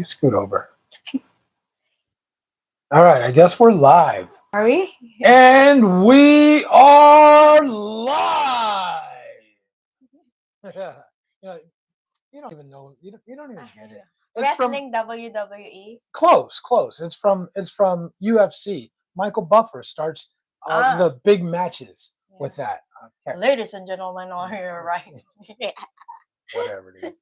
You scoot over. All right, I guess we're live. Are we? And we are live. Yeah. You don't even know. You don't even get it. It's Wrestling WWE. Close. It's from UFC. Michael Buffer starts the big matches with that. Okay. Ladies and gentlemen, all here, right? Whatever, dude.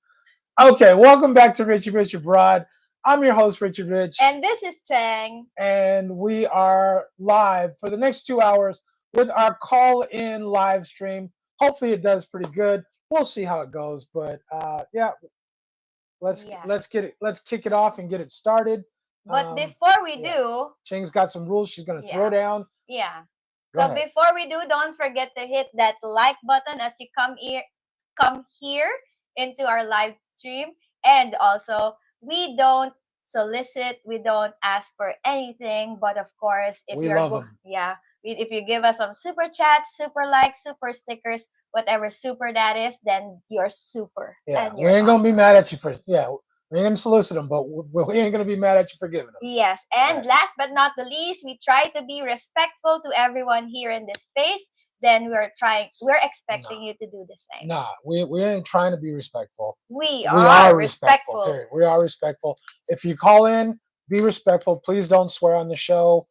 Okay, welcome back to Richie Rich Abroad. I'm your host, Richard Rich. And this is Chang. And we are live for the next 2 hours with our call-in live stream. Hopefully it does pretty good. We'll see how it goes. But let's kick it off and get it started. But before we do, Chang's got some rules she's gonna throw down. Yeah. So before we do, don't forget to hit that like button as you come here into our live stream. And also, we don't solicit, we don't ask for anything, but of course, if if you give us some super chats, super likes, super stickers, whatever super that is, then you're super. Yeah, we ain't gonna be mad at you for we ain't gonna solicit them, but we ain't gonna be mad at you for giving them. Yes, and last but not the least, we try to be respectful to everyone here in this space. Then we're expecting you to do the same. Nah, we ain't trying to be respectful. We are respectful. We are respectful. If you call in, be respectful. Please don't swear on the show.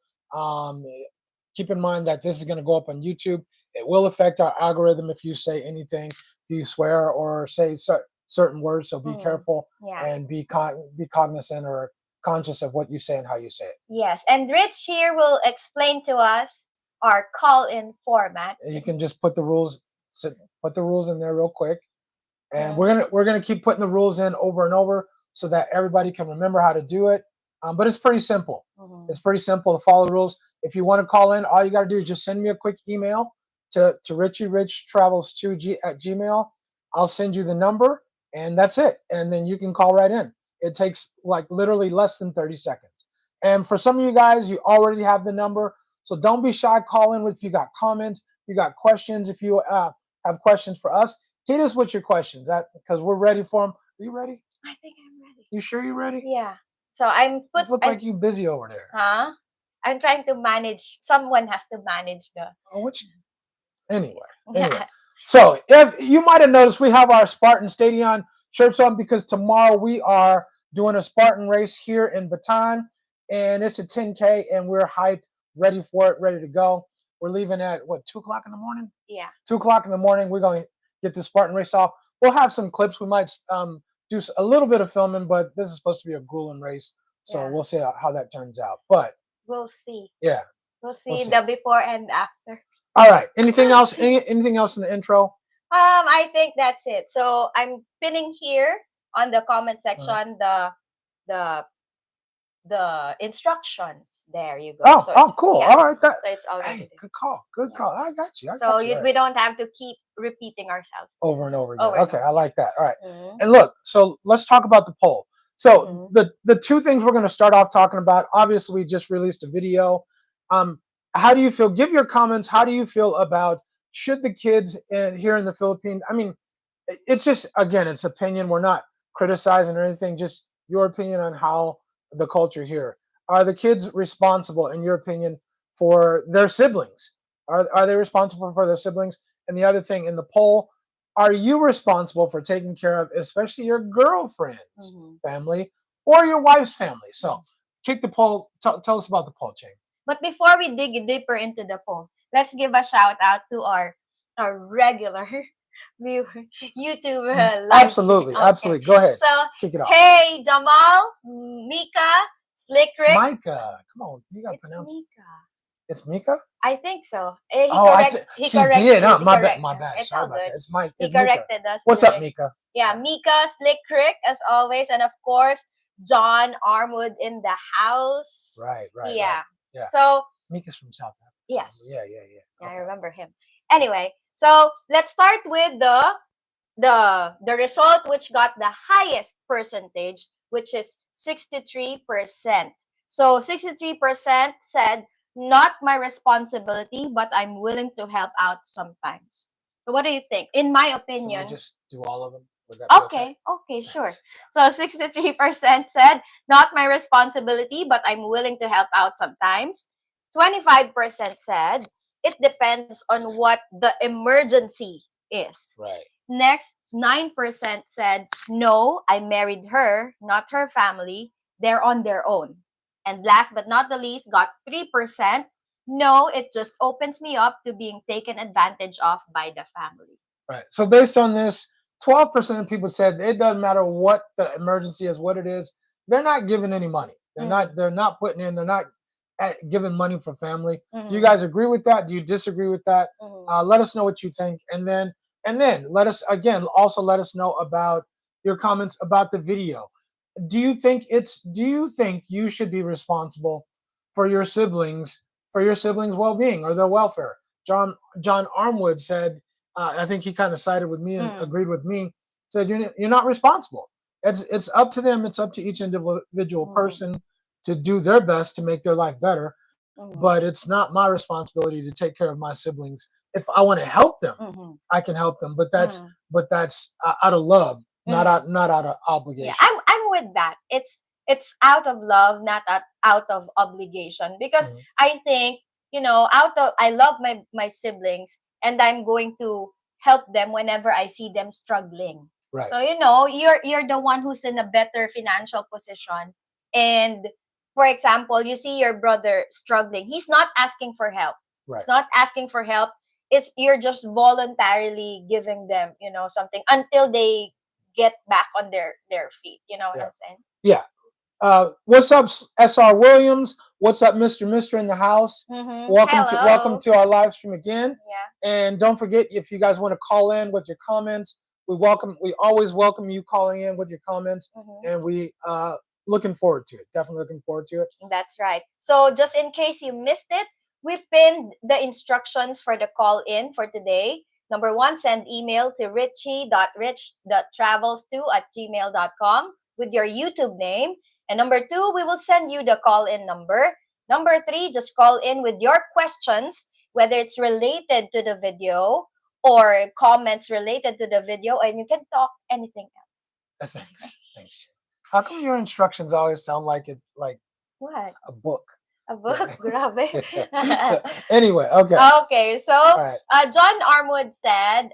Keep in mind that this is going to go up on YouTube. It will affect our algorithm if you say anything, if you swear or say certain words. So be careful and be cognizant or conscious of what you say and how you say it. Yes, and Rich here will explain to us our call-in format. You can just put the rules in there real quick, and we're gonna keep putting the rules in over and over so that everybody can remember how to do it. But it's pretty simple. It's pretty simple to follow the rules. If you want to call in, all you got to do is just send me a quick email to richierich2@gmail. I'll send you the number, and that's it. And then you can call right in. It takes like literally less than 30 seconds. And for some of you guys, you already have the number. So don't be shy. Call in if you got comments, you got questions. If you have questions for us, hit us with your questions because we're ready for them. Are you ready? I think I'm ready. You sure you're ready? Yeah. So you look like you're busy over there. Huh? I'm trying to manage. Someone has to manage the. Anyway. So if you might have noticed, we have our Spartan Stadion shirts on because tomorrow we are doing a Spartan race here in Bataan, and it's a 10K, and we're hyped. Ready for it, ready to go. We're leaving at 2:00 in the morning? Yeah. 2:00 in the morning. We're going to get the Spartan race off. We'll have some clips. We might do a little bit of filming, but this is supposed to be a grueling race. So we'll see how that turns out. But we'll see. Yeah. We'll see the before and after. All right. Anything else? Anything else in the intro? I think that's it. So I'm pinning here on the comment section the instructions. There you go. Cool. Yeah. All right. So it's already good call. Good call. I got you. We don't have to keep repeating ourselves over and over again. Okay, I like that. All right. And look, so let's talk about the poll. So the two things we're going to start off talking about. Obviously, we just released a video. How do you feel? Give your comments. How do you feel about should the kids here in the Philippines? I mean, it's just it's opinion. We're not criticizing or anything. Just your opinion on how the culture here. Are the kids responsible, in your opinion, for their siblings? Are they responsible for their siblings? And the other thing in the poll, are you responsible for taking care of, especially your girlfriend's family or your wife's family? So, kick the poll. Tell us about the poll, Chang. But before we dig deeper into the poll, let's give a shout out to our regular viewer, YouTube live. Absolutely. Go ahead. So, kick it off. Hey, Jamal, Mika, Slick Rick. Micah, come on, you gotta pronounce it. Mika. It's Mika? I think so. He did. My bad. Sorry about that. It's Mike. He corrected us. What's up, Mika? Yeah, Mika, Slick Rick, as always, and of course, John Armwood in the house. Right. Yeah. Yeah. So Mika's from South Africa. Yes. Yeah. Okay. I remember him. Anyway, so let's start with the result which got the highest percentage, which is 63%. So 63% said, not my responsibility, but I'm willing to help out sometimes. So what do you think? In my opinion, can we just do all of them? Would that be Okay, sure. So 63% said, not my responsibility, but I'm willing to help out sometimes. 25% said, it depends on what the emergency is. Right. Next, 9% said, no, I married her, not her family. They're on their own. And last but not the least, got 3%. No, it just opens me up to being taken advantage of by the family. Right. So based on this, 12% of people said it doesn't matter what the emergency is, what it is. They're not giving any money. They're not putting in. They're not giving money for family. Do you guys agree with that? Do you disagree with that? Let us know what you think, and then let us let us know about your comments about the video. Do you think you should be responsible for your siblings well-being or their welfare? John Armwood said, I think he kind of sided with me and agreed with me. Said you're not responsible. It's up to them. It's up to each individual person to do their best to make their life better. But it's not my responsibility to take care of my siblings. If I want to help them, I can help them. But that's out of love, not out of obligation. Yeah, I'm with that. It's out of love, not out of obligation. Because I think, I love my siblings, and I'm going to help them whenever I see them struggling. Right. So you're the one who's in a better financial position, and for example, you see your brother struggling. He's not asking for help. Right. He's not asking for help. It's you're just voluntarily giving them, something until they get back on their feet. You know what I'm saying? Yeah. What's up, SR Williams? What's up, Mr. in the house? Welcome to our live stream again. Yeah. And don't forget, if you guys want to call in with your comments, we always welcome you calling in with your comments, and we looking forward to it. Definitely looking forward to it. That's right. So just in case you missed it, we pinned the instructions for the call in for today. Number 1, send email to richie.rich.travels2@gmail.com with your YouTube name. And number 2, we will send you the call in number. Number 3, just call in with your questions, whether it's related to the video or comments related to the video, and you can talk anything else. Thanks. How come your instructions always sound like what? A book? A book? Grabe. Anyway, okay. Okay, so right. John Armwood said,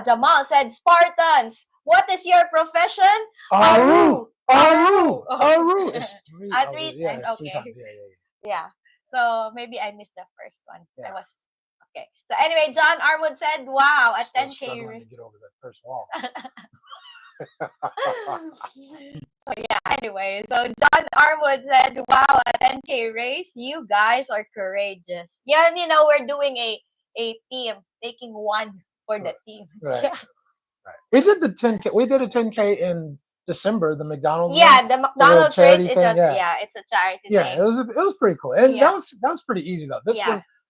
Jamal said, Spartans, what is your profession? Aru. It's 3. Yeah, it's 3 times. Yeah. So maybe I missed the first one. Yeah. I was okay. So anyway, John Armwood said, "Wow, a 10K." Struggling to get over that first wall. So yeah, anyway, so John Armwood said, wow, a 10K race. You guys are courageous. Yeah, we're doing a team, taking one for the team. Right. Right. We did the 10K. We did a 10K in December, the McDonald's. Yeah, the McDonald's race. It's a charity thing. Yeah, it was pretty cool. And that was pretty easy though.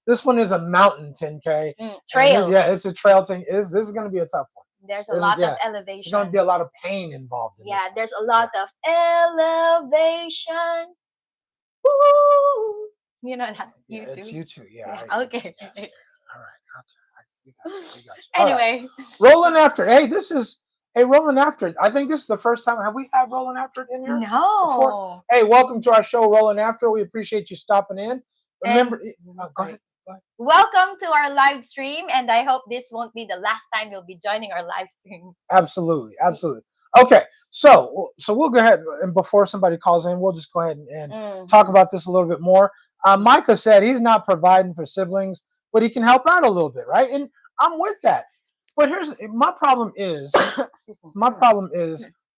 This one is a mountain 10K. Trail. It's a trail thing. This is going to be a tough one. There's a lot of elevation. There's going to be a lot of pain involved in this one. There's a lot of elevation. Woo! You know that? Yeah, it's YouTube. Yeah. Okay. All right. Okay. We got you. Anyway. Right. Rolling After. Hey, Rolling After. I think this is the first time. Have we had Rolling After in here? No. Before? Hey, welcome to our show, Rolling After. We appreciate you stopping in. Remember, go ahead. Welcome to our live stream, and I hope this won't be the last time you'll be joining our live stream. Absolutely. Okay, so we'll go ahead, and before somebody calls in, we'll just go ahead and talk about this a little bit more. Micah said he's not providing for siblings, but he can help out a little bit, right? And I'm with that. But here's my problem is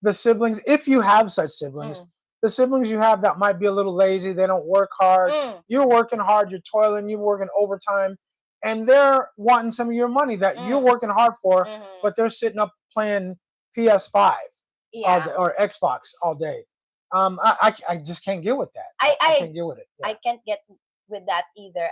the siblings. If you have such siblings. The siblings you have that might be a little lazy, they don't work hard. You're working hard, you're toiling, you're working overtime, and they're wanting some of your money that you're working hard for, but they're sitting up playing PS5 all day, or Xbox all day. I just can't get with that. I can't get with it. Yeah. I can't get with that either.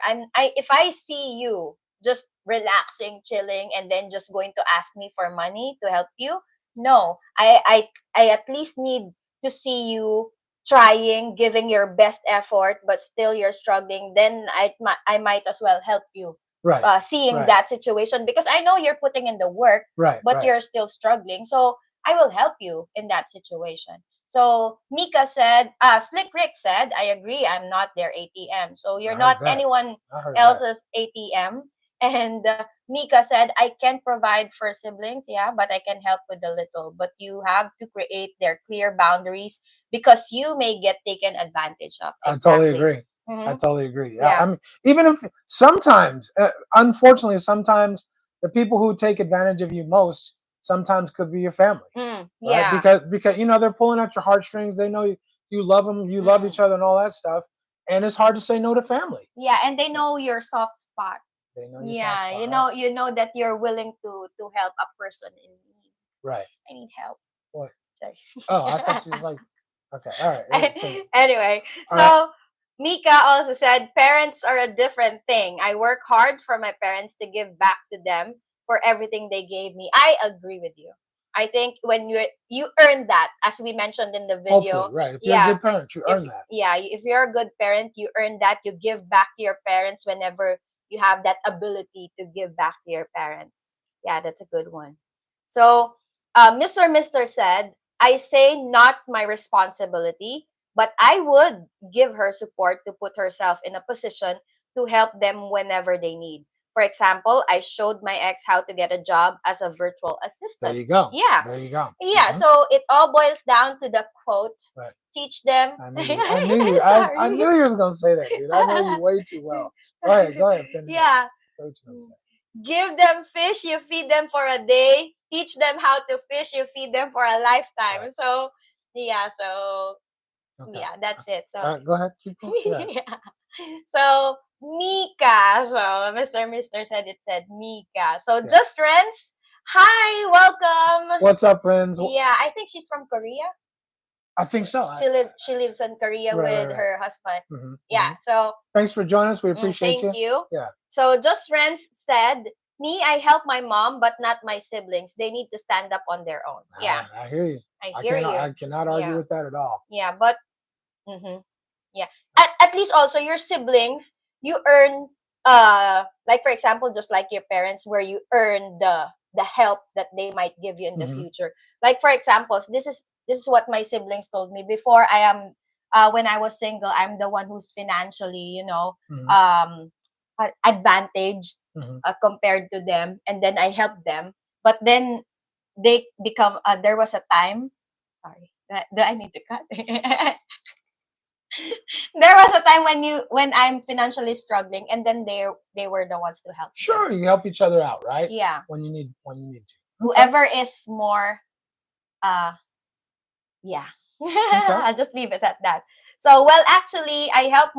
If I see you just relaxing, chilling, and then just going to ask me for money to help you, no. I at least need to see you trying, giving your best effort, but still you're struggling, then I might as well help you. Right. Seeing that situation, because I know you're putting in the work, but you're still struggling. So I will help you in that situation. So Mika said, Slick Rick said, I agree, I'm not their ATM. So you're I not heard that. anyone I heard that. else's ATM. And Mika said, I can provide for siblings, yeah, but I can help with a little. But you have to create their clear boundaries because you may get taken advantage of. I totally Exactly. agree. I Mm-hmm. totally agree. I Yeah. mean, even if sometimes, unfortunately, sometimes the people who take advantage of you most sometimes could be your family, right? Yeah. Because you know they're pulling at your heartstrings. They know you love them, you love each other, and all that stuff. And it's hard to say no to family. Yeah, and they know your soft spot. They know your Yeah, soft spot. you know that you're willing to help a person in need. Right. I need help. What? Sorry. Oh, I thought you was like, okay, all right. Anyway, All right. so Mika also said parents are a different thing. I work hard for my parents to give back to them for everything they gave me. I agree with you. I think when you earn that, as we mentioned in the video, Hopefully, right. If you're a yeah, good parent, you earn that. yeah, if you're a good parent, you earn that. You give back to your parents whenever you have that ability to give back to your parents. Yeah, that's a good one. So, Mr. said, I say not my responsibility, but I would give her support to put herself in a position to help them whenever they need. For example, I showed my ex how to get a job as a virtual There assistant. you go. Yeah. There you go. Yeah, so it all boils down to the quote, Right. teach them. I knew you. I knew you was gonna say that, dude. I know you way too well. Go ahead, finish. Yeah. Say what you gonna say. Give them fish, you feed them for a day. Teach them how to fish, you feed them for a lifetime. Right. So yeah, so Okay. yeah, that's it. So All right, go ahead. Keep going. Yeah. yeah. So Mika. So Mr. said it said Mika. So Yeah. just friends. Hi, welcome. What's up, friends? Yeah, I think she's from Korea. I think so. She lives in Korea with Right. her husband. Mm-hmm. Yeah. So Thanks for joining us. We appreciate thank you. Yeah. So just friends said, me, I help my mom, but not my siblings. They need to stand up on their own. Yeah. I hear you. I hear you. I cannot argue with that at all. Yeah, but yeah. At least also your siblings, you earn like for example, just like your parents, where you earn the help that they might give you in the future. Like for example, this is what my siblings told me before. I am when I was single, I'm the one who's financially, advantaged compared to them, and then I help them. But then they become. There was a time. Sorry, do I need to cut? There was a time when I'm financially struggling, and then they were the ones to help. Sure, you help each other out, right? Yeah. When you need to. Okay. Whoever is more, yeah. Okay. I'll just leave it at that. So, well, actually, I helped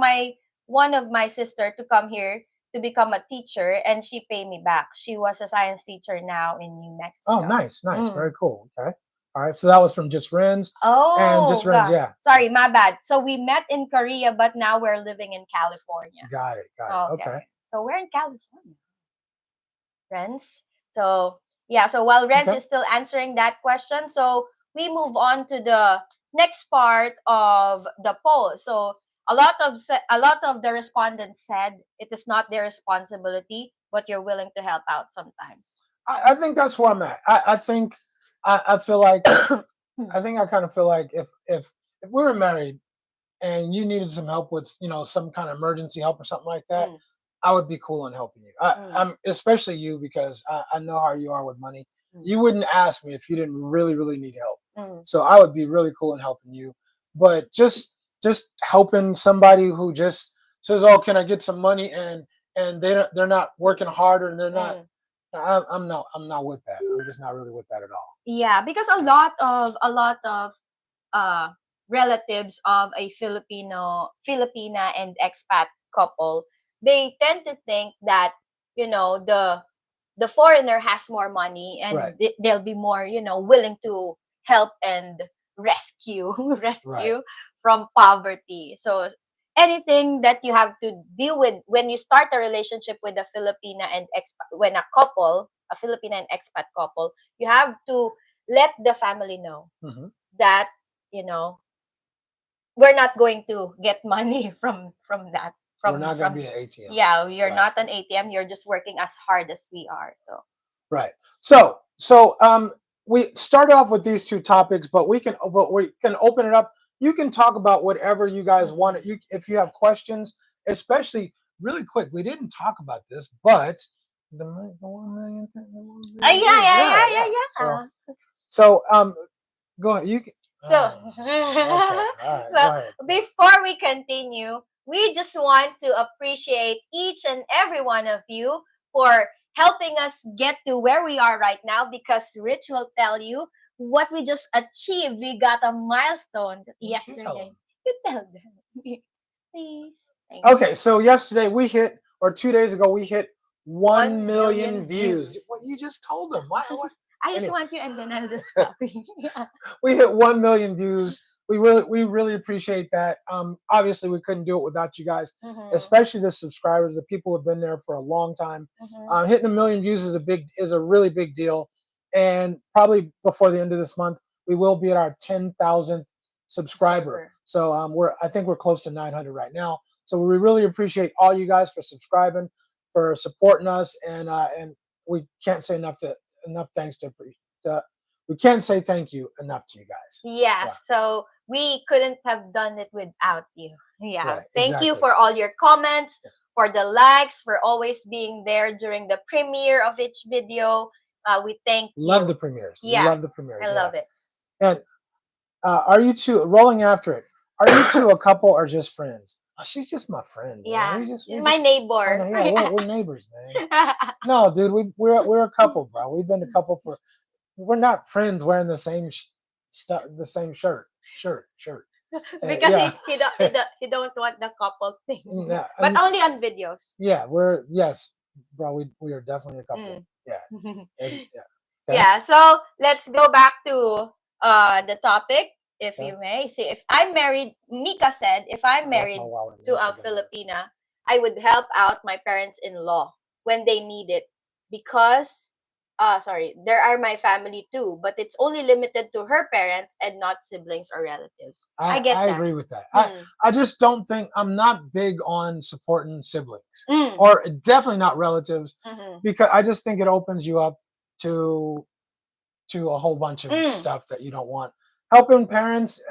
one of my sister to come here to become a teacher, and she paid me back. She was a science teacher now in New Mexico. Oh, nice. Very cool. Okay. All right. So that was from Just Friends. Oh, and Just Friends, yeah. Sorry, my bad. So we met in Korea, but now we're living in California. Got it. Okay. So we're in California, Renz. So yeah. So while Renz is still answering that question, so we move on to the next part of the poll. So a lot of the respondents said it is not their responsibility, but you're willing to help out sometimes. I think that's where I'm at. I think I feel like I think I kind of feel like if we were married and you needed some help with some kind of emergency help or something like that, I would be cool on helping you. I'm especially you because I know how you are with money. You wouldn't ask me if you didn't really need help. So I would be really cool in helping you. But just helping somebody who just says, "Oh, can I get some money?" and they're not working harder and they're not. I'm not with that. I'm just not really with that at all. Yeah, because a lot of relatives of a Filipina and expat couple, they tend to think that the foreigner has more money and they'll be more willing to help and rescue from poverty. So anything that you have to deal with when you start a relationship with a Filipina and expat, when a Filipina and expat couple, you have to let the family know that we're not going to get money from that. We're not going to be an ATM. Yeah, you're not an ATM. You're just working as hard as we are. So right. So we started off with these two topics, but we can open it up. You can talk about whatever you guys want. You if you have questions, especially really quick. We didn't talk about this, but the 1 million thing. The 1 million Yeah. So go ahead. You can. So, Okay. All right. so Go ahead. before we continue, we just want to appreciate each and every one of you for helping us get to where we are right now, because Rich will tell you what we just achieved. We got a milestone yesterday. You tell them. Please. Thank Okay, so yesterday we hit, or 2 days ago, we hit 1 million views. views. What you just told them. Why? I just Anyway. want you, and then I'll just copy. Yeah. We hit 1 million views. We really appreciate that. Obviously we couldn't do it without you guys, especially the subscribers, the people who have been there for a long time. Hitting 1 million views is a really big deal, and probably before the end of this month we will be at our 10,000th subscriber. So I think we're close to 900 right now. So we really appreciate all you guys for subscribing, for supporting us, and we can't say enough thanks to we can't say thank you enough to you guys. Yeah. So we couldn't have done it without you. Yeah. Right, Thank you exactly. for all your comments, for the likes, for always being there during the premiere of each video. We thank you. Love the premieres. Yeah. Love the premieres. I love it. And are you two rolling after it? Are you two a couple or just friends? Oh, she's just my friend. Man. Yeah. We my neighbor. We're neighbors, man. No, dude, we're a couple, bro. We've been a couple for. We're not friends wearing the same stuff, the same shirt. Because he don't want the couple thing. Yeah, but only on videos. Yeah, yes, bro. We are definitely a couple. Yeah. Okay. Yeah. So let's go back to the topic, if you may. See, if I'm married, Mika said, if I'm married to a Filipina, I would help out my parents-in-law when they need it, because there are my family too, but it's only limited to her parents and not siblings or relatives. I get that. I agree with that. I just don't think, I'm not big on supporting siblings or definitely not relatives, because I just think it opens you up to a whole bunch of stuff that you don't want. Helping parents,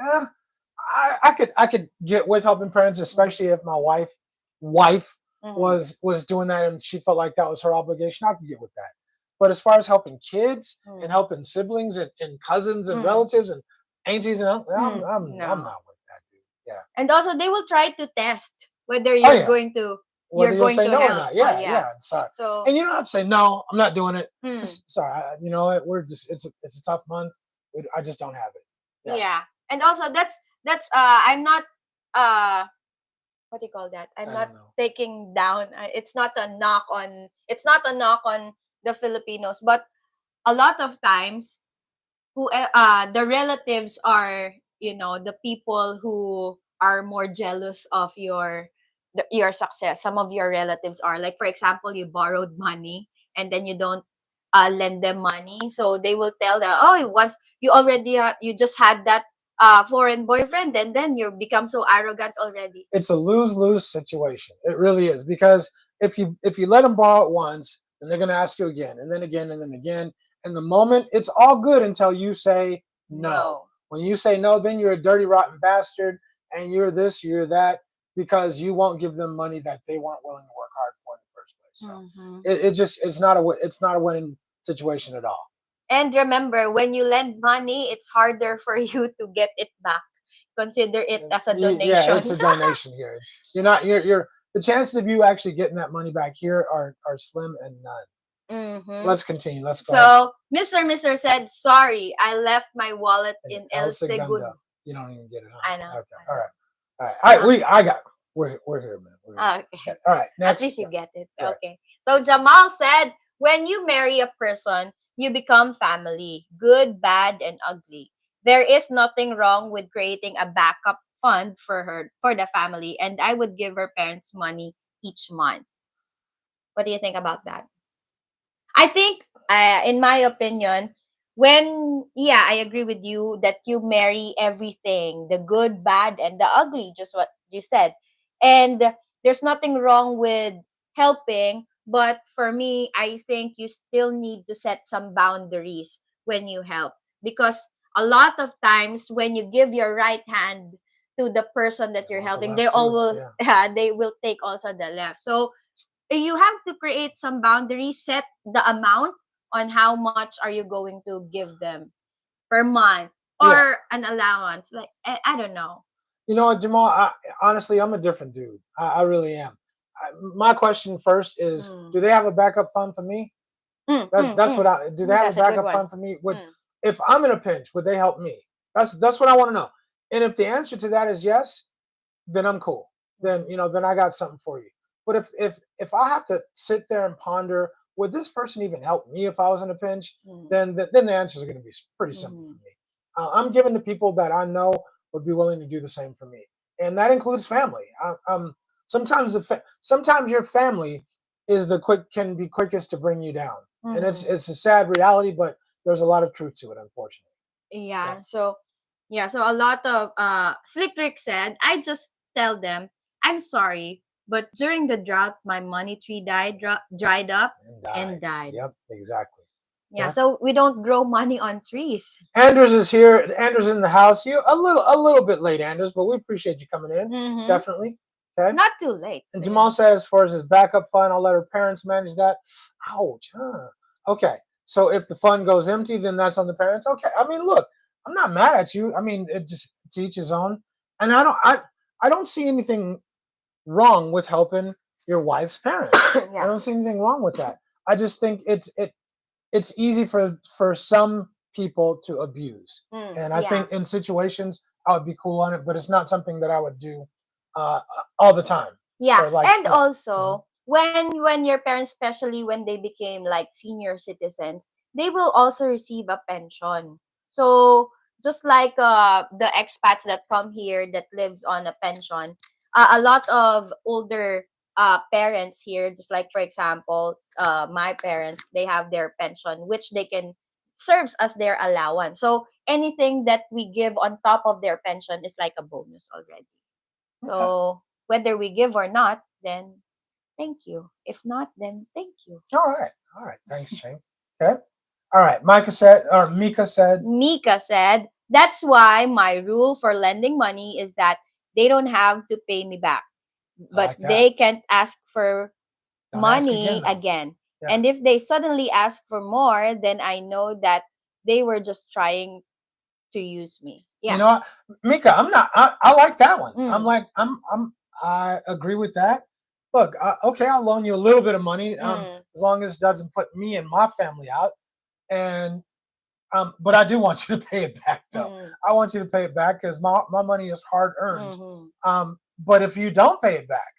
I could get with helping parents, especially if my wife was doing that and she felt like that was her obligation. I could get with that. But as far as helping kids and helping siblings and cousins and relatives and aunties, and I'm not with that, dude. Yeah. And also, they will try to test whether you're going to say no help. or not. Yeah. Sorry. So, and you don't have to say no. I'm not doing it. Just, sorry. You know what? We're just it's a tough month. I just don't have it. Yeah. And also, that's I'm not what do you call that? I'm not taking down. It's not a knock on. It's not a knock on the Filipinos, but a lot of times, the relatives are, the people who are more jealous of your success. Some of your relatives are, like, for example, you borrowed money and then you don't lend them money, so they will tell that, oh, once you already you just had that foreign boyfriend, and then you become so arrogant already. It's a lose-lose situation. It really is, because if you let them borrow it once, then they're going to ask you again, and then again, and then again. And the moment, it's all good until you say no. When you say no, then you're a dirty, rotten bastard, and you're this, you're that, because you won't give them money that they weren't willing to work hard for in the first place. So it's not a winning situation at all. And remember, when you lend money, it's harder for you to get it back. Consider it as a donation. Yeah, it's a donation here. You're the chances of you actually getting that money back here are slim and none. Let's continue. Let's go. So, Mr. said, sorry, I left my wallet in El Segundo. You don't even get it. I know. Okay. All right. We're here, man. Okay. All right. Next. At least you get it. Right. Okay. So Jamal said, when you marry a person, you become family, good, bad, and ugly. There is nothing wrong with creating a backup fund for the family, and I would give her parents money each month. What do you think about that? I think, in my opinion, I agree with you that you marry everything, the good, bad, and the ugly, just what you said. And there's nothing wrong with helping, but for me, I think you still need to set some boundaries when you help, because a lot of times when you give your right hand to the person that you're helping, they all will they will take also the left. So you have to create some boundaries, set the amount on how much are you going to give them per month, or an allowance, like I don't know. You know what, Jamal, honestly, I'm a different dude. I really am. My question first is, do they have a backup fund for me? That's what I do. They have a backup fund for me? If I'm in a pinch, would they help me? That's what I want to know. And if the answer to that is yes, then I'm cool. Then then I got something for you. But if I have to sit there and ponder, would this person even help me if I was in a pinch? Then the answers are going to be pretty simple for me. I'm giving to people that I know would be willing to do the same for me, and that includes family. Sometimes sometimes your family is can be quickest to bring you down, and it's a sad reality, but there's a lot of truth to it, unfortunately. So a lot of Slick Rick said, I just tell them, I'm sorry, but during the drought my money tree dried up and died. Yep, exactly. So we don't grow money on trees. Anders is here. Anders in the house. You a little bit late, Anders, but we appreciate you coming in. Definitely. Okay. Not too late. And Jamal said, as far as his backup fund, I'll let her parents manage that. Ouch. Okay. So if the fund goes empty, then that's on the parents. Okay. I mean, look, I'm not mad at you. I mean, it just to each his own. And I don't see anything wrong with helping your wife's parents. I don't see anything wrong with that. I just think it's easy for some people to abuse. And I think in situations I would be cool on it, but it's not something that I would do all the time. And also when your parents, especially when they became like senior citizens, they will also receive a pension. So just like the expats that come here that lives on a pension, a lot of older parents here, just like for example my parents, they have their pension which they can serves as their allowance. So anything that we give on top of their pension is like a bonus already. So whether we give or not, then thank you. If not, then thank you. All right. Thanks, Chang. Okay. All right. Mika said, that's why my rule for lending money is that they don't have to pay me back, but they can't ask for money again. And if they suddenly ask for more, then I know that they were just trying to use me. You know what, Mika, I like that one. I agree with that. Look, okay, I'll loan you a little bit of money, as long as it doesn't put me and my family out. And but I do want you to pay it back, though. I want you to pay it back because my money is hard earned. But if you don't pay it back,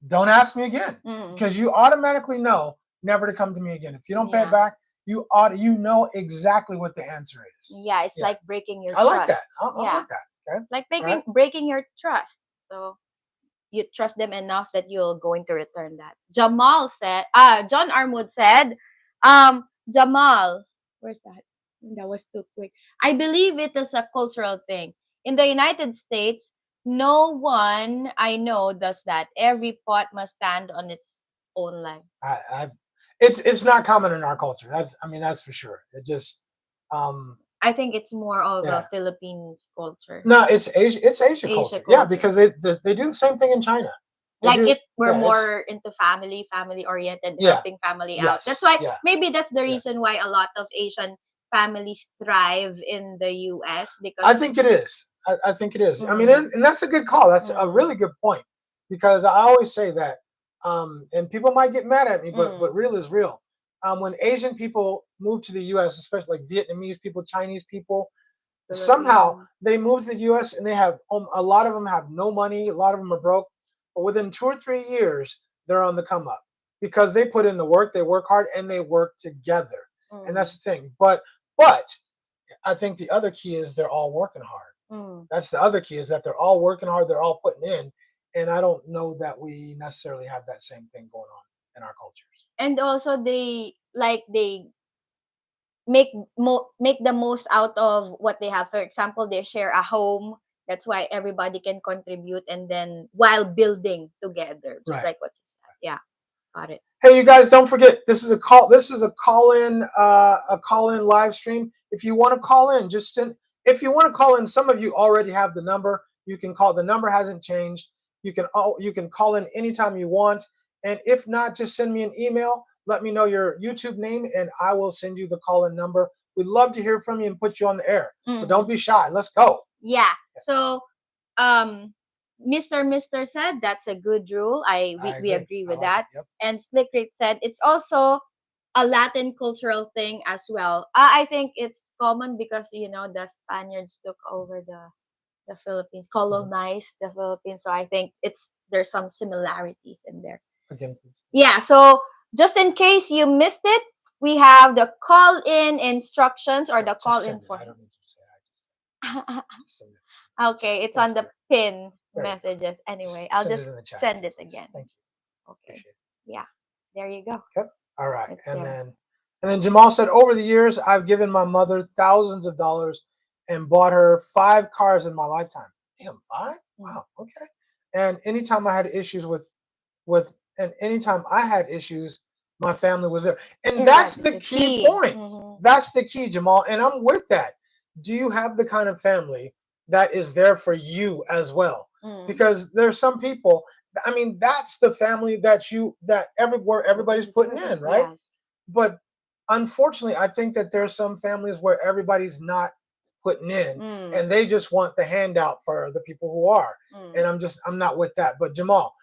don't ask me again, because you automatically know never to come to me again. If you don't pay it back, you know exactly what the answer is. It's like breaking your trust. I like that. I like that. Okay. Like breaking your trust. So you trust them enough that you're going to return that. Jamal said, John Armwood said, Jamal, where's that? That was too quick. I believe it is a cultural thing. In the United States, no one I know does that. Every pot must stand on its own legs. It's not common in our culture. That's for sure. It just I think it's more of a Philippines culture. No, it's Asia. It's Asia culture. Yeah, because they do the same thing in China. We're more into family oriented, helping family out. That's why maybe that's the reason why a lot of Asian families thrive in the US, because I think it is. I think it is. I mean, and that's a good call. That's a really good point, because I always say that, and people might get mad at me, but real is real. When Asian people move to the US, especially like Vietnamese people, Chinese people, somehow they move to the US and they have a lot of them have no money. A lot of them are broke, but within 2 or 3 years, they're on the come up because they put in the work, they work hard, and they work together. And that's the thing. But I think the other key is they're all working hard. That's the other key, is that they're all working hard, they're all putting in. And I don't know that we necessarily have that same thing going on in our cultures. And also they make the most out of what they have. For example, they share a home. That's why everybody can contribute, and then while building together, just like what you said. Yeah, got it. Hey, you guys, don't forget, this is a call-in live stream. If you want to call in, just send. If you want to call in, some of you already have the number. You can call. The number hasn't changed. You can call in anytime you want. And if not, just send me an email. Let me know your YouTube name, and I will send you the call-in number. We'd love to hear from you and put you on the air. So don't be shy. Let's go. Yeah. So, Mr. said that's a good rule. We agree with that. Yep. And Slick Rick said it's also a Latin cultural thing as well. I think it's common because the Spaniards took over the Philippines, colonized the Philippines. So I think there's some similarities in there. Again, yeah. So just in case you missed it, we have the call-in instructions or the call-in form. I don't need you to say it. Just send it. Okay, it's on the pin messages. Anyway, I'll just send it again. Thank you. Okay. Yeah. There you go. Okay. All right. And then Jamal said, over the years, I've given my mother thousands of dollars and bought her 5 cars in my lifetime. Damn, 5? Wow. Okay. And anytime I had issues my family was there. And that's the key point. That's the key, Jamal. And I'm with that. Do you have the kind of family that is there for you as well? Because there's some people, I mean, that's the family that everybody's putting in, right? Yes. But unfortunately, I think that there's some families where everybody's not putting in and they just want the handout for the people who are. And I'm not with that. But Jamal,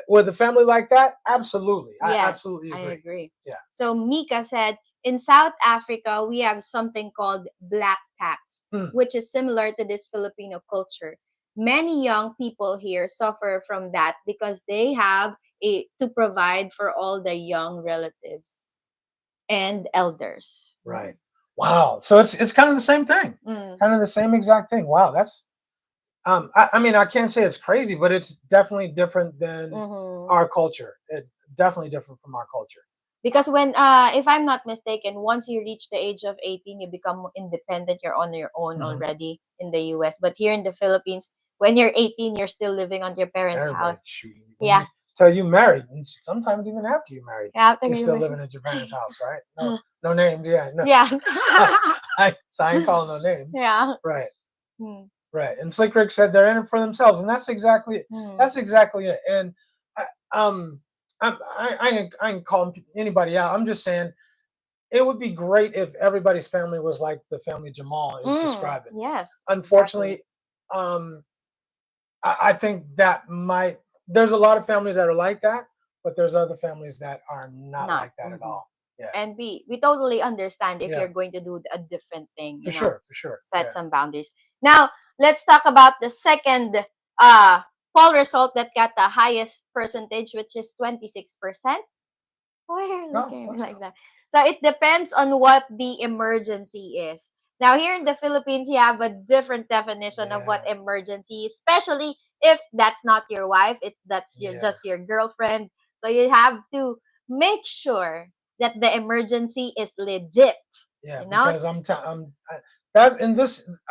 with a family like that, absolutely. Yes, I absolutely agree. I agree. Yeah. So Mika said, in South Africa, we have something called black tax, which is similar to this Filipino culture. Many young people here suffer from that because they have to provide for all the young relatives and elders. Right. Wow. So it's kind of the same thing. Kind of the same exact thing. Wow. That's I mean, I can't say it's crazy, but it's definitely different than our culture. It's definitely different from our culture. Because when, if I'm not mistaken, once you reach the age of 18, you become independent. You're on your own already in the US. But here in the Philippines, when you're 18, you're still living on your parents' house. Yeah. So you married, and sometimes even after you married, you're still living at your parents' house, right? No names, yeah. No. Yeah. I ain't calling no names. Yeah. Right. Right. And Slick Rick said they're in it for themselves, and that's exactly it. And I ain't calling anybody out. I'm just saying it would be great if everybody's family was like the family Jamal is describing. Yes. Unfortunately, I think that there's a lot of families that are like that, but there's other families that are not like that at all. Yeah. And we totally understand if you're going to do a different thing. For sure. Set some boundaries. Now, let's talk about the second poll result that got the highest percentage, which is 26%. Why are you looking at me like that? So it depends on what the emergency is. Now, here in the Philippines, you have a different definition of what emergency is, especially if that's not your wife, that's just your girlfriend. So you have to make sure that the emergency is legit. Yeah, because I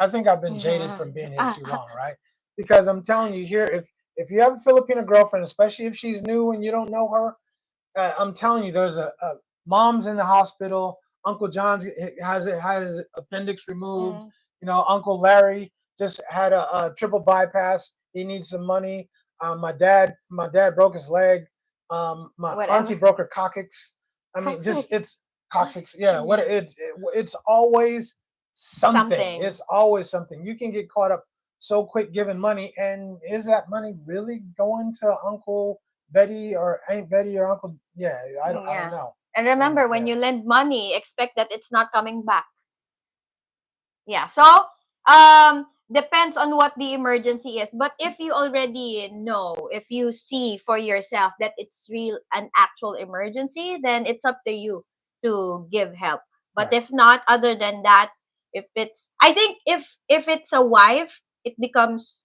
think I've been jaded from being here too long, right? Because I'm telling you here, if you have a Filipino girlfriend, especially if she's new and you don't know her, I'm telling you, there's a mom's in the hospital. Uncle John's has his appendix removed. Uncle Larry just had a triple bypass. He needs some money. My dad broke his leg. My auntie broke her coccyx. I mean, it's coccyx. Yeah, it's always something. It's always something. You can get caught up so quick giving money, and is that money really going to Uncle Betty or Aunt Betty or Uncle? Yeah, I don't know. And remember, when you lend money, expect that it's not coming back. Yeah. So, depends on what the emergency is. But if you already know, if you see for yourself that it's an actual emergency, then it's up to you to give help. But if not, other than that, I think if it's a wife, it becomes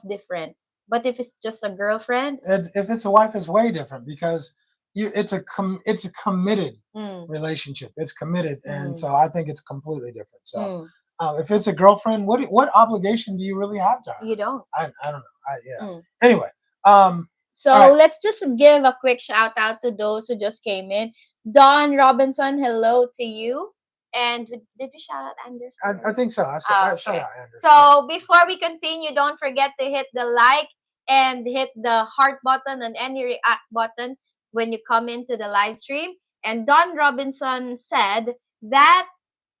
different. But if it's just a girlfriend, if it's a wife, it's way different because it's a committed relationship. It's committed, and so I think it's completely different. So if it's a girlfriend, what obligation do you really have to her? You don't. I don't know. Anyway, So let's just give a quick shout out to those who just came in. Don Robinson, hello to you. And did we shout out Anders? I think so. I shout out Anders. So before we continue, don't forget to hit the like and hit the heart button and any react button when you come into the live stream. And Don Robinson said that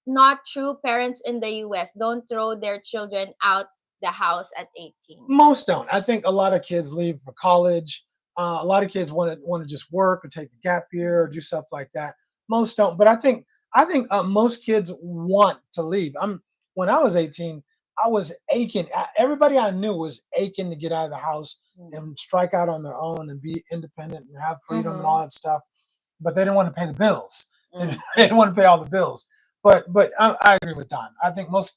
not true, parents in the US don't throw their children out the house at 18. Most don't. I think a lot of kids leave for college. A lot of kids want to just work or take a gap year or do stuff like that. Most don't. But I think most kids want to leave. When I was 18, I was aching. Everybody I knew was aching to get out of the house and strike out on their own and be independent and have freedom and all that stuff. But they didn't want to pay the bills. They didn't want to pay all the bills. But I agree with Don. I think the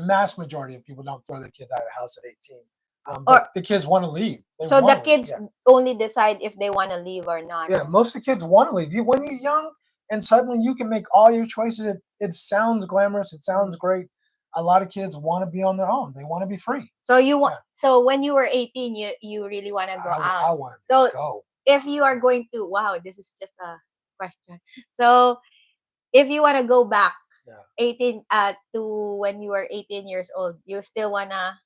mass majority of people don't throw their kids out of the house at 18. But the kids want to leave. So the kids only decide if they want to leave or not. Yeah, most of the kids want to leave. When you're young and suddenly you can make all your choices, it sounds glamorous. It sounds great. A lot of kids want to be on their own. They want to be free. So So when you were 18, you really want to go out. I want to go. If you are going to, wow, this is just a question. So if you want to go back 18 to when you were 18 years old, you still wanna,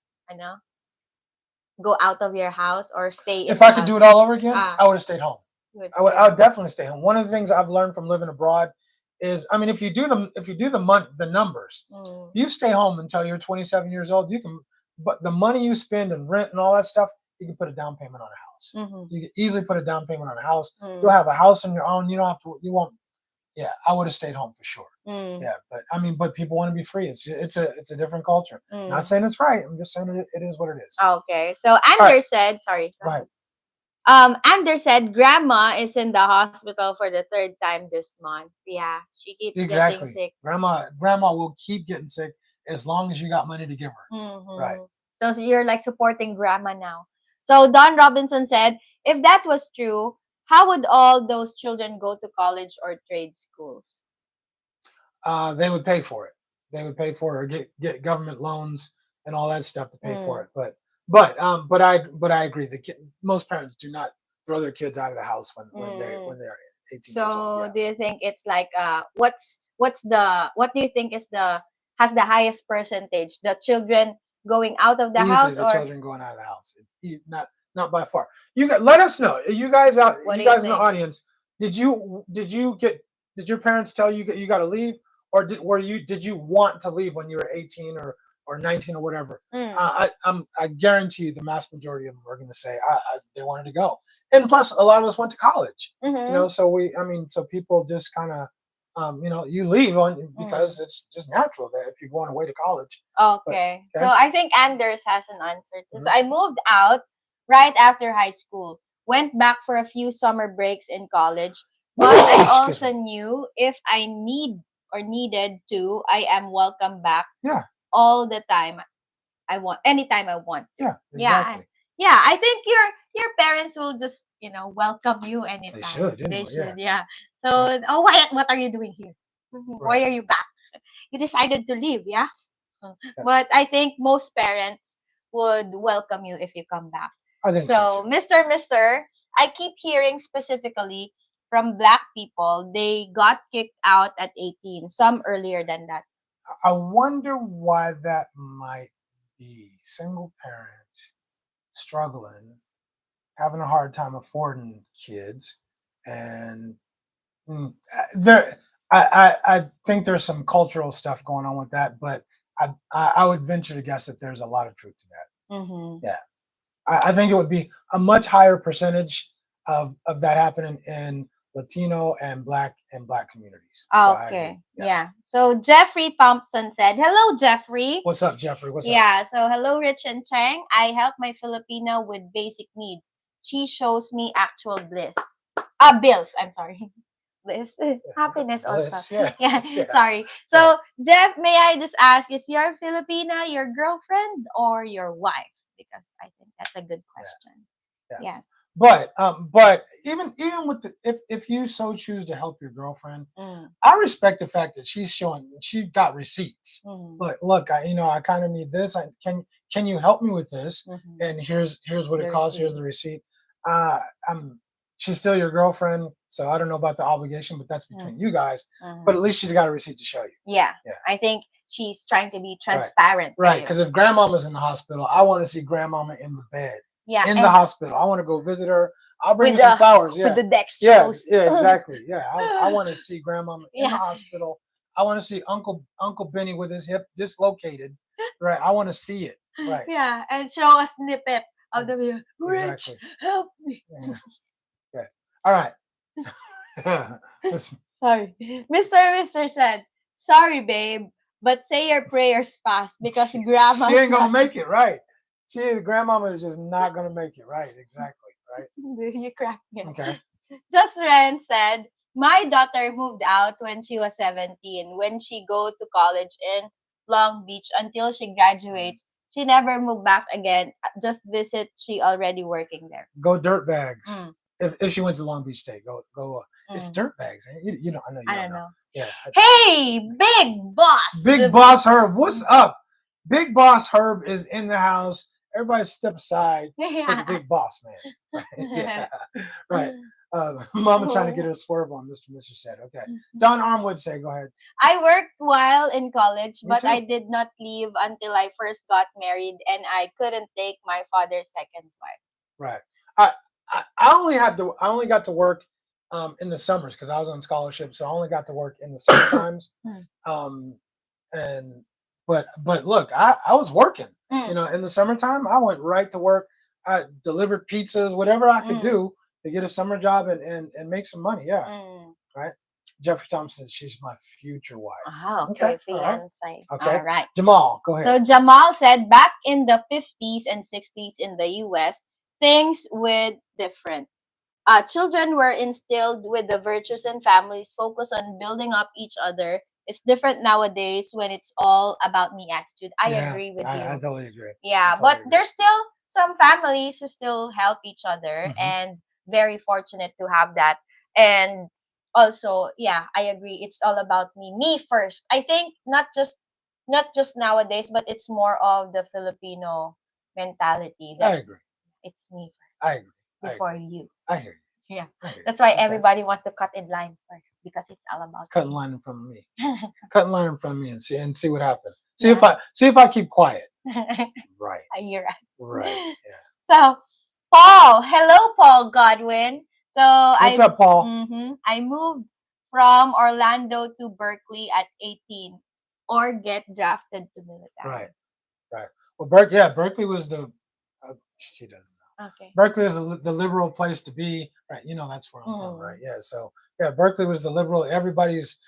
go out of your house or stay? If I could do it all over again, I would have stayed home. I would definitely stay home. One of the things I've learned from living abroad is, if you do the numbers, you stay home until you're 27 years old. But the money you spend in rent and all that stuff, you can put a down payment on a house. You can easily put a down payment on a house. You'll have a house on your own. You don't have to. You won't. Yeah, I would have stayed home for sure. Yeah, but people want to be free. It's a different culture. Not saying it's right. I'm just saying it is what it is. Okay. So Anders said, sorry. Right. Anders said grandma is in the hospital for the 3rd time this month. Yeah, she keeps getting sick. Grandma will keep getting sick as long as you got money to give her. Right. So you're like supporting grandma now. So Don Robinson said, if that was true, how would all those children go to college or trade schools? They would pay for it. They would pay for it or get government loans and all that stuff to pay for it. But I agree. Most parents do not throw their kids out of the house when they're 18 years old. Do you think it's like what do you think has the highest percentage? The children going out of the house, the children going out of the house. It's not by far. Let us know. You guys in the audience, did your parents tell you you got to leave, or did you want to leave when you were 18 or 19 or whatever? I guarantee you the mass majority of them are going to say they wanted to go. And plus a lot of us went to college. So people just kind of you leave because it's just natural that if you're going away to college. Okay. So I think Anders has an answer. So I moved out right after high school. Went back for a few summer breaks in college. But I also knew if I needed to, I am welcome back. Yeah. All the time. Anytime I want. Yeah. Exactly. Yeah. I think your parents will just welcome you anytime. They should. Yeah. So what are you doing here? Why are you back? You decided to leave, yeah? But I think most parents would welcome you if you come back. I think so. Mr. I keep hearing specifically from Black people, they got kicked out at 18, some earlier than that. I wonder why that might be. Single parents struggling, having a hard time affording kids, and I think there's some cultural stuff going on with that, but I would venture to guess that there's a lot of truth to that. Yeah, I think it would be a much higher percentage of that happening in Latino and Black communities. Okay. Yeah. So Jeffrey Thompson said, hello, Jeffrey. What's up, Jeffrey? What's up? Yeah. So hello, Rich and Cheng. I help my Filipino with basic needs. She shows me actual bliss. Bills. I'm sorry. Bliss. Happiness also. Yeah. Sorry. So Jeff, may I just ask, is your Filipina your girlfriend or your wife? Because I think that's a good question. Yeah. Yes. But even with if you so choose to help your girlfriend, I respect the fact that she got receipts. Look, I kind of need this. Can you help me with this? And here's what it costs. Here's the receipt. I'm She's still your girlfriend, so I don't know about the obligation, but that's between you guys. But at least she's got a receipt to show you. Yeah. I think she's trying to be transparent. Right. Because if grandmama's in the hospital, I want to see grandmama in the bed. Yeah. In the hospital. I want to go visit her. I'll bring you some flowers. Yeah. With the dextrose. Yeah, exactly. Yeah. I want to see grandmama in the hospital. I want to see Uncle Benny with his hip dislocated. Right. I want to see it. Right. Yeah. And show a snippet of the video. Rich, help me. Yeah. All right. Sorry. Mr. said, sorry, babe, but say your prayers fast because grandma. She ain't gonna make it, right? Grandmama is just not gonna make it, right? Exactly, right? You crack me. Okay. Just Ren said, my daughter moved out when she was 17. When she go to college in Long Beach until she graduates, she never moved back again. Just visit. She already working there. Go dirt bags. If she went to Long Beach State, go. It's dirt bags. You know, I don't know. Yeah. Hey, Big Boss. Big Boss Herb, what's up? Big Boss Herb is in the house. Everybody step aside for the big boss man. Right? Yeah. Right. Mama trying to get her swerve on, Mr. said. Okay. Don Armwood said, go ahead. I worked while in college, but I did not leave until I first got married, and I couldn't take my father's second wife. Right. I only got to work in the summers because I was on scholarship, so I only got to work in the summer times. But look, I was working. In the summertime, I went right to work. I delivered pizzas, whatever I could do to get a summer job and make some money. Yeah. Right. Jeffrey Thompson, she's my future wife. Oh, okay. All right. Okay. All right. Jamal, go ahead. So Jamal said, back in the 50s and 60s in the US, things were different. Children were instilled with the virtues and families focus on building up each other. It's different nowadays when it's all about me attitude. I agree with you. I totally agree. Yeah, but there's still some families who still help each other and very fortunate to have that. And also, yeah, I agree. It's all about me first. I think not just nowadays, but it's more of the Filipino mentality that I agree. It's me first. I agree. Before you. I hear you. Yeah. That's why everybody wants to cut in line first because it's all about cut in line in front of me. Cut in line in front of me and see what happens. See if I keep quiet. Right. You're right. Right. Yeah. So Paul, hello Paul Godwin. So what's up, Paul? I moved from Orlando to Berkeley at 18 or get drafted to military. Right. Well, Berkeley was the she doesn't. Okay. Berkeley is the liberal place to be, right? That's where I'm from, right? Yeah. So Berkeley was the liberal. Everybody's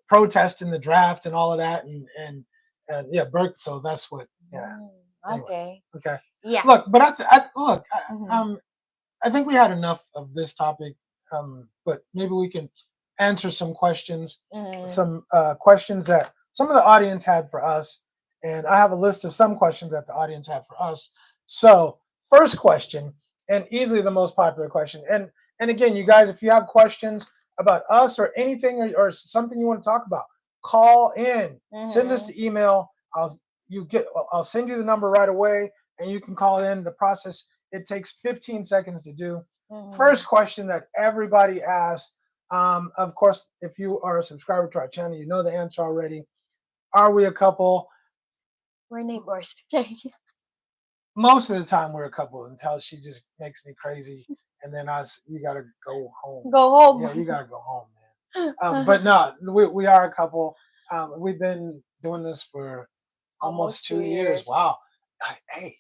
protesting the draft and all of that, and Berkeley. So that's what. Yeah. Anyway. Okay. Yeah. Look, but I think we had enough of this topic. But maybe we can answer some questions, some questions that some of the audience had for us, and I have a list of some questions that the audience had for us. So. First question, and easily the most popular question. And again, you guys, if you have questions about us or anything or something you want to talk about, call in. Send us the email. I'll send you the number right away, and you can call in. The process, it takes 15 seconds to do. First question that everybody asks, of course, if you are a subscriber to our channel, you know the answer already. Are we a couple? We're neighbors. Most of the time we're a couple until she just makes me crazy, and then you gotta go home. Go home. Yeah, you gotta go home, man. But no, we are a couple. We've been doing this for almost 2 years. Wow. Hey,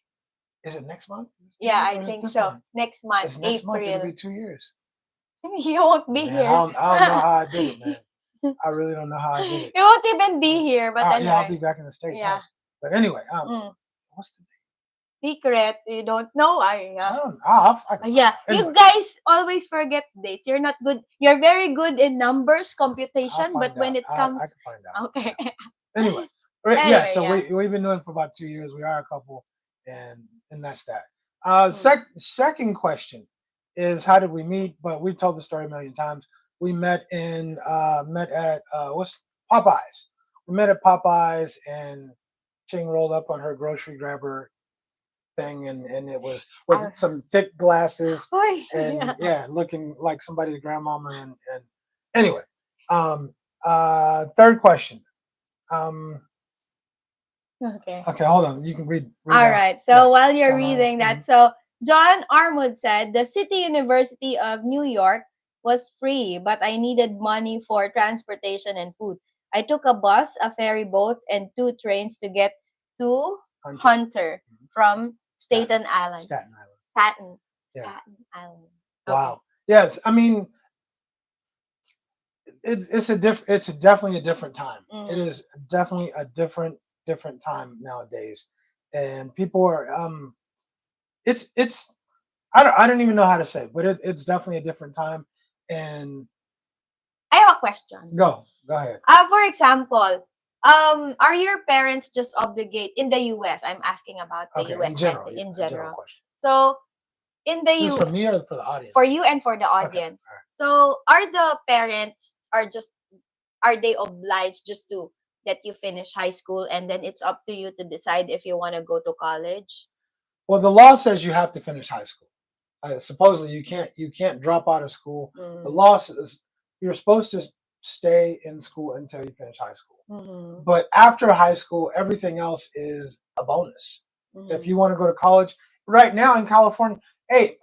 is it next month? Yeah, I think so. Month? Next month. It's next month. It'll be 2 years. You won't be here. I don't know how I did it, man. I really don't know how I did it. You won't even be here, but anyway. Yeah, I'll be back in the States. Yeah. Huh? But anyway, what's the secret? You don't know? I don't know. Yeah, anyway. You guys always forget dates. You're not good. You're very good in numbers computation, but when it comes, I can find out. Okay. Yeah. Anyway, so we've been doing it for about 2 years. We are a couple, and that's that. Second question: is how did we meet? But we've told the story a million times. We met at what's Popeyes. We met at Popeyes, and Ching rolled up on her grocery grabber thing, and it was with some thick glasses and looking like somebody's grandmama. And anyway, third question. Okay, hold on. You can read All right. So while you're reading that, so John Armwood said the City University of New York was free, but I needed money for transportation and food. I took a bus, a ferry boat, and 2 trains to get to Hunter from Staten Island. Staten Island. Staten Island. Wow. Yes, I mean, it's definitely a different time. It is definitely a different time nowadays, and people are it's I don't even know how to say it, but it's definitely a different time. And I have a question. Go ahead. For example, are your parents just obligate in the US? I'm asking about the US in general. So in the US, for me or for the audience? For you and for the audience. Okay. Right. So are the parents are they obliged just to let you finish high school, and then it's up to you to decide if you want to go to college? Well, the law says you have to finish high school. Supposedly you can't drop out of school. The law says you're supposed to stay in school until you finish high school. But after high school, everything else is a bonus. If you want to go to college right now in California, hey,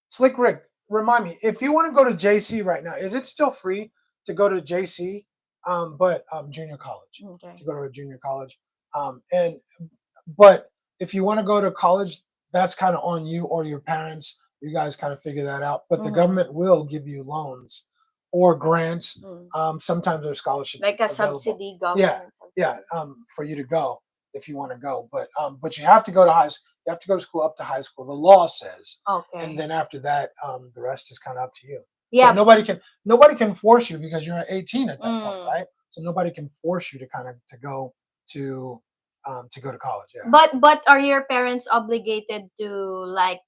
Slick Rick, remind me, if you want to go to JC right now, is it still free to go to JC? But junior college, to go to a junior college. But if you want to go to college, that's kind of on you or your parents. You guys kind of figure that out. But the government will give you loans or grants. Sometimes there's scholarships, like a available. Subsidy government. For you to go if you want to go. But you have to go to you have to go to school up to high school. The law says. Okay. And then after that, the rest is kind of up to you. Yeah. But nobody can force you because you're 18 at that point, right? So nobody can force you to go to college. Yeah. But are your parents obligated to like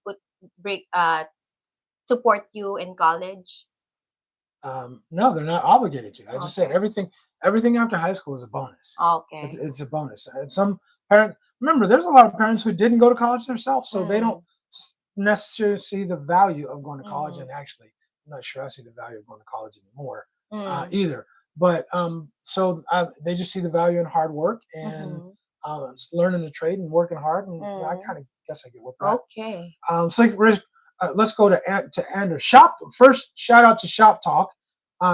support you in college? No, they're not obligated to. I just said everything after high school is a bonus. Okay. It's a bonus. And some parents, remember, there's a lot of parents who didn't go to college themselves, so they don't necessarily see the value of going to college. And actually, I'm not sure I see the value of going to college anymore either. But so they just see the value in hard work and learning the trade and working hard. And I kind of guess I get with that. Okay. So let's go to Anders. First, shout out to Shop Talk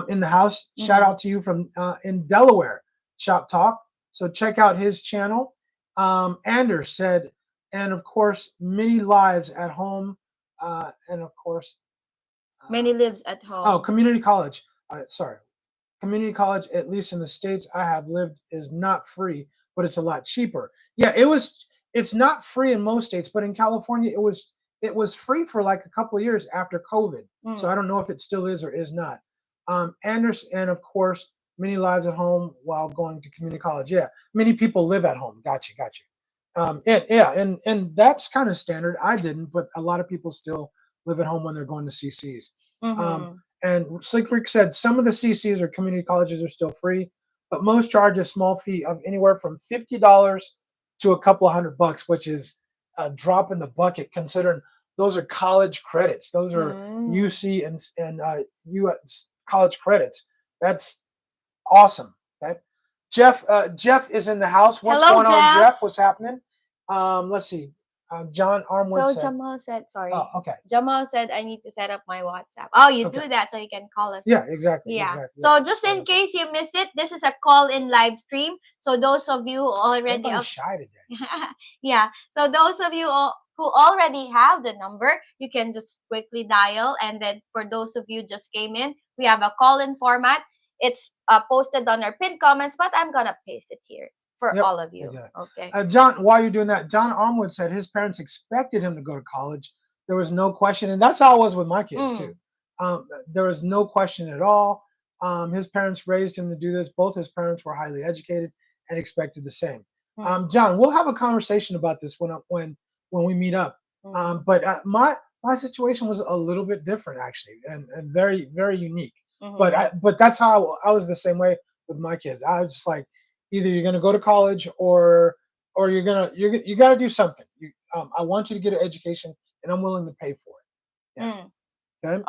in the house. Shout out to you from in Delaware, Shop Talk. So check out his channel. Anders said, and of course, many lives at home, and of course, many lives at home. Oh, community college. Community college, at least in the states I have lived, is not free, but it's a lot cheaper. Yeah, it's not free in most states, but in California, it was free for like a couple of years after COVID. So I don't know if it still is or is not. Anders, and of course, many lives at home while going to community college. Yeah, many people live at home. Got you. And that's kind of standard. I didn't, but a lot of people still live at home when they're going to CCs. And Slick Rick said some of the CCs or community colleges are still free, but most charge a small fee of anywhere from $50 to a couple of $100, which is a drop in the bucket considering those are college credits. Those are UC and US college credits. That's awesome. Okay. Jeff is in the house. What's going on, Jeff? What's happening? Let's see. John Armwood said. Jamal said, sorry. Oh, okay. Jamal said, I need to set up my WhatsApp. Oh, you do that so you can call us. Yeah, exactly. Yeah. Exactly. So just in case you missed it, this is a call-in live stream. So those of you already shy today. Yeah. So those of you who already have the number, you can just quickly dial. And then for those of you just came in, we have a call-in format. It's posted on our pinned comments, but I'm gonna paste it here for all of you. Okay. John, while you're doing that, John Armwood said his parents expected him to go to college. There was no question, and that's how it was with my kids too. There was no question at all. His parents raised him to do this. Both his parents were highly educated and expected the same. John, we'll have a conversation about this when we meet up. But my situation was a little bit different actually, and very very unique. But that's how I was the same way with my kids. I was just like, either you're gonna go to college or you got to do something. I want you to get an education, and I'm willing to pay for it. Yeah. Okay.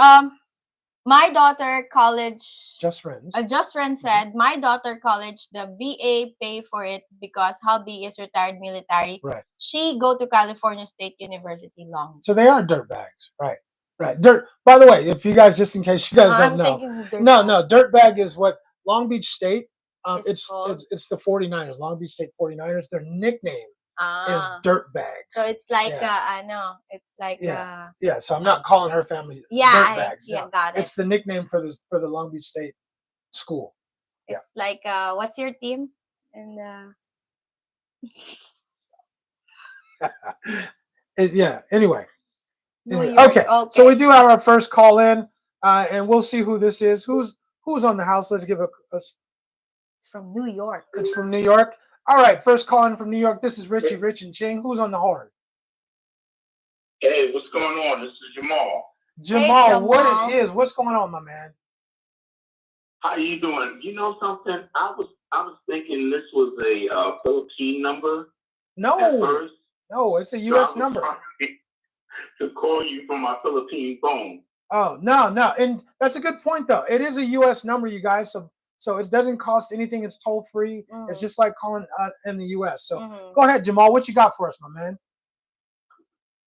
My daughter college. Just friends. Just friend said my daughter college. The VA pay for it because hubby is retired military. Right. She go to California State University Long Beach. So they are dirt bags, right? Right. Dirt. By the way, if you guys, just in case you guys don't know, no, dirt bag is what Long Beach State. It's the 49ers, Long Beach State 49ers. Their nickname is dirt bags. So it's like I know it's like yeah. So I'm not calling her family dirt bags. Yeah, got it. It's the nickname for the Long Beach State school. It's like what's your team? And Anyway. Okay. So we do have our first call in, and we'll see who this is. Who's on the house? Let's give us. It's from New York. It's from New York. All right, first call in from New York. This is Richie, Rich, and Ching. Who's on the horn? Hey, what's going on? This is Jamal. Jamal, what it is? What's going on, my man? How you doing? You know something? I was thinking this was a Philippine number. No, at first. No, it's a U.S. number. To call you from my Philippine phone. Oh no, and that's a good point though. It is a U.S. number, you guys. So it doesn't cost anything. It's toll free. It's just like calling in the U.S. So go ahead, Jamal. What you got for us, my man?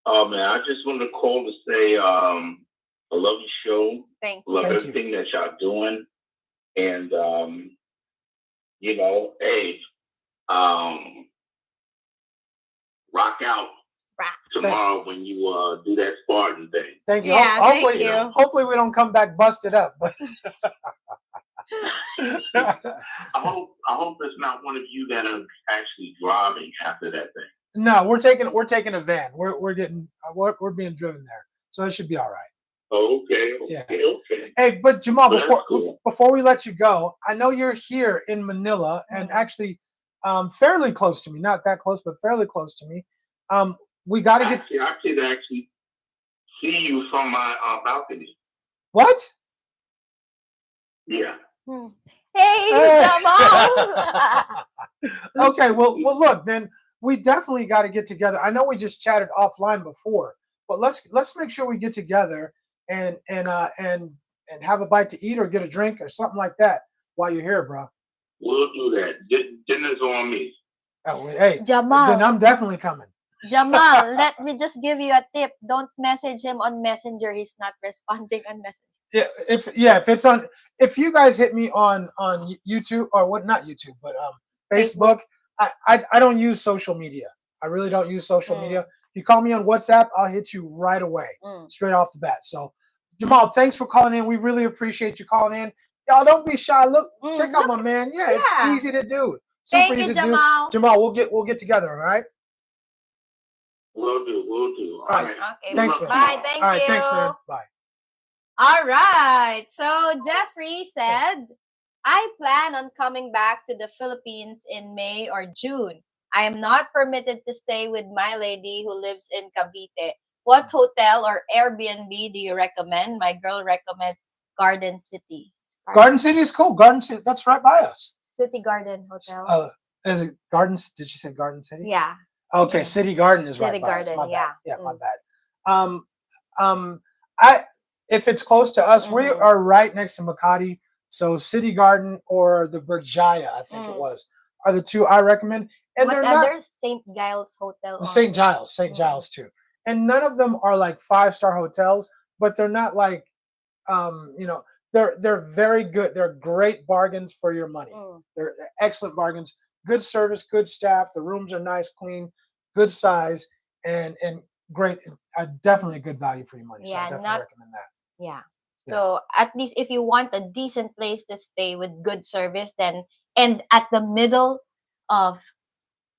Oh man, I just want to call to say I love your show. Thank you. Love everything that y'all doing, and hey, rock out tomorrow when you do that Spartan thing. Thank you. Yeah, hopefully, thank you. Hopefully we don't come back busted up. But I hope it's not one of you that are actually driving after that thing. No, we're taking a van. We're being driven there, so it should be all right. Okay. Hey, but Jamal, before we let you go, I know you're here in Manila and actually fairly close to me. Not that close, but fairly close to me. We got to get. I could actually see you from my balcony. What? Yeah. Hey, Jamal. Okay, well, look, then we definitely got to get together. I know we just chatted offline before, but let's make sure we get together and have a bite to eat or get a drink or something like that while you're here, bro. We'll do that. Dinner's on me. Oh, hey, Jamal. Then I'm definitely coming. Jamal, let me just give you a tip. Don't message him on Messenger. He's not responding on Messenger. If you guys hit me on YouTube or what, not YouTube, but Facebook, I don't use social media. I really don't use social media. If you call me on WhatsApp, I'll hit you right away, straight off the bat. So Jamal, thanks for calling in. We really appreciate you calling in. Y'all don't be shy. Check out my man. Yeah, it's easy to do. Super easy to do. Jamal, we'll get together, all right? We'll do. All right. Okay. Thanks, man. Bye. Thank you. All right. Thanks, man. Bye. All right. So Jeffrey said, I plan on coming back to the Philippines in May or June. I am not permitted to stay with my lady who lives in Cavite. What hotel or Airbnb do you recommend? My girl recommends Garden City. Garden City is cool. Garden City, that's right by us. City Garden Hotel. Is it Garden? Did you say Garden City? Yeah. Okay, City Garden is right by us. My bad. Yeah, my bad. If it's close to us, we are right next to Makati. So City Garden or the Berjaya, I think it was, are the two I recommend. And what they're not St. Giles Hotel. St. Giles too. And none of them are like 5-star hotels, but they're not like, they're very good. They're great bargains for your money. They're excellent bargains. Good service, good staff. The rooms are nice, clean, good size, and great. Definitely a good value for your money. So I definitely recommend that. Yeah. So at least if you want a decent place to stay with good service, then and at the middle of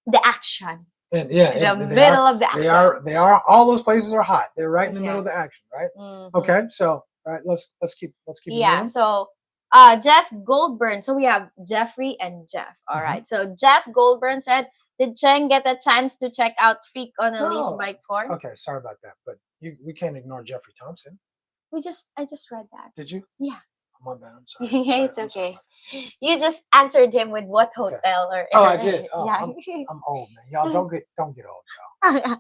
the action. And the middle of the action. They are. All those places are hot. They're right in the middle of the action, right? Okay. So let's keep. Yeah. Moving. So Jeff Goldburn. So we have Jeffrey and Jeff. All right. So Jeff Goldburn said, Did Cheng get a chance to check out Freak on a Leash No. by Korn? Okay, sorry about that, but we can't ignore Jeffrey Thompson. I just read that. Did you? Yeah. My bad. I'm sorry. It's okay. You just answered him with what hotel or Oh, I did. Oh, yeah. I'm old, man. Y'all don't get old, y'all.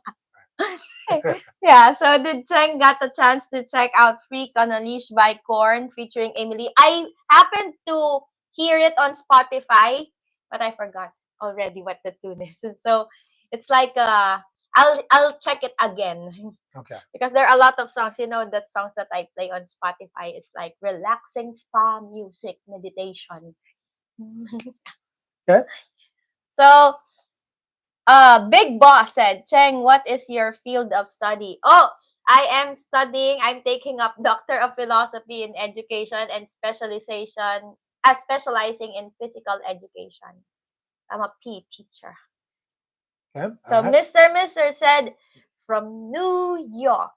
Yeah, so did Cheng got the chance to check out Freak on a Leash by Korn featuring Emily? I happened to hear it on Spotify, but I forgot already what the tune is. So it's like I'll check it again. Okay. Because there are a lot of songs, that songs that I play on Spotify is like relaxing spa music meditation. Okay. So Big Boss said, Cheng, what is your field of study? Oh, I'm taking up Doctor of Philosophy in Education and specializing in physical education. I'm a PE teacher. Okay. So Mr. said, from New York.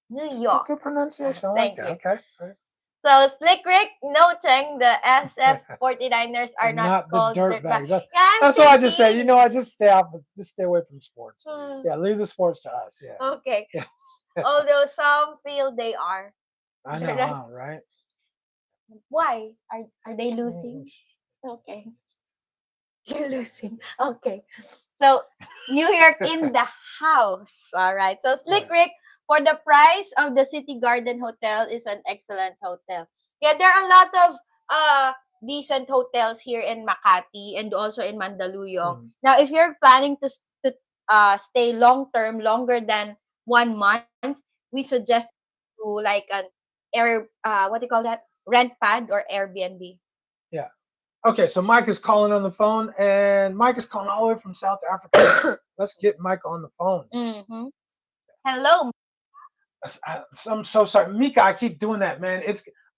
New York. Good pronunciation. I like that. You. Okay. All right. So Slick Rick, no Cheng, the SF49ers are not the called dirtbags. That's what I just said. I just stay away from sports. Hmm. Yeah, leave the sports to us. Yeah. Okay. Although some feel they are. I know, right? Why? Are they losing? Okay. You're losing. Okay. So New York in the house. All right. So Slick Rick, for the price of the City Garden Hotel, is an excellent hotel. Yeah, there are a lot of decent hotels here in Makati and also in Mandaluyong. Now, if you're planning to stay longer than 1 month, we suggest to like an what do you call that? Rent pad or Airbnb. Yeah. Okay, so Mike is calling on the phone, and Mike is calling all the way from South Africa. Let's get Mike on the phone. Mm-hmm. Hello. I'm so sorry, Mika. I keep doing that, man.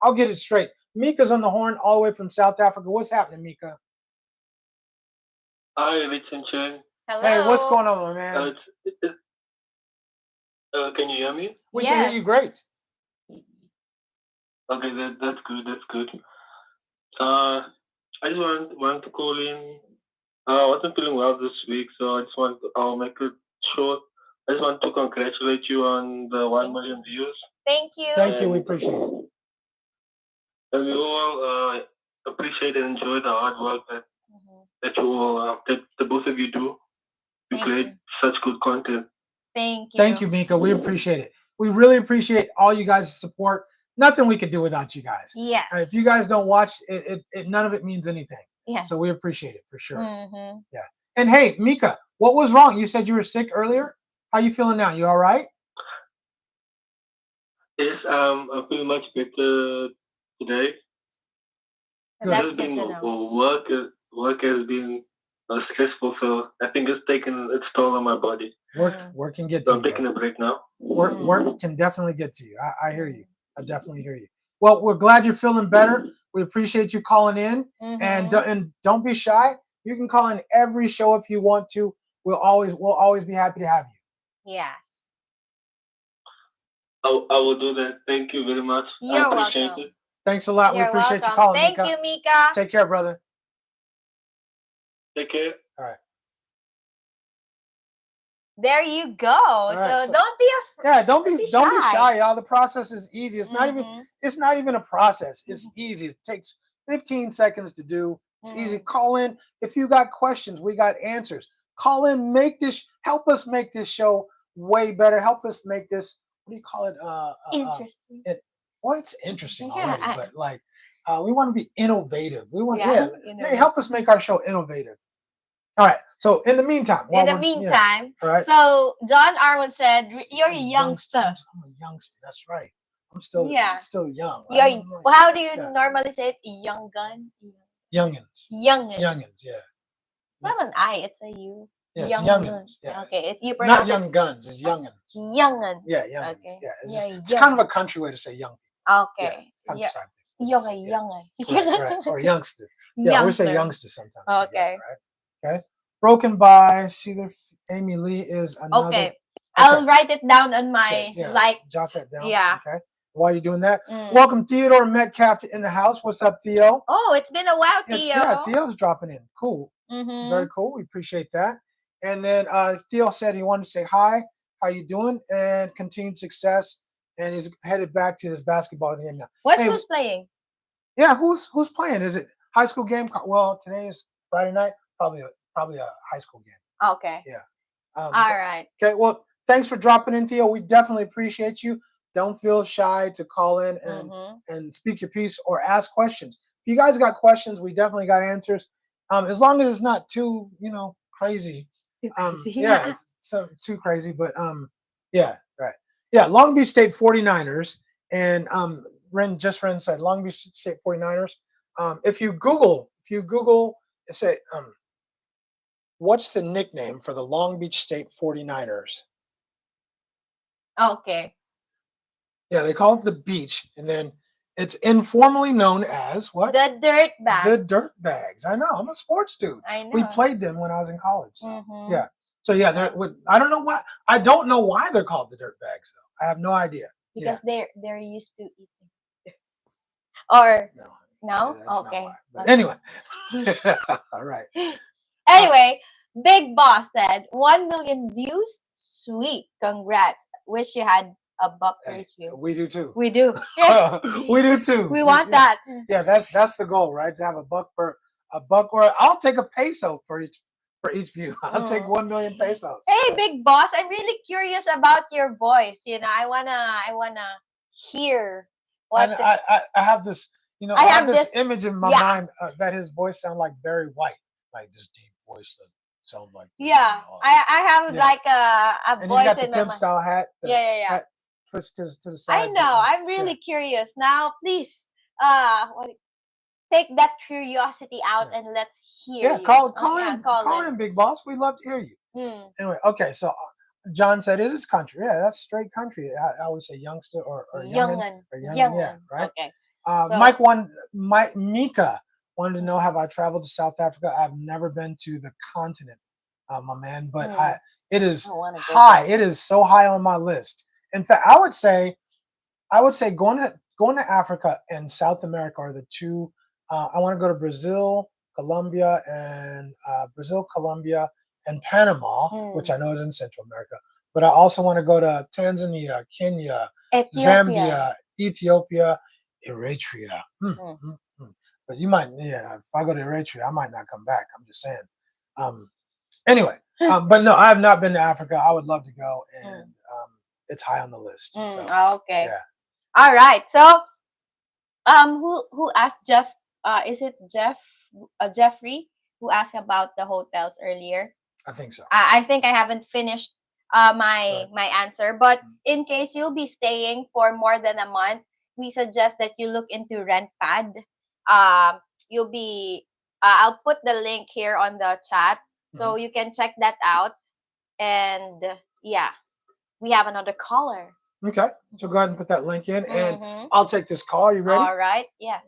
I'll get it straight. Mika's on the horn all the way from South Africa. What's happening, Mika? Hi, Vincent Cheng. Hello. Hey, what's going on, my man? Can you hear me? We can hear you great. Okay, that's good. That's good. I just want to call in. I wasn't feeling well this week, so I'll make it short. I just want to congratulate you on the 1 million views. Thank you. Thank you. We appreciate it. And we all appreciate and enjoy the hard work that you all, that the both of you do. You create such good content. Thank you. Thank you, Mika. We appreciate it. We really appreciate all you guys' support. Nothing we could do without you guys. Yes. If you guys don't watch, it none of it means anything. Yeah. So we appreciate it for sure. Mm-hmm. Yeah. And hey, Mika, what was wrong? You said you were sick earlier. How you feeling now? You all right? Yes, I'm feeling much better today. That's good to know. Work has been stressful, so I think it's taken its toll on my body. Work can get to you. I'm taking a break now. Work can definitely get to you. I hear you. I definitely hear you. Well, we're glad you're feeling better. We appreciate you calling in, and don't be shy. You can call in every show if you want to. We'll always be happy to have you. Yes. I will do that. Thank you very much. You're I appreciate welcome. it. Thanks a lot. You're we appreciate welcome. you calling. Thank Mika. you, Mika. Take care, brother. Take care. All right. There you go. Right, so don't be afraid. Yeah, don't be shy, y'all. The process is easy. It's not even a process. It's easy. It takes 15 seconds to do. It's easy. Call in if you got questions. We got answers. Call in. Help us make this show way better. Help us make this. What do you call it? Interesting. It's interesting already, but like we want to be innovative. We want help us make our show innovative. All right. So in the meantime, all right. So John Arwood said, "You're a youngster." I'm a youngster. That's right. I'm still young. Right? How do you normally say it? Young gun. Youngins. Youngins. Yeah. Not an I. It's a U. Yeah, it's youngins. Yeah. Okay. It's you pronounce not young guns. It's youngins. Youngins. Yeah, youngins. Okay. Yeah. It's kind of a country way to say young. Okay. Young. Right. Or youngster. Yeah, we say youngster sometimes. Okay. Together, right? Okay. Broken by Amy Lee is another. Okay. I'll write it down on my jot that down. Yeah. Okay. While you're doing that, welcome Theodore Metcalf in the house. What's up, Theo? Oh, it's been a while, Theo. Yeah, Theo's dropping in. Cool. Very cool. We appreciate that. And then Theo said he wanted to say hi, how you doing, and continued success. And he's headed back to his basketball game now. Who's playing? Yeah, who's playing? Is it high school game? Well, today is Friday night. Probably a high school game. Okay. Yeah. All right. Okay. Well, thanks for dropping in, Theo. We definitely appreciate you. Don't feel shy to call in and speak your piece or ask questions. If you guys got questions, we definitely got answers. As long as it's not too, crazy. Too crazy. Yeah, it's too crazy. But yeah, right. Yeah, Long Beach State 49ers. And Ren said Long Beach State 49ers. If you Google, say what's the nickname for the Long Beach State 49ers? Okay. Yeah, they call it the Beach, and then it's informally known as what? The Dirt Bags. The Dirt Bags. I know. I'm a sports dude. I know. We played them when I was in college. So, yeah. So yeah, I don't know why. I don't know why they're called the Dirt Bags though. I have no idea. Because they're used to eating. Or no? Okay. But anyway. All right. Anyway, Big Boss said 1 million views. Sweet. Congrats. Wish you had a buck for each view. We do too. We do. We do too. We want that. Yeah, that's the goal, right? To have a buck, or I'll take a peso for each view. I'll take 1 million pesos. Hey, Big Boss, I'm really curious about your voice. I wanna hear what I have this, I have this image in my mind that his voice sounds like Barry White, like this deep voice that sounds like. Yeah, I have like a and voice he got the in my pimp mind. style hat. Yeah. Twist to the side. I know. I'm really curious now. Please, take that curiosity out and let's hear you. Call in, Big Boss. We'd love to hear you. Anyway, okay. So John said, "Is this country? Yeah, that's straight country." I always say youngster or youngin. Yeah, right. Okay. Mika wanted to know, have I traveled to South Africa? I've never been to the continent, my man, but it is high. It is so high on my list. In fact, I would say going to Africa and South America are the two. I want to go to Brazil, Colombia, and Panama, which I know is in Central America. But I also want to go to Tanzania, Kenya, Zambia, Ethiopia, Eritrea. But you might, if I go to Eritrea, I might not come back. I'm just saying. Anyway, but no, I have not been to Africa. I would love to go, and it's high on the list. So, okay. Yeah. All right. So, who asked Jeff? Is it Jeffrey who asked about the hotels earlier? I think so. I think I haven't finished my answer, but in case you'll be staying for more than a month, we suggest that you look into RentPad. You'll be I'll put the link here on the chat so you can check that out. And yeah, we have another caller. Okay, so go ahead and put that link in, and I'll take this call. Are you ready? All right. Yes.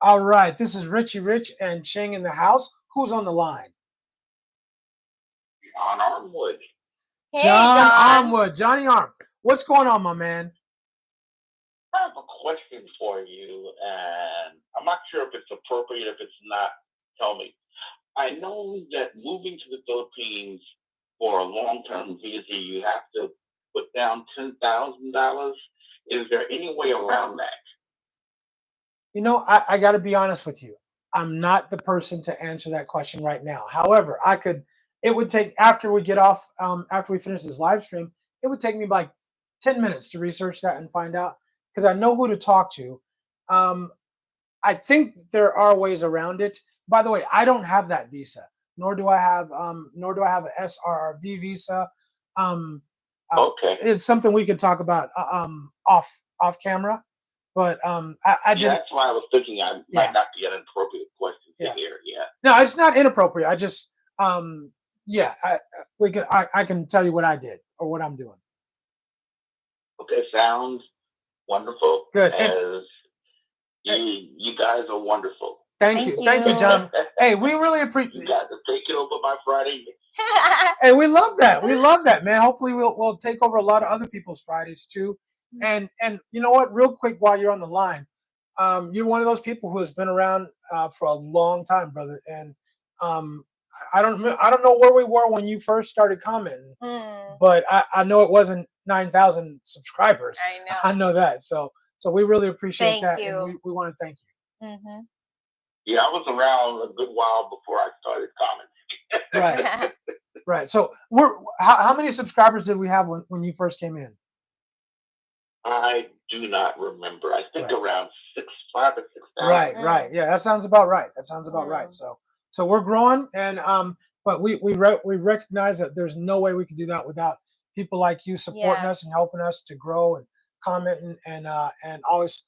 All right. This is Richie Rich and Ching in the house. Who's on the line? John Armwood. Hey, John Armwood. Johnny Arm. What's going on, my man? I have a question for you, and I'm not sure if it's appropriate. If it's not, tell me. I know that moving to the Philippines for a long-term visa, you have to put down $10,000. Is there any way around that? I got to be honest with you. I'm not the person to answer that question right now. However, it would take, after we get off, after we finish this live stream, it would take me like 10 minutes to research that and find out, because I know who to talk to. I think there are ways around it. By the way, I don't have that visa, nor do I have an SRRV visa. Okay. It's something we can talk about off camera. But I did. That's why I was thinking I might not be an inappropriate question to hear. Yeah. No, it's not inappropriate. I just I can tell you what I did or what I'm doing. Okay, sounds wonderful. Good. You guys are wonderful. Thank you, John. Hey, we really appreciate. You guys have taken over my Friday. Hey, we love that. We love that, man. Hopefully, we'll take over a lot of other people's Fridays too. And you know what? Real quick, while you're on the line, you're one of those people who has been around for a long time, brother. And I don't know where we were when you first started commenting, but I know it wasn't 9,000 subscribers. I know. I know that. So we really appreciate Thank that, you. and we want to thank you. Yeah, I was around a good while before I started commenting. Right. Right. So how many subscribers did we have when you first came in? I do not remember. I think around 5,000 or 6,000. Right, right. Yeah, that sounds about right. That sounds about right. So we're growing, and but we recognize that there's no way we can do that without people like you supporting us and helping us to grow and commenting and always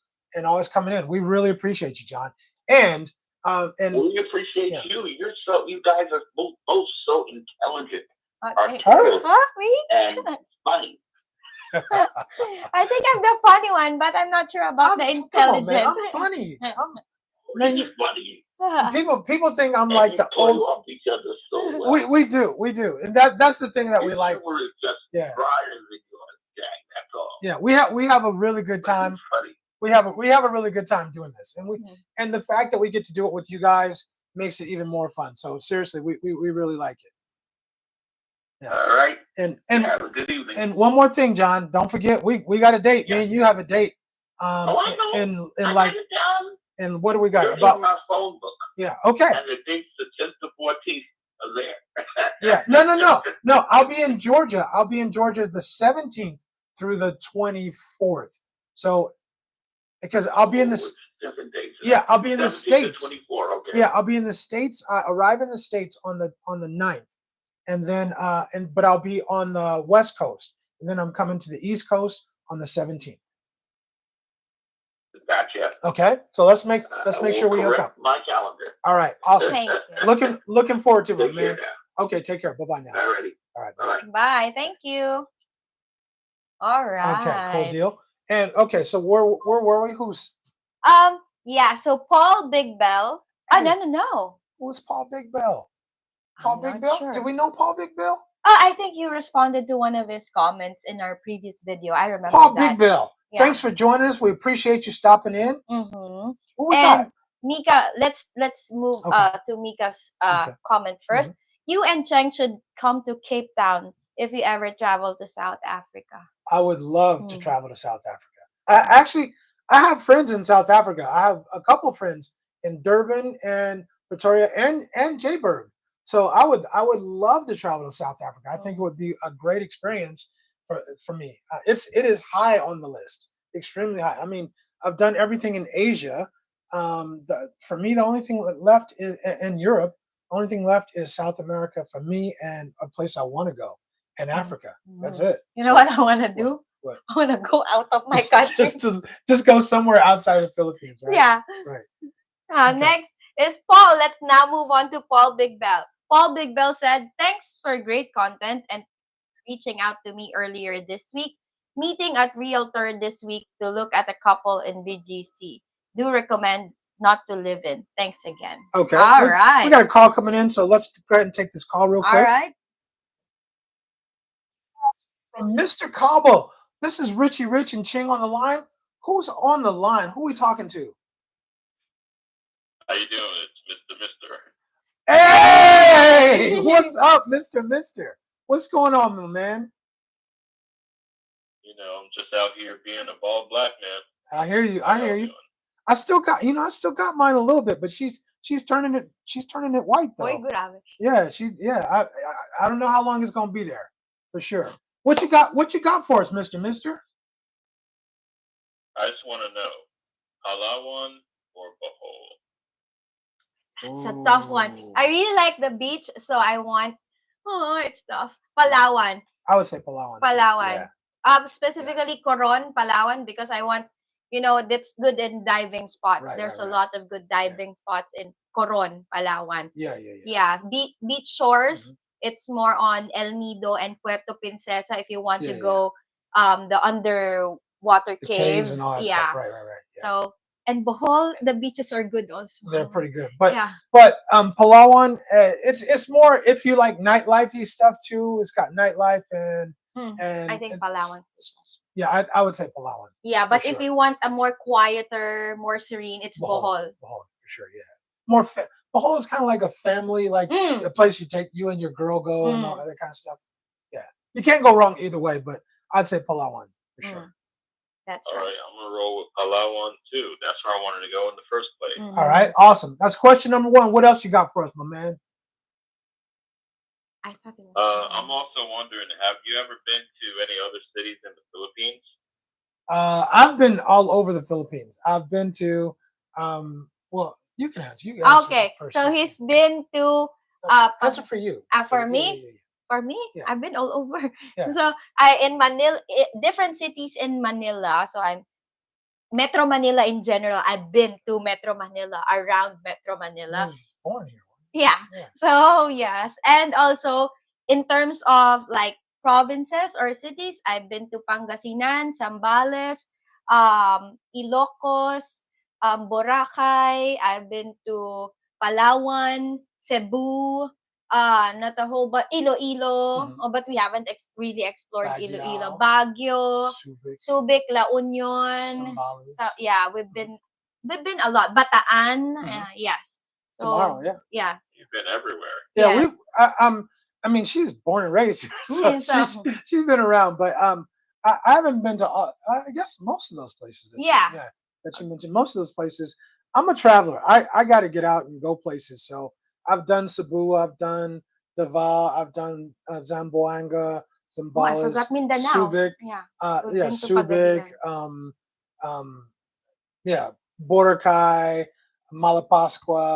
coming in. We really appreciate you, John. And we appreciate you. You guys are both so intelligent, articulate, and funny. I think I'm the funny one, but I'm not sure about the intelligent. Man, I'm funny. You're funny. People think I'm like the old. Off each other so well. We do, and that's the thing that we like. Is just that's all. Yeah, we have a really good time. We have a really good time doing this, and the fact that we get to do it with you guys makes it even more fun. So seriously, we really like it. Yeah. All right. And have a good evening. And one more thing, John, don't forget we got a date. Me and you have a date. I know. In like, and what do we got? About my phone book. Yeah. Okay. And the dates, the 10th to 14th are there. Yeah. No. I'll be in Georgia. The 17th through the 24th. So, because I'll be in the. Different dates. Yeah, I'll be in the States. 24. Okay. Yeah, I'll be in the States. I arrive in the States on the 9th. And then but I'll be on the West Coast, and then I'm coming to the East Coast on the 17th. Gotcha. Okay, so let's make sure we hook up. My calendar. All right, awesome. Thank you. Looking forward to it, man. Now. Okay, take care. Bye now. Alrighty. All right. Bye. Bye. Thank you. All right. Okay, cool deal. And okay, so where were we? Who's? Yeah. So Paul Big Bell. Hey, No. Who's Paul Big Bell? Paul Big Bell? Sure. Do we know Paul Big Bell? I think you responded to one of his comments in our previous video. I remember Paul that. Big Bell. Yeah. Thanks for joining us. We appreciate you stopping in. What we got? Mika, let's move to Mika's comment first. You and Cheng should come to Cape Town if you ever travel to South Africa. I would love to travel to South Africa. I have friends in South Africa. I have a couple of friends in Durban and Pretoria and Joburg. So I would love to travel to South Africa. I think it would be a great experience for me. It is high on the list, extremely high. I mean, I've done everything in Asia. For me, the only thing left is in Europe. The only thing left is South America for me, and a place I want to go, and Africa. That's it. You know what I want to do? What? I want to go out of my country. just go somewhere outside the Philippines, right? Yeah. Right. Next is Paul. Let's now move on to Paul Big Bell. Paul Big Bell said, "Thanks for great content and reaching out to me earlier this week. Meeting at Realtor this week to look at a couple in BGC. Do recommend not to live in. Thanks again." Okay. All right. We got a call coming in, so let's go ahead and take this call real quick. All right. From Mr. Cabo. This is Richie Rich and Ching on the line. Who's on the line? Who are we talking to? How you doing? It's Mr. Hey! What's up, Mr. Mister? What's going on, my man? You know, I'm just out here being a bald black man. I hear you. I still got mine a little bit, but she's turning it white though. Yeah, I don't know how long it's gonna be there for sure. What you got for us, Mr. Mister? I just want to know, Palawan or Bohol? It's a tough one. I really like the beach, so I want. Oh, it's tough. Palawan. I would say Palawan. Palawan. Specifically Coron, Palawan, because I want, that's good in diving spots. There's a lot of good diving spots in Coron, Palawan. Yeah. Beach shores. It's more on El Nido and Puerto Princesa if you want to go the underwater caves and all that stuff. Right. Yeah. So, and Bohol, the beaches are good also. They're pretty good. But Palawan, it's more if you like nightlife-y stuff too. It's got nightlife and I think Palawan. Yeah, I would say Palawan. Yeah, but if you want a more quieter, more serene, it's Bohol. Bohol for sure. Yeah. more. Bohol is kind of like a family, like a place you take you and your girl go and all that kind of stuff. Yeah, you can't go wrong either way. But I'd say Palawan for sure. That's All right. right, I'm gonna roll with Palawan too. That's where I wanted to go in the first place. All right, awesome. That's question number one. What else you got for us, my man? I thought it was I'm also wondering, have you ever been to any other cities in the Philippines? I've been all over the Philippines. I've been to, well, you can answer. You can answer okay. first. So he's been to answer for you. For me. Yeah. For me, Yeah. I've been all over. Yeah. So I in Manila, different cities in Manila. So I'm Metro Manila in general. I've been to Metro Manila, around Metro Manila. Born here. Yeah. So yes, and also in terms of like provinces or cities, I've been to Pangasinan, Zambales, Ilocos, Boracay. I've been to Palawan, Cebu, not a whole, but Iloilo. Oh, but we haven't really explored Iloilo, Baguio, Subic, La Union. So yeah, we've been a lot. Bataan, yes. So, tomorrow, yeah. Yes. You've been everywhere. Yeah, yes. I mean, she's born and raised here, so she's been around, but I haven't been to I guess most of those places. That you mentioned, most of those places. I'm a traveler. I got to get out and go places. So I've done Cebu, I've done Davao, I've done Zamboanga, Zambales, Subic, Subic, Boracay, Malapascua,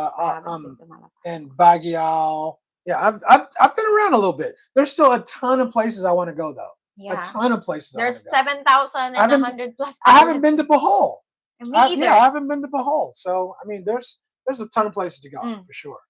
and Baguio. Yeah, I've been around a little bit. There's still a ton of places I want to go though. Yeah. A ton of places. There's 7,100 plus. I haven't been to Bohol. Me either. Yeah, I haven't been to Bohol. So I mean, there's a ton of places to go for sure.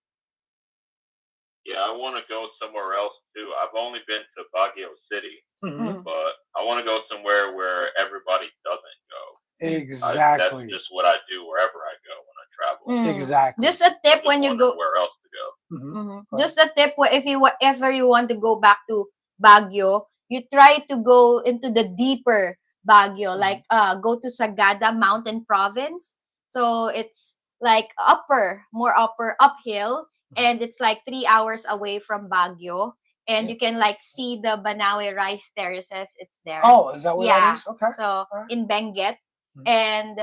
Yeah, I want to go somewhere else too. I've only been to Baguio City, but I want to go somewhere where everybody doesn't go. Exactly. That's just what I do wherever I go when I travel. Exactly. Just a tip when you go. Where else to go? Just a tip: if you ever you want to go back to Baguio, you try to go into the deeper Baguio, like go to Sagada Mountain Province. So it's like more uphill, and it's like 3 hours away from Baguio. And you can like see the Banawe rice terraces. It's there. Oh, is that where that is? Okay. So in Benguet, and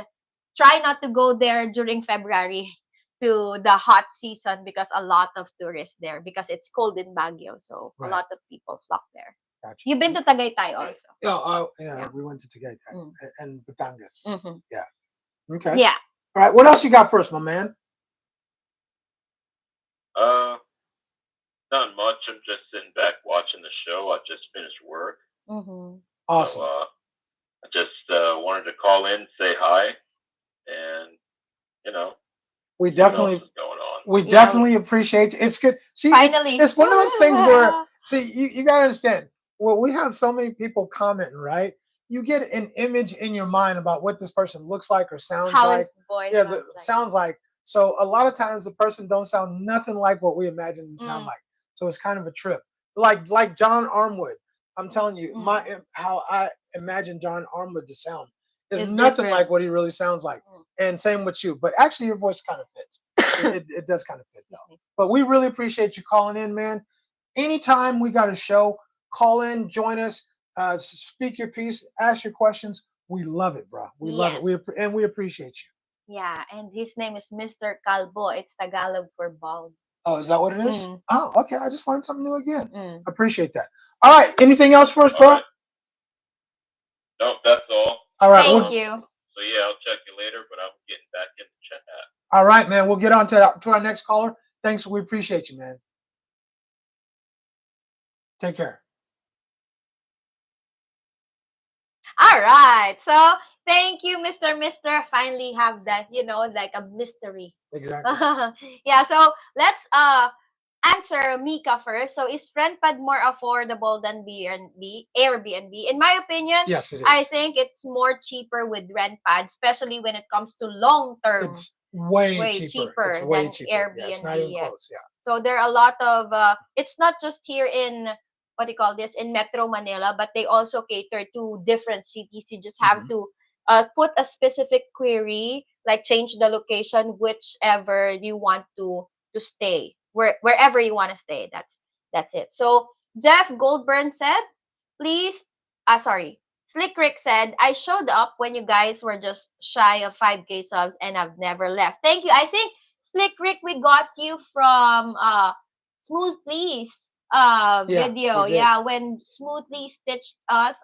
try not to go there during February to the hot season because a lot of tourists there because it's cold in Baguio. So a lot of people flock there. Gotcha. You've been to Tagaytay also. Yeah, we went to Tagaytay and Batangas. Yeah. Okay. Yeah. All right. What else you got for us, my man? Not much. I'm just sitting back watching the show. I just finished work. Awesome. So, I just wanted to call in, say hi, and we definitely going on. We definitely appreciate it. It's good. See, finally, it's one of those things where you gotta understand. Well, we have so many people commenting, right? You get an image in your mind about what this person looks like or sounds like. His voice sounds like. So a lot of times the person don't sound nothing like what we imagine them to sound like. So it's kind of a trip. Like John Armwood. I'm telling you, how I imagine John Armwood to sound is nothing like what he really sounds like. And same with you. But actually your voice kind of fits. It does kind of fit though. But we really appreciate you calling in, man. Anytime we got a show, call in, join us, speak your piece, ask your questions. We love it, bro. We love it. We appreciate you. Yeah, and his name is Mr. Calbo. It's Tagalog for bald. Oh, is that what it is? Oh, okay. I just learned something new again. Appreciate that. All right. Anything else for us, bro? Right. Nope, that's all. All right. Thank you. So yeah, I'll check you later, but I'm getting back in the chat. All right, man. We'll get on to our next caller. Thanks. We appreciate you, man. Take care. All right. So thank you, Mr. Finally have that, like a mystery. Exactly. Yeah. So let's answer Mika first. So is RentPad more affordable than Airbnb? In my opinion, yes, it is. I think it's more cheaper with RentPad, especially when it comes to long term. It's way cheaper. It's way than cheaper. Airbnb. Yeah, it's not even close. Yeah. So there are a lot of it's not just here in in Metro Manila, but they also cater to different cities. You just have to put a specific query, like change the location, whichever you want to stay, wherever you want to stay. That's it. So Jeff Goldburn said, please, sorry. Slick Rick said, I showed up when you guys were just shy of 5K subs and I've never left. Thank you. I think, Slick Rick, we got you from Smoothly's video. Yeah, when Smoothly stitched us,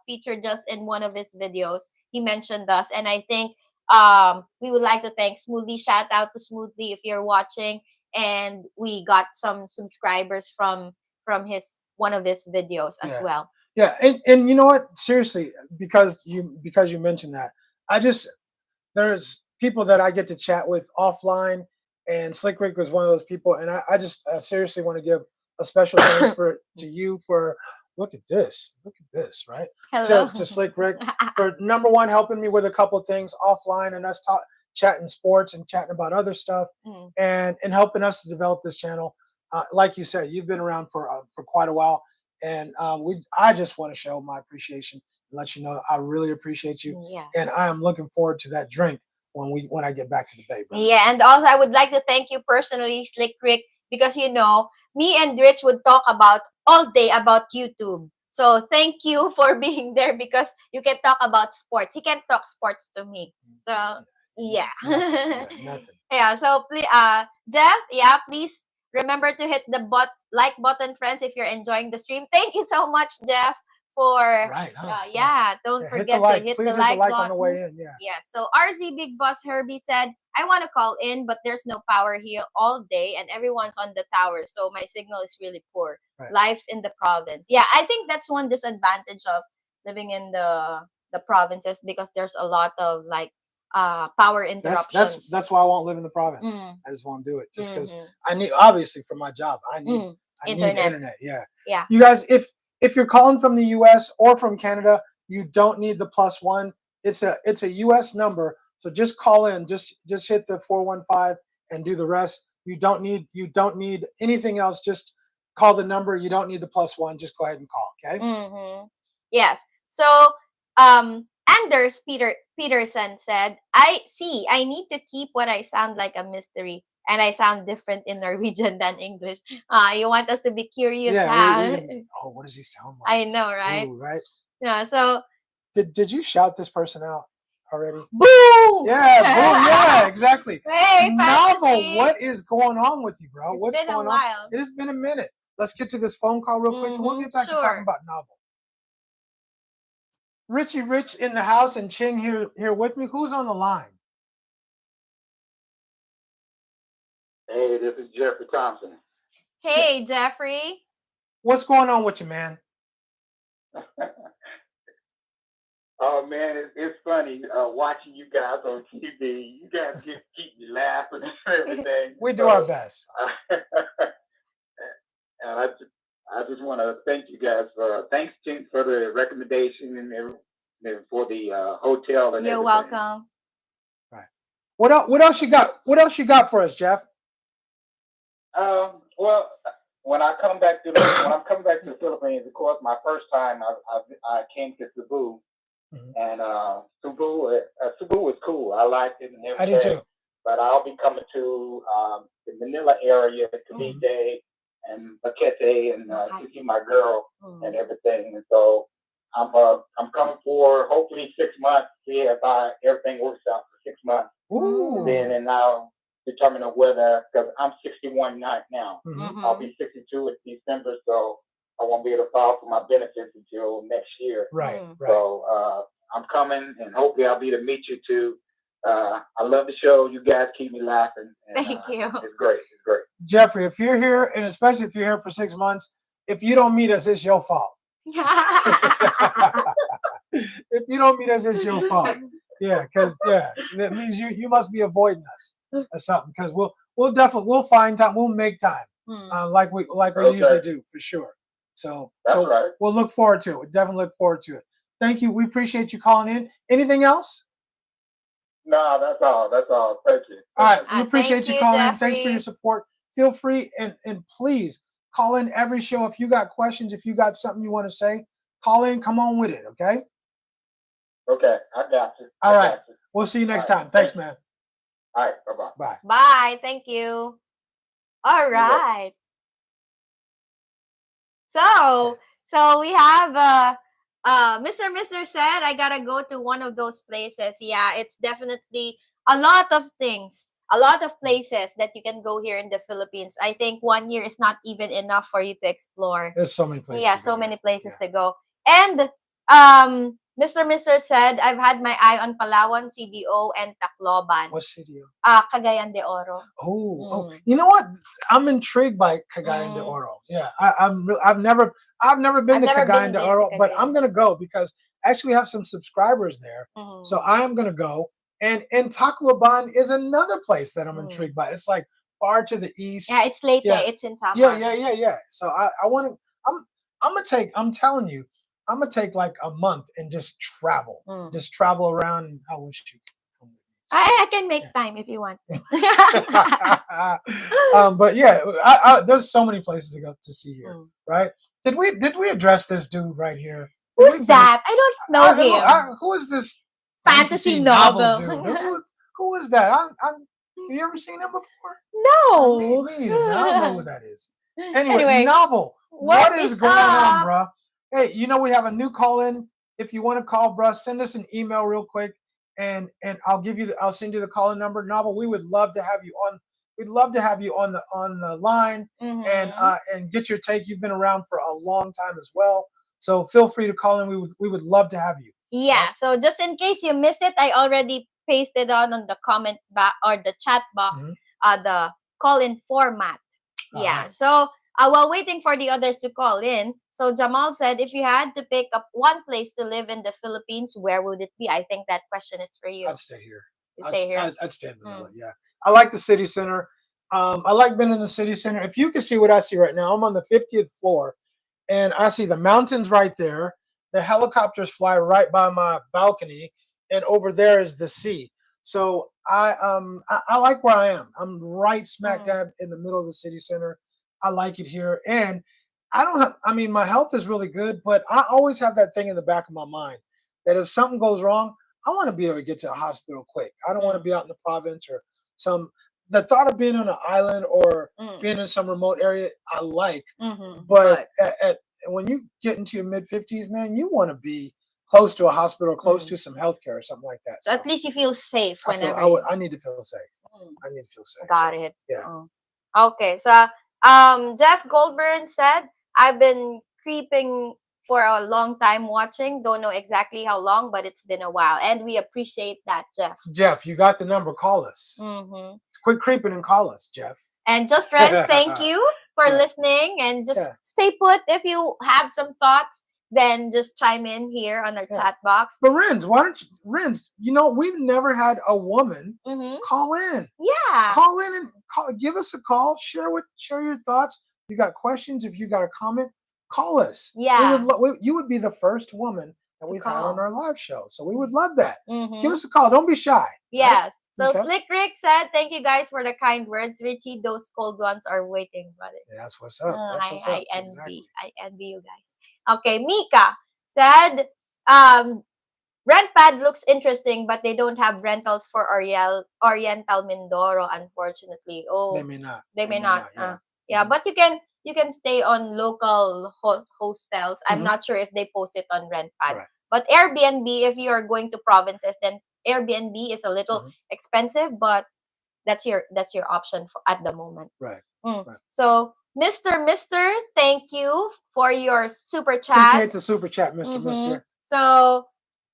featured us in one of his videos. He mentioned us, and I think we would like to thank Smoothly. Shout out to Smoothly if you're watching. And we got some subscribers from his one of his videos as well. Yeah, and you know what? Seriously, because you mentioned that, there's people that I get to chat with offline, and Slick Rick was one of those people, and I just seriously want to give a special thanks to you for look at this, right? Hello. To Slick Rick for number one helping me with a couple of things offline and us chatting sports and chatting about other stuff, and helping us to develop this channel. Like you said, you've been around for quite a while. And I just want to show my appreciation and let you know I really appreciate you. Yeah. And I am looking forward to that drink when I get back to the Bay. Brother. Yeah, and also I would like to thank you personally, Slick Rick, because me and Rich would talk about all day about YouTube. So thank you for being there, because you can talk about sports. He can talk sports to me. So yeah. Nothing. Yeah. So please, Jeff, yeah, please remember to hit the like button, friends, if you're enjoying the stream. Thank you so much, Jeff, for don't forget to hit the like button on the way in. Yeah. So RZ Big Boss Herbie said, I want to call in, but there's no power here all day and everyone's on the tower, so my signal is really poor. Life in the province. Yeah, I think that's one disadvantage of living in the provinces, because there's a lot of power interruptions. That's why I won't live in the province. I just won't do it, just because I need, obviously for my job, I need internet. Yeah. You guys, if you're calling from the US or from Canada, you don't need the +1. It's a US number, so just call in. Just hit the 415 and do the rest. You don't need anything else. Just call the number. You don't need the +1. Just go ahead and call. Okay. Yes. So Anders Peterson said, I need to keep what I sound like a mystery, and I sound different in Norwegian than English. You want us to be curious? Yeah. What does he sound like? I know, right? Ooh, right. Yeah. So did you shout this person out already? Boo! Yeah, boo! Yeah, exactly. Hey, Novel, what is going on with you, bro? What's going on? While. It has been a minute. Let's get to this phone call real quick, and we'll get back to talking about Novel. Richie Rich in the house, and Ching here with me. Who's on the line? Hey, this is Jeffrey Thompson. Hey, Jeffrey. What's going on with you, man? Oh man, it's funny watching you guys on TV. You guys just keep me laughing and everything. We do our best. And I just want to thank you guys thanks Tim for the recommendation and for the hotel and You're everything. welcome. Right. What else you got? What else you got for us, Jeff? Well, when I'm coming back to the Philippines, of course, my first time I came to Cebu. And Cebu was cool. I liked it and everything. I did too. But I'll be coming to the Manila area, Cavite and Paquete, and to see my girl and everything. And so I'm coming for hopefully 6 months. See if everything works out for 6 months. Ooh. And I'll determine whether, because I'm 61 now. I'll be 62 in December, so I won't be able to file for my benefits until next year. Right. So I'm coming, and hopefully I'll be to meet you too. I love the show. You guys keep me laughing. And, Thank you. It's great. Jeffrey, if you're here, and especially if you're here for 6 months, if you don't meet us, it's your fault. If you don't meet us, it's your fault. Yeah, because that means you must be avoiding us or something. Because we'll find time. We'll make time, like we usually do, for sure. So right. We'll look forward to it. We'll definitely look forward to it. Thank you. We appreciate you calling in. Anything else? No, that's all. Thank you. All right. We appreciate you calling Jeffrey. in. Thanks for your support. Feel free and please call in every show. If you got questions, if you got something you want to say, call in. Come on with it. Okay. Okay, I got you. All right. We'll see you next time. Thanks, man. All right. Bye-bye. Bye. Bye. Thank you. All right. So we have Mr. said I gotta go to one of those places. Yeah, it's definitely a lot of things, a lot of places that you can go here in the Philippines. I think 1 year is not even enough for you to explore. There's so many places. Yeah, to go so many here. places Yeah. to go. And Mr. said I've had my eye on Palawan, CDO, and Tacloban. What CDO? Cagayan de Oro. Oh, you know what? I'm intrigued by Cagayan de Oro. Yeah, I've never been to Cagayan de Oro, but I'm gonna go because actually we have some subscribers there. So I am gonna go. And Tacloban is another place that I'm intrigued by. It's like far to the east. Yeah, it's Leyte. Yeah. It's in Samar. Yeah. So I want to. I'm telling you, I'm gonna take like a month and just travel, just travel around. I wish you could come with me. I can make time if you want. But yeah, there's so many places to go to see here, right? Did we address this dude right here? Who's that? I don't know him. Who is this fantasy novel dude? Who is that? Have you ever seen him before? No. Me neither. I don't know who that is. Anyway, Novel. What is going on, bruh? Hey, we have a new call in. If you want to call, bruh, send us an email real quick, and I'll send you the call in number. Novel, we would love to have you on. We'd love to have you on the line and get your take. You've been around for a long time as well, so feel free to call in. We would love to have you. Yeah. Right? So just in case you missed it, I already pasted on the comment box or the chat box the call in format. Yeah. Right. So while waiting for the others to call in, so Jamal said, if you had to pick up one place to live in the Philippines, where would it be? I think that question is for you. I'd stay here. I'd stay in Manila. Yeah. I like the city center. I like being in the city center. If you can see what I see right now, I'm on the 50th floor, and I see the mountains right there. The helicopters fly right by my balcony, and over there is the sea. So I like where I am. I'm right smack dab in the middle of the city center. I like it here, and my health is really good, but I always have that thing in the back of my mind that if something goes wrong, I want to be able to get to a hospital quick. I don't want to be out in the province or the thought of being on an island or being in some remote area, I like. But when you get into your mid-50s, man, you want to be close to a hospital, close to some healthcare or something like that. So at least you feel safe whenever. I need to feel safe. I need to feel safe. Got it. Yeah. Okay. So Jeff Goldburn said, I've been creeping for a long time watching. Don't know exactly how long, but it's been a while. And we appreciate that, Jeff. Jeff, you got the number. Call us. Quit creeping and call us, Jeff. And Just Friends, thank you for listening. And just stay put. If you have some thoughts, then just chime in here on our chat box. But Renz, we've never had a woman call in. Yeah. Call in and give us a call. Share your thoughts. You got questions, if you got a comment, call us. Yeah. You would be the first woman that we've had on our live show. So we would love that. Give us a call. Don't be shy. Yes. Right? So Slick Rick said, thank you guys for the kind words. Richie, those cold ones are waiting, brother. Yeah, that's what's up. I envy you guys. Okay, Mika said, RentPad looks interesting, but they don't have rentals for Oriental Mindoro, unfortunately. Oh, they may not. They may not. Yeah, but you can stay on local hostels. I'm not sure if they post it on RentPad. Right. But Airbnb, if you are going to provinces, then Airbnb is a little expensive, but that's your option at the moment. Right. Right. So Mr. Thank you for your super chat. Appreciate the super chat, Mr. So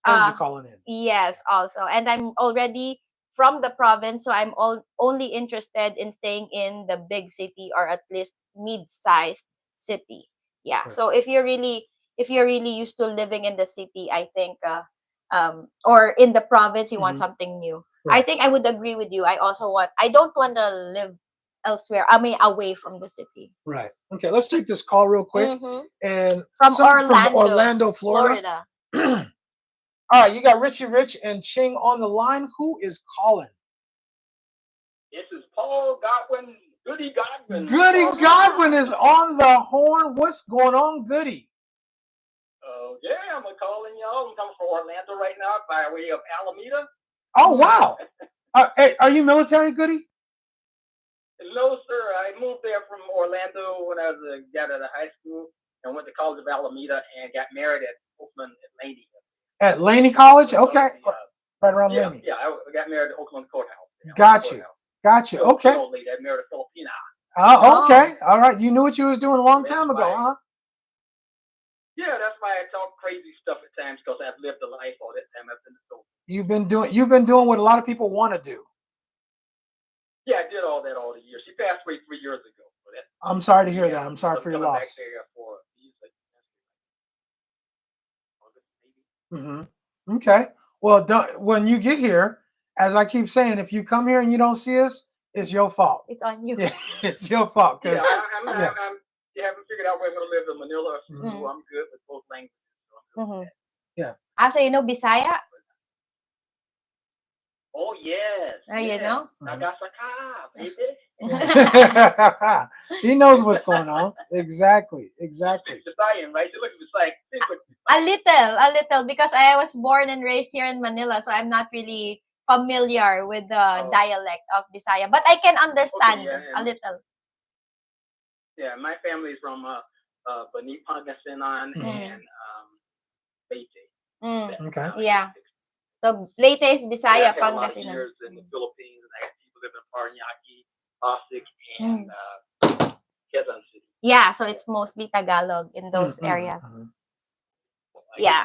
and you calling in. Yes, also. And I'm already from the province, so I'm only interested in staying in the big city or at least mid-sized city. Yeah. Right. So if you're really used to living in the city, I think or in the province, you want something new. Right. I think I would agree with you. I don't want to live elsewhere. I mean, away from the city. Right. Okay, let's take this call real quick. And from Orlando, Florida. All right, you got Richie Rich and Ching on the line. Who is calling? This is Paul Godwin. Goody Godwin. Goody Godwin is on the horn. What's going on, Goody? Yeah, I'm calling y'all. I'm coming from Orlando right now by way of Alameda. Oh, wow. Hey, are you military, Goody? No, sir. I moved there from Orlando when I was got out of high school and went to College of Alameda and got married at Oakland at Laney. At Laney College? Okay. Right around Laney. Yeah, I got married at Oakland Courthouse. Gotcha. Okay. Old lady. I married a Filipina. Oh, okay. All right. You knew what you was doing a long time ago, huh? Yeah, that's why I talk crazy stuff at times because I've lived a life all that time. I've been so. You've been doing what a lot of people want to do. Yeah, I did all that all the years. She passed away 3 years ago. I'm sorry to hear that. I'm sorry for your loss. Okay. Well, when you get here, as I keep saying, if you come here and you don't see us, it's your fault. It's on you. Yeah, it's your fault. Yeah, you haven't figured out where I'm going to live in Manila. So I'm good with both languages. Yeah. So you know Bisaya? Oh, yes. You know? Nagasaka, baby. He knows what's going on. Exactly. Bisayan, right? A little, because I was born and raised here in Manila, so I'm not really familiar with the dialect of Bisaya, but I can understand a little. Yeah, my family is from Bani Pangasinan and Leyte. Okay. Yeah. So Leyte is Bisaya, Pangasinan. I have Pangasinan. years in the Philippines, and I have people living in Paranaque, Pasig, and Quezon City. Yeah, so it's mostly Tagalog in those areas. Yeah.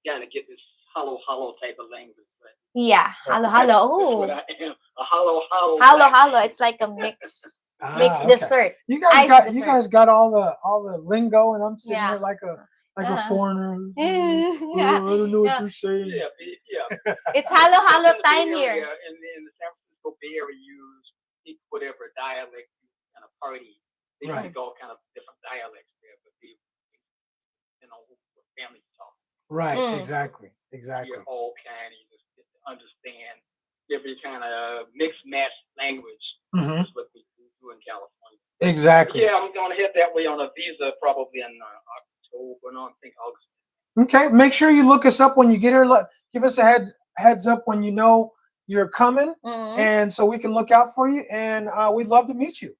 Kind of get this hollow type of language. But yeah, halo. Oh. A hollow. It's like a mix dessert. You guys got all the lingo, and I'm sitting here like a foreigner. I don't know what you're saying. Yeah. It's halo time here. In the San Francisco Bay Area, you speak whatever dialect kind of party. They speak all kind of different dialects there, but families talk. Right. Exactly. You're all kind. You just get to understand every kind of mixed match language. That's what we do in California. Exactly. Yeah, I'm going to head that way on a visa probably in October. No, I think August. Okay. Make sure you look us up when you get here. Give us a heads up when you know you're coming, and so we can look out for you. And we'd love to meet you.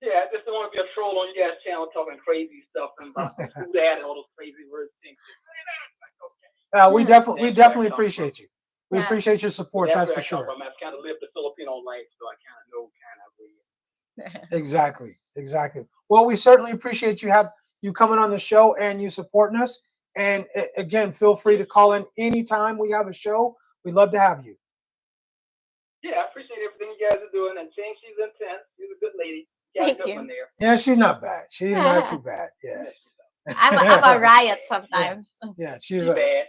Yeah, I just don't want to be a troll on you guys' channel talking crazy stuff and about food and all those crazy words. We definitely appreciate you. We appreciate your support. That's for sure. I've kind of lived the Filipino life, so I kind of know where. Exactly. Well, we certainly appreciate you coming on the show and you supporting us. And again, feel free to call in anytime we have a show. We'd love to have you. Yeah, I appreciate everything you guys are doing. And saying she's intense. She's a good lady. Thank you. Yeah, she's not bad. She's not too bad. Yeah. I'm a riot sometimes. Yeah, she's bad.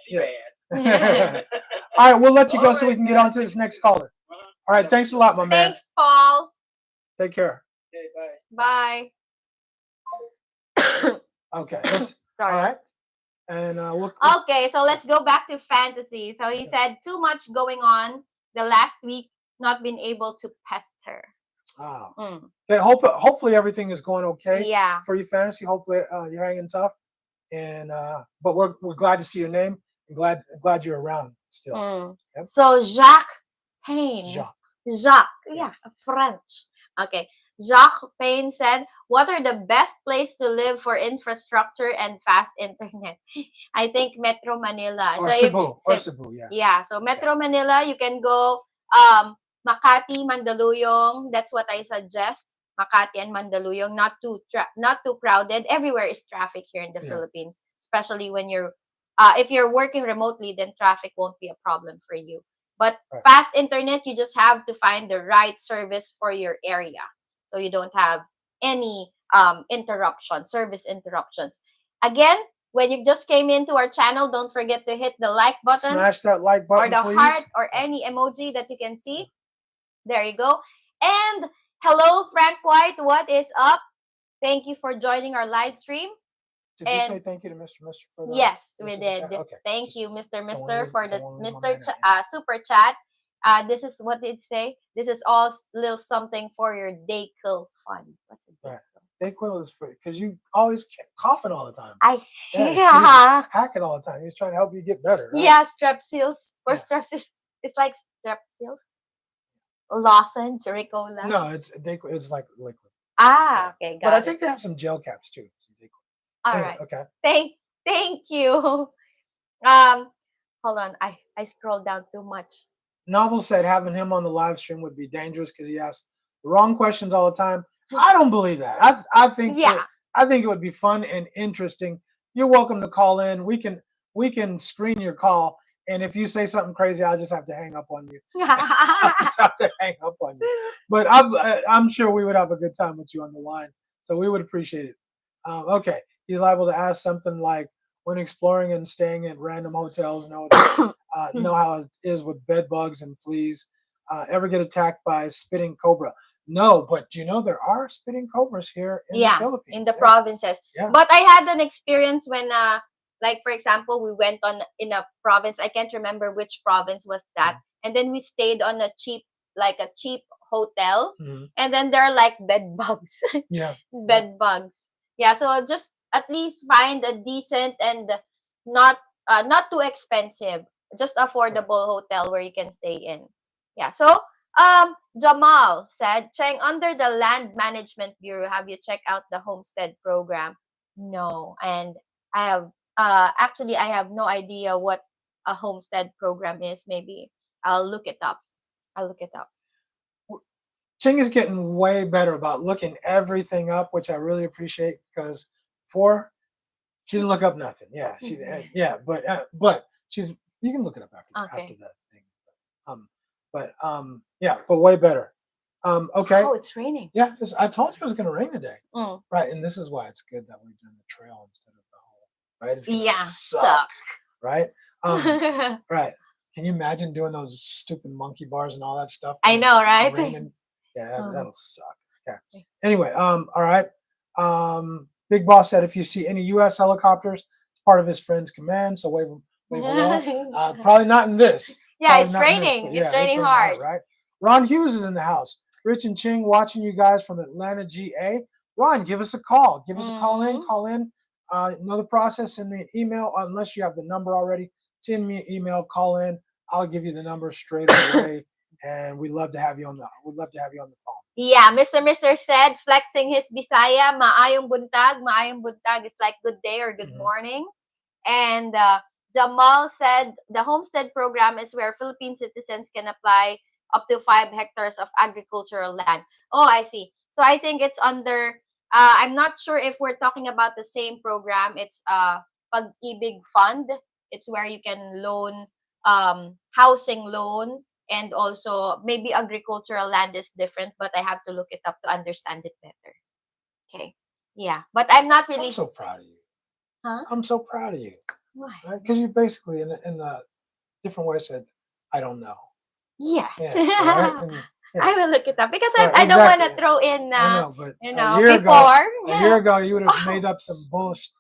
All right, we'll let you go so we can get on to this next caller. All right, thanks a lot, my man. Thanks, Paul. Take care. Okay, bye. Okay. All right. And okay, so let's go back to fantasy. So he said too much going on the last week, not been able to pester. Wow. Okay, hopefully everything is going okay. Yeah. For you, fantasy. Hopefully you're hanging tough, and but we're glad to see your name and glad you're around still. Yep. So Jacques Payne. Jacques. Yeah, French. Okay. Jacques Payne said, "What are the best place to live for infrastructure and fast internet?" I think Metro Manila. Or Cebu. Yeah. So Metro Manila, you can go. Makati, Mandaluyong, that's what I suggest. Makati and Mandaluyong, not too crowded. Everywhere is traffic here in the Philippines, especially when you're if you're working remotely, then traffic won't be a problem for you. But fast internet, you just have to find the right service for your area, so you don't have any service interruptions. Again, when you just came into our channel, don't forget to hit the like button. Smash that like button, or the please. Heart or any emoji that you can see. There you go. And hello, Frank White. What is up? Thank you for joining our live stream. Did we say thank you to Mr. for that? Yes, we did. Okay. Thank you, Mr. for the super chat. This is what did it say? This is all little something for your day kill fun. What's a day kill? Dayquil is free because you always coughing all the time. Yeah. Hacking all the time. He's trying to help you get better. Right? Yeah, strepsils. For strepsils, it's like strepsils. Lozenge, Ricola. No, it's Dayquil. It's like liquid. Okay, got But I it. think they have some gel caps too. All Anyway, right. okay. Thank you. Hold on. I scrolled down too much. Novel said having him on the live stream would be dangerous because he asks the wrong questions all the time. I don't believe that. I think I think it would be fun and interesting. You're welcome to call in. We can screen your call, and if you say something crazy, I'll just have to hang up on you. I'll just have to hang up on you. But I'm sure we would have a good time with you on the line, so we would appreciate it. Okay, he's liable to ask something like, when exploring and staying at random hotels, know how it is with bed bugs and fleas. Ever get attacked by a spitting cobra? No, but there are spitting cobras here in the Philippines. In the provinces. Yeah. But I had an experience when, like for example, we went in a province. I can't remember which province was that, and then we stayed on a cheap hotel, and then there are like bed bugs. Bed bugs. Yeah, so just at least find a decent and not too expensive, just affordable hotel where you can stay in. Yeah. So Jamal said, Cheng, under the Land Management Bureau, have you checked out the homestead program? No, and I have actually I have no idea what a homestead program is. Maybe I'll look it up. Ching is getting way better about looking everything up, which I really appreciate because before she didn't look up nothing. Yeah, but she's you can look it up after that thing. But way better. Okay. Oh, it's raining. Yeah, I told you it was going to rain today. Right, and this is why it's good that we've done the trail instead of the hole. Right? It's gonna suck. Right. Right. Can you imagine doing those stupid monkey bars and all that stuff? I know, right? Raining? Yeah, that'll suck. Okay. Anyway, all right. Big Boss said if you see any U.S. helicopters, it's part of his friend's command. So wave below. Probably not in this. Yeah, it's raining. It's raining hard. Right. Ron Hughes is in the house. Rich and Ching watching you guys from Atlanta, GA. Ron, give us a call. Give us a call in. Call in. Know the process. Send me an email unless you have the number already. Send me an email. Call in. I'll give you the number straight away. And we'd love to have you on the phone. Yeah, Mr. said, flexing his Bisaya, maayong buntag. Maayong buntag is like good day or good morning. And Jamal said the homestead program is where Philippine citizens can apply up to 5 hectares of agricultural land. Oh, I see. So I think it's under, I'm not sure if we're talking about the same program. It's Pag-ibig Fund. It's where you can loan housing loan. And also, maybe agricultural land is different, but I have to look it up to understand it better. Okay. Yeah. But I'm not really... I'm so proud of you. Huh? I'm so proud of you. Why? Because you basically, in a different way, said, I don't know. Yes. Right? I will look it up because I don't want to throw in, I know, but a year ago, you would have made up some bullshit.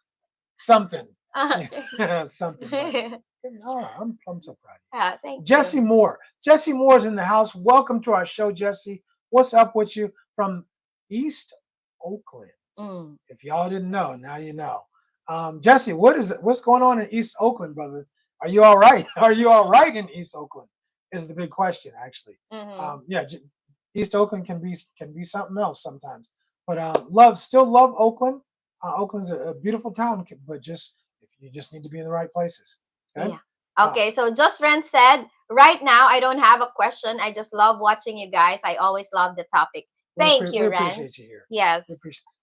Something. Something. No, I'm so proud of you. Thank Jesse you. Moore. Jesse Moore is in the house. Welcome to our show, Jesse. What's up with you from East Oakland? If y'all didn't know, now you know. Jesse, what's going on in East Oakland, brother? Are you all right? Are you all right in East Oakland? Is the big question, actually. East Oakland can be something else sometimes. But still love Oakland. Oakland's a beautiful town, but you just need to be in the right places. Okay? Yeah. Okay, so Just Ren said, right now I don't have a question. I just love watching you guys. I always love the topic. Thank you, Ren. We appreciate you here. Yes.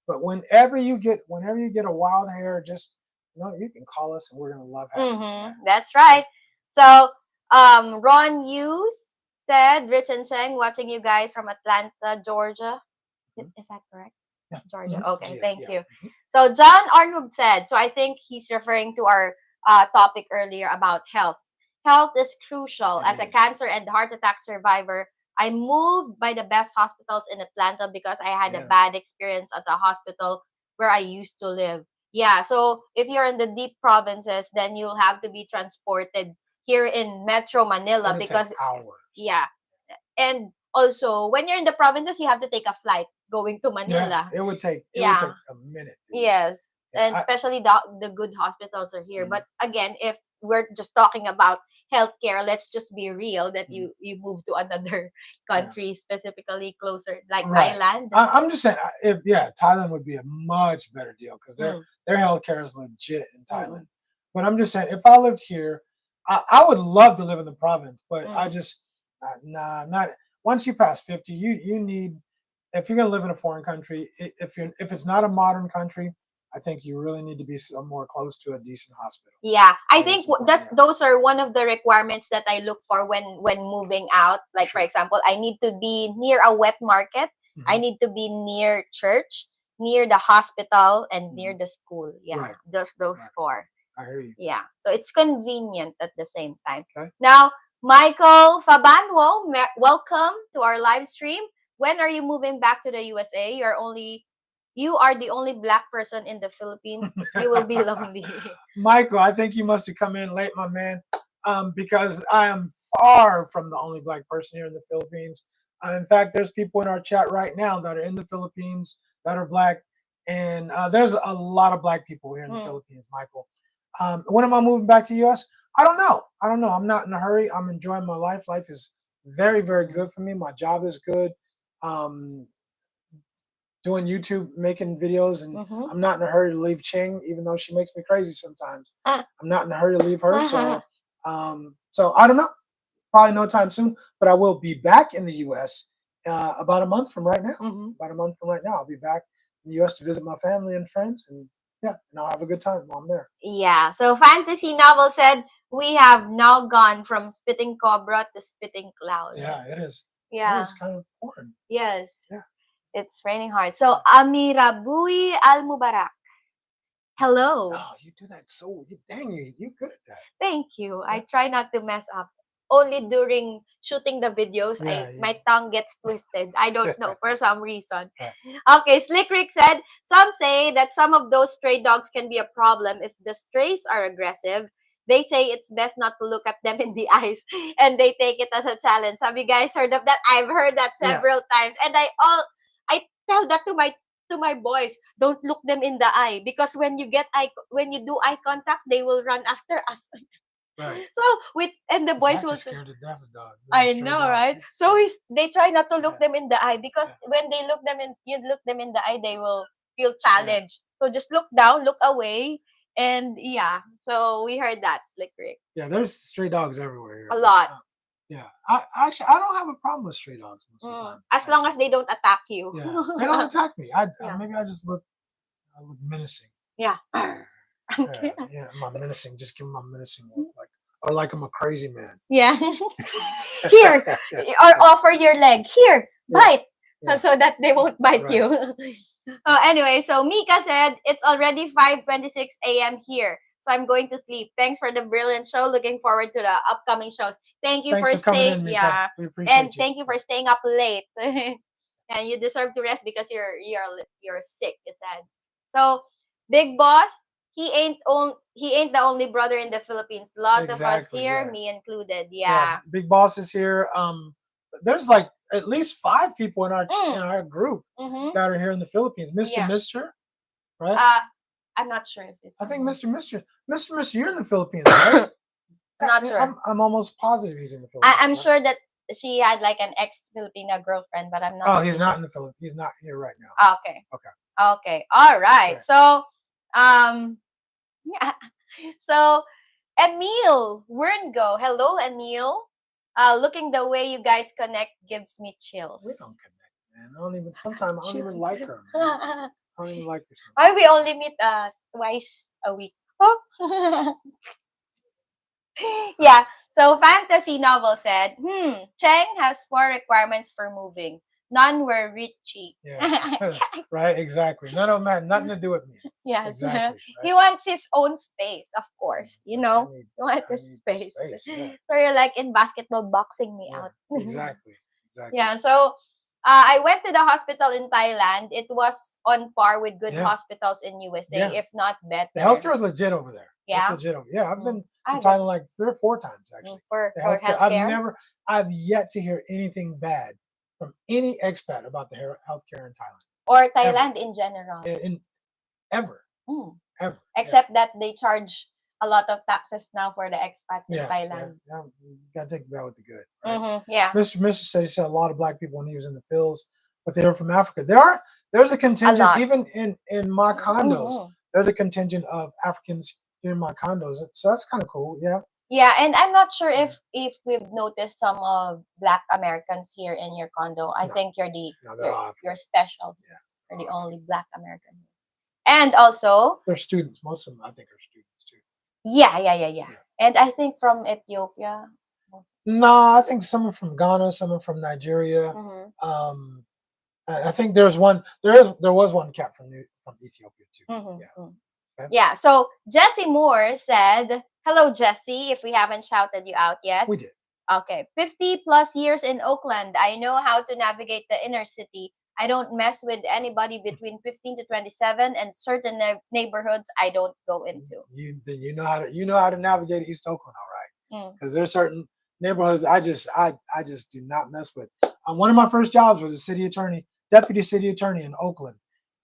But whenever you get a wild hair, just you can call us and we're gonna love having you. Yeah. That's right. So Ron Hughes said, Rich and Cheng, watching you guys from Atlanta, Georgia. Is that correct? Yeah. Georgia. Okay, thank you. So John Arnold said, so I think he's referring to our topic earlier about health. Health is crucial. As a cancer and heart attack survivor, I moved by the best hospitals in Atlanta because I had a bad experience at the hospital where I used to live. Yeah, so if you're in the deep provinces, then you'll have to be transported here in Metro Manila because hours. Yeah. And also, when you're in the provinces, you have to take a flight going to Manila. It would take a minute. Dude. Yes. And especially the good hospitals are here. But again, if we're just talking about healthcare, let's just be real that you move to another country, specifically closer, like Thailand. I'm just saying, Thailand would be a much better deal because their healthcare is legit in Thailand. But I'm just saying, if I lived here, I would love to live in the province, but I just not once you pass 50, you need, if you're gonna live in a foreign country, if it's not a modern country, I think you really need to be somewhere close to a decent hospital. Yeah, I think those are one of the requirements that I look for when moving out. Like for example, I need to be near a wet market. I need to be near church, near the hospital, and near the school. Yeah, those four. I hear you. Yeah, so it's convenient at the same time. Okay. Now, Michael Fabanwo, welcome to our live stream. When are you moving back to the USA? You are the only Black person in the Philippines. You will be lonely. Michael, I think you must have come in late, my man, because I am far from the only Black person here in the Philippines. In fact, there's people in our chat right now that are in the Philippines that are Black, and there's a lot of Black people here in the Philippines, Michael. When am I moving back to the U.S.? I don't know. I'm not in a hurry. I'm enjoying my life. Life is very, very good for me. My job is good. Doing YouTube, making videos, and I'm not in a hurry to leave Ching, even though she makes me crazy sometimes. I'm not in a hurry to leave her. So I don't know. Probably no time soon, but I will be back in the U.S. About a month from right now. About a month from right now, I'll be back in the U.S. to visit my family and friends, and I'll have a good time while I'm there. Yeah. So Fantasy Novel said we have now gone from spitting cobra to spitting cloud. Yeah, it is. Yeah, it's kind of important. Yes. Yeah. It's raining hard. So Amirabui Al Mubarak. Hello. Oh, you do that so dang you're good at that. Thank you. I try not to mess up. Only during shooting the videos, my tongue gets twisted. I don't know for some reason. Okay, Slick Rick said, some say that some of those stray dogs can be a problem if the strays are aggressive. They say it's best not to look at them in the eyes, and they take it as a challenge. Have you guys heard of that? I've heard that several times, and I tell that to my boys. Don't look them in the eye, because when you do eye contact, they will run after us. Right. So the boys will scared to death of dogs. I know, right? So they try not to look them in the eye, because when they look them in the eye, they will feel challenged. So just look down, look away, and So we heard that, Slick Rick. Yeah, there's stray dogs everywhere here. A lot. I don't have a problem with stray dogs. As long as they don't attack you. Yeah, they don't attack me. Maybe I just look menacing. Yeah. I'm menacing. Just give them a menacing look, like I'm a crazy man. Yeah. Here, or offer your leg. Here, bite, so that they won't bite you. Anyway, so Mika said it's already 5:26 a.m. here, so I'm going to sleep. Thanks for the brilliant show. Looking forward to the upcoming shows. Thank you for staying. We appreciate you. Thank you for staying up late. And you deserve to rest because you're sick, you said. So, Big Boss, he ain't the only brother in the Philippines. Lots of us here, me included. Yeah. Big Boss is here. There's like at least 5 people in our group that are here in the Philippines. Mister, right? I'm not sure if it's. I think Mister, you're in the Philippines, right? Not sure. I'm almost positive he's in the Philippines. I'm sure that she had like an ex-Filipina girlfriend, but I'm not. Oh, he's not in the Philippines. He's not here right now. Okay. All right. So, So, Emil Werngo. Hello, Emil. Looking the way you guys connect gives me chills. We don't connect, man. Sometimes I don't even like her. Man. I don't even like her. Why we only meet twice a week? Oh. Yeah. So Fantasy Novel said, Cheng has 4 requirements for moving. None were Richie. Yeah. Right, exactly. None of them had nothing to do with me. Yes. Exactly. Right? He wants his own space, of course. He wants his space. Yeah. So you're like in basketball boxing me out. Exactly. Yeah. So I went to the hospital in Thailand. It was on par with good hospitals in USA, if not better. The healthcare is legit over there. Yeah. It's legit over there. Yeah, I've been in Thailand like 3 or 4 times actually. For healthcare. I've yet to hear anything bad from any expat about the healthcare in Thailand. Or Thailand in general. Ever. Ever. Except that they charge a lot of taxes now for the expats in Thailand. Yeah. You gotta take the bad with the good. Right? Yeah. Mr. said he said a lot of black people when he was in the fields, but they're from Africa. There's a contingent even in my condos. There's a contingent of Africans here in my condos. So that's kind of cool. Yeah. Yeah, and I'm not sure if we've noticed some of Black Americans here in your condo. I think you're you're special. Yeah. You're the only Black American. And also, they're students. Most of them, I think, are students too. Yeah. And I think from Ethiopia. No, I think some are from Ghana, some are from Nigeria. I think there was one cat from Ethiopia too. Yeah. So Jesse Moore said, "Hello, Jesse. If we haven't shouted you out yet, we did. Okay, 50 plus years in Oakland. I know how to navigate the inner city. I don't mess with anybody between 15 to 27, and certain neighborhoods I don't go into." You know how to navigate East Oakland, all right? Because there's certain neighborhoods I just do not mess with. One of my first jobs was a deputy city attorney in Oakland,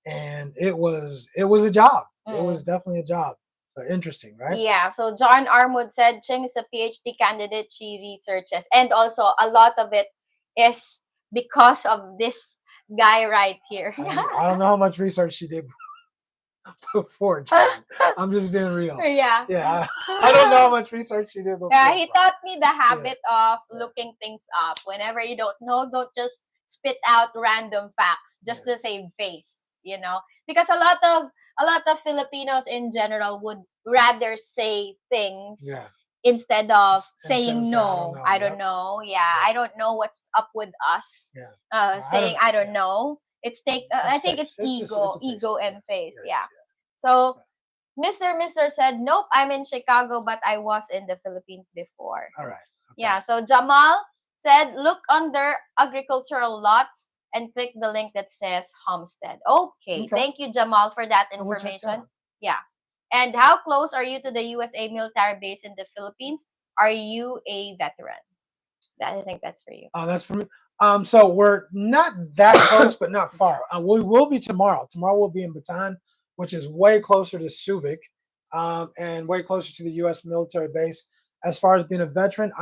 and it was a job. It was definitely a job. So interesting, right? Yeah. So John Armwood said Ching is a PhD candidate. She researches, and also a lot of it is because of this guy right here. I don't know how much research she did before, John. I'm just being real. Yeah. I don't know how much research she did before. Yeah, he taught me the habit of looking things up. Whenever you don't know, don't just spit out random facts just to save face, because a lot of Filipinos in general would rather say things instead of saying no. I don't know. I don't know what's up with us. Saying I don't know. It's I think it's ego and face. So Mr. said, "Nope, I'm in Chicago, but I was in the Philippines before." All right. Okay. Yeah. So Jamal said, "Look under agricultural lots and click the link that says homestead." Okay. Thank you, Jamal, for that information. Yeah. And how close are you to the USA military base in the Philippines? Are you a veteran? I think that's for you. Oh, that's for me. So we're not that close, but not far. We will be tomorrow. Tomorrow we'll be in Bataan, which is way closer to Subic, and way closer to the U.S. military base. As far as being a veteran,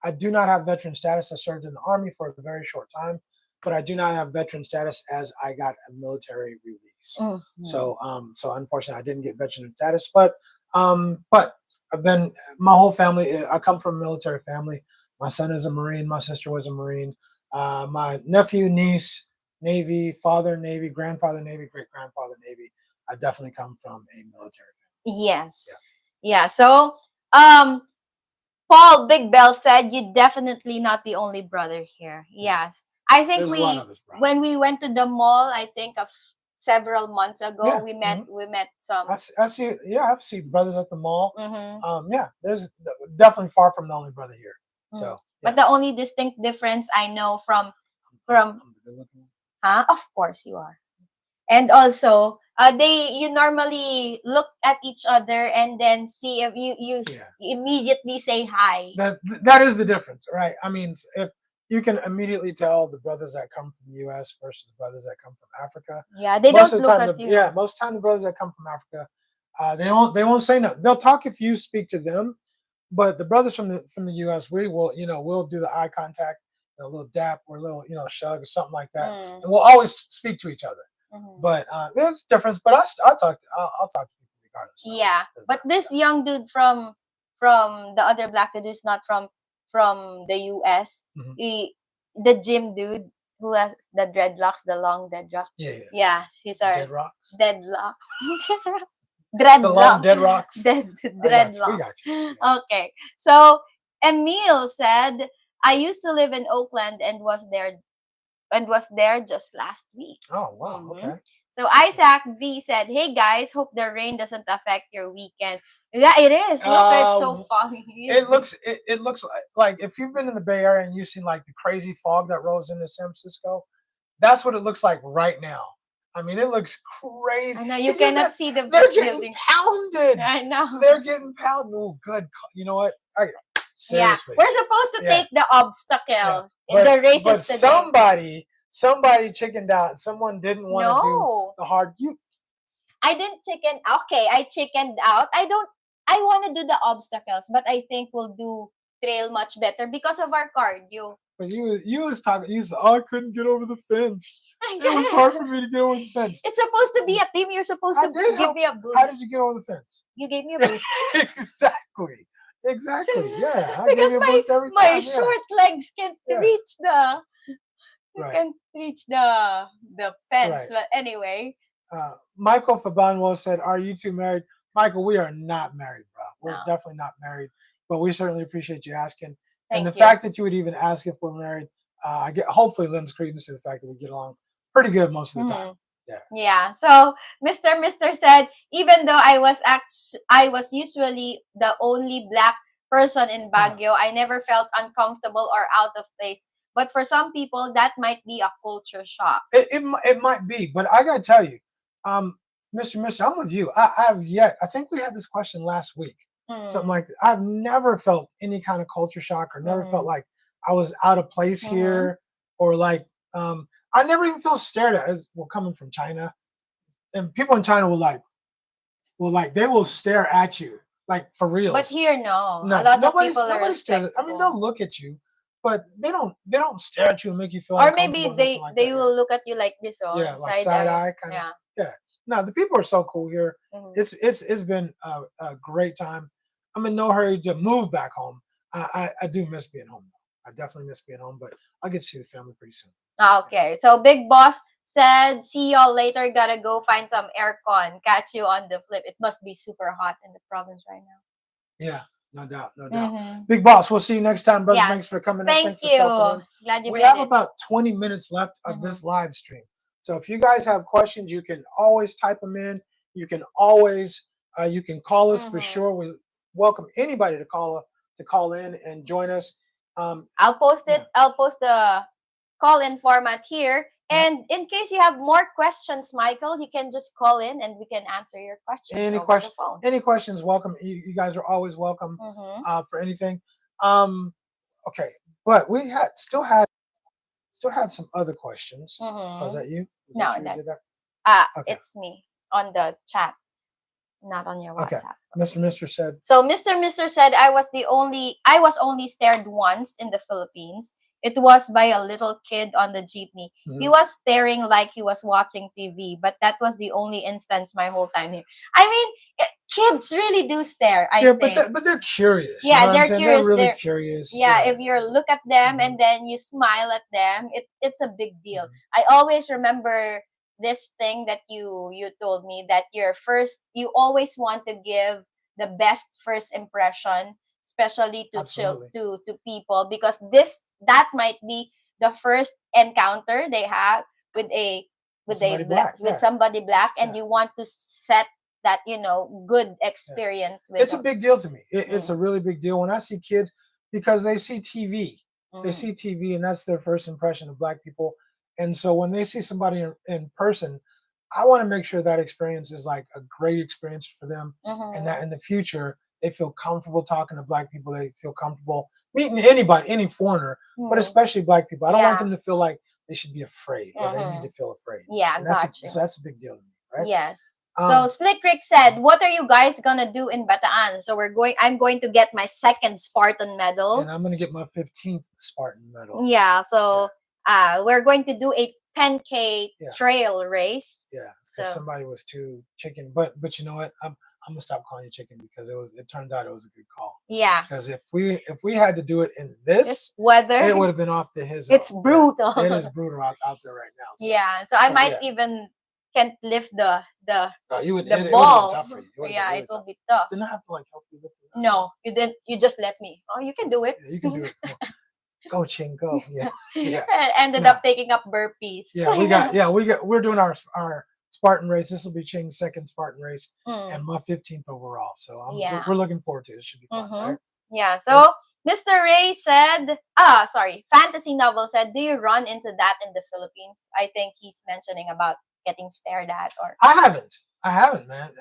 I do not have veteran status. I served in the Army for a very short time, but I do not have veteran status as I got a military release. So unfortunately, I didn't get veteran status. But I've been my whole family. I come from a military family. My son is a Marine. My sister was a Marine. My nephew, niece, Navy, father, Navy, grandfather, Navy, great-grandfather, Navy. I definitely come from a military family. Yes. Yeah. So, Paul Big Bell said, "You're definitely not the only brother here." Yes. I think There's a lot of us, when we went to the mall, I think of several months ago, we met some. I've seen brothers at the mall. There's definitely far from the only brother here. So, but the only distinct difference I know from of course you are, and also you normally look at each other and then see if you immediately say hi. That is the difference, right? I mean, if you can immediately tell the brothers that come from the U.S. versus the brothers that come from Africa. Yeah, they don't look at you. Yeah, most of the time the brothers that come from Africa, they won't say no. They'll talk if you speak to them. But the brothers from the U.S., we will, we'll do the eye contact, a little dap or a little, shrug or something like that, and we'll always speak to each other. But there's a difference. But I'll talk to people regardless. Yeah, but this young dude from the other black dude is not from the U.S. The gym dude who has the dreadlocks, the long dreadlocks. Yeah, he's our deadlocks. The long dead rocks. Dreadlocks. We got you. Yeah. Okay. So Emil said, "I used to live in Oakland and was there just last week." Oh wow. Okay. So Isaac V said, "Hey guys, hope the rain doesn't affect your weekend." Yeah, it is. Look, it's so foggy. It looks like if you've been in the Bay Area and you've seen like the crazy fog that rolls into San Francisco, that's what it looks like right now. I mean, it looks crazy. I know you cannot see the They're building. getting pounded. I know. They're getting pounded. Oh, good. You know what? Seriously. We're supposed to take the obstacle in the races but today. somebody chickened out. Someone didn't want to do the hard. I didn't chicken. Okay, I chickened out. I want to do the obstacles, but I think we'll do trail much better because of our cardio. But you was talking. You was, I couldn't get over the fence. It was hard for me to get over the fence. It's supposed to be a team. You're supposed to give me a boost. How did you get over the fence? You gave me a boost. Exactly. Yeah. I because gave you a boost every time. My short legs can't reach the fence. Right. But anyway. Michael Fabanwo said, "Are you two married?" Michael, we are not married, bro. We're definitely not married, but we certainly appreciate you asking. And the fact that you would even ask if we're married, hopefully lends credence to the fact that we get along pretty good most of the time. Yeah. So Mr. said, even though I was usually the only black person in Baguio, I never felt uncomfortable or out of place. But for some people, that might be a culture shock. It might be, but I gotta tell you, Mr. I'm with you. I think we had this question last week. Something like that. I've never felt any kind of culture shock or never felt like I was out of place here or like I never even felt stared at. Well, coming from China, and people in China they will stare at you like for real. But here, no. A lot of people are respectful. I mean, they'll look at you, but they don't stare at you and make you feel. Or maybe they will look at you like this, like side eye kind of. Yeah. No, the people are so cool here. It's been a great time. I'm in no hurry to move back home. I do miss being home. I definitely miss being home, but I'll get to see the family pretty soon. Okay. So Big Boss said, see y'all later. Gotta go find some aircon. Catch you on the flip. It must be super hot in the province right now. Yeah, no doubt. Big Boss, we'll see you next time, brother. Thanks for coming in. Thanks for stopping in. Glad you We have about 20 minutes left of this live stream. So if you guys have questions, you can always type them in. You can always you can call us for sure. We welcome anybody to call in and join us. I'll post it. I'll post the call-in format here. And in case you have more questions, Michael, you can just call in and we can answer your questions. Any questions? Welcome. You guys are always welcome for anything. Okay, but we still had some other questions. Was that you? It's me on the chat, not on your WhatsApp. Okay. Mr. said. So Mr. said I was only stared once in the Philippines. It was by a little kid on the jeepney. He was staring like he was watching TV, but that was the only instance my whole time here. I mean, kids really do stare, I think. But they're curious. Yeah, they're curious. They're really curious. Yeah, if you look at them and then you smile at them, it's a big deal. I always remember this thing that you told me, that you always want to give the best first impression, especially to people, because that might be the first encounter they have with somebody black, and you want to set that good experience with it's them. A big deal to me. It's a really big deal when I see kids, because they see TV. They see TV, and that's their first impression of black people. And so when they see somebody in person, I want to make sure that experience is like a great experience for them, and that in the future they feel comfortable talking to black people. They feel comfortable meeting anybody, any foreigner, but especially black people. I don't want them to feel like they should be afraid or they need to feel afraid. Yeah, so that's a big deal to me, right? Yes. So Slick Rick said, "What are you guys gonna do in Bataan?" So I'm going to get my second Spartan medal, and I'm gonna get my 15th Spartan medal. Yeah. So we're going to do a 10K trail race. Yeah, because somebody was too chicken, but you know what? I'm gonna stop calling you chicken, because it turned out it was a good call. Yeah. Because if we had to do it in this weather, it would have been off the his. It's brutal. It is brutal out there right now. So, so I might even can't lift the ball. It would have been tough for you. It will be tough. Didn't I have to help you lift it? No, you didn't. You just let me. Oh, you can do it. Yeah, you can do it. Go, Ching, go. Yeah. Ended up taking up burpees. We're doing our Spartan race. This will be Ching's second Spartan race and my 15th overall. So we're looking forward to it. It should be fun, right? Yeah. So Mr. Ray said, Fantasy Novel said, do you run into that in the Philippines? I think he's mentioning about getting stared at. Or I haven't, man.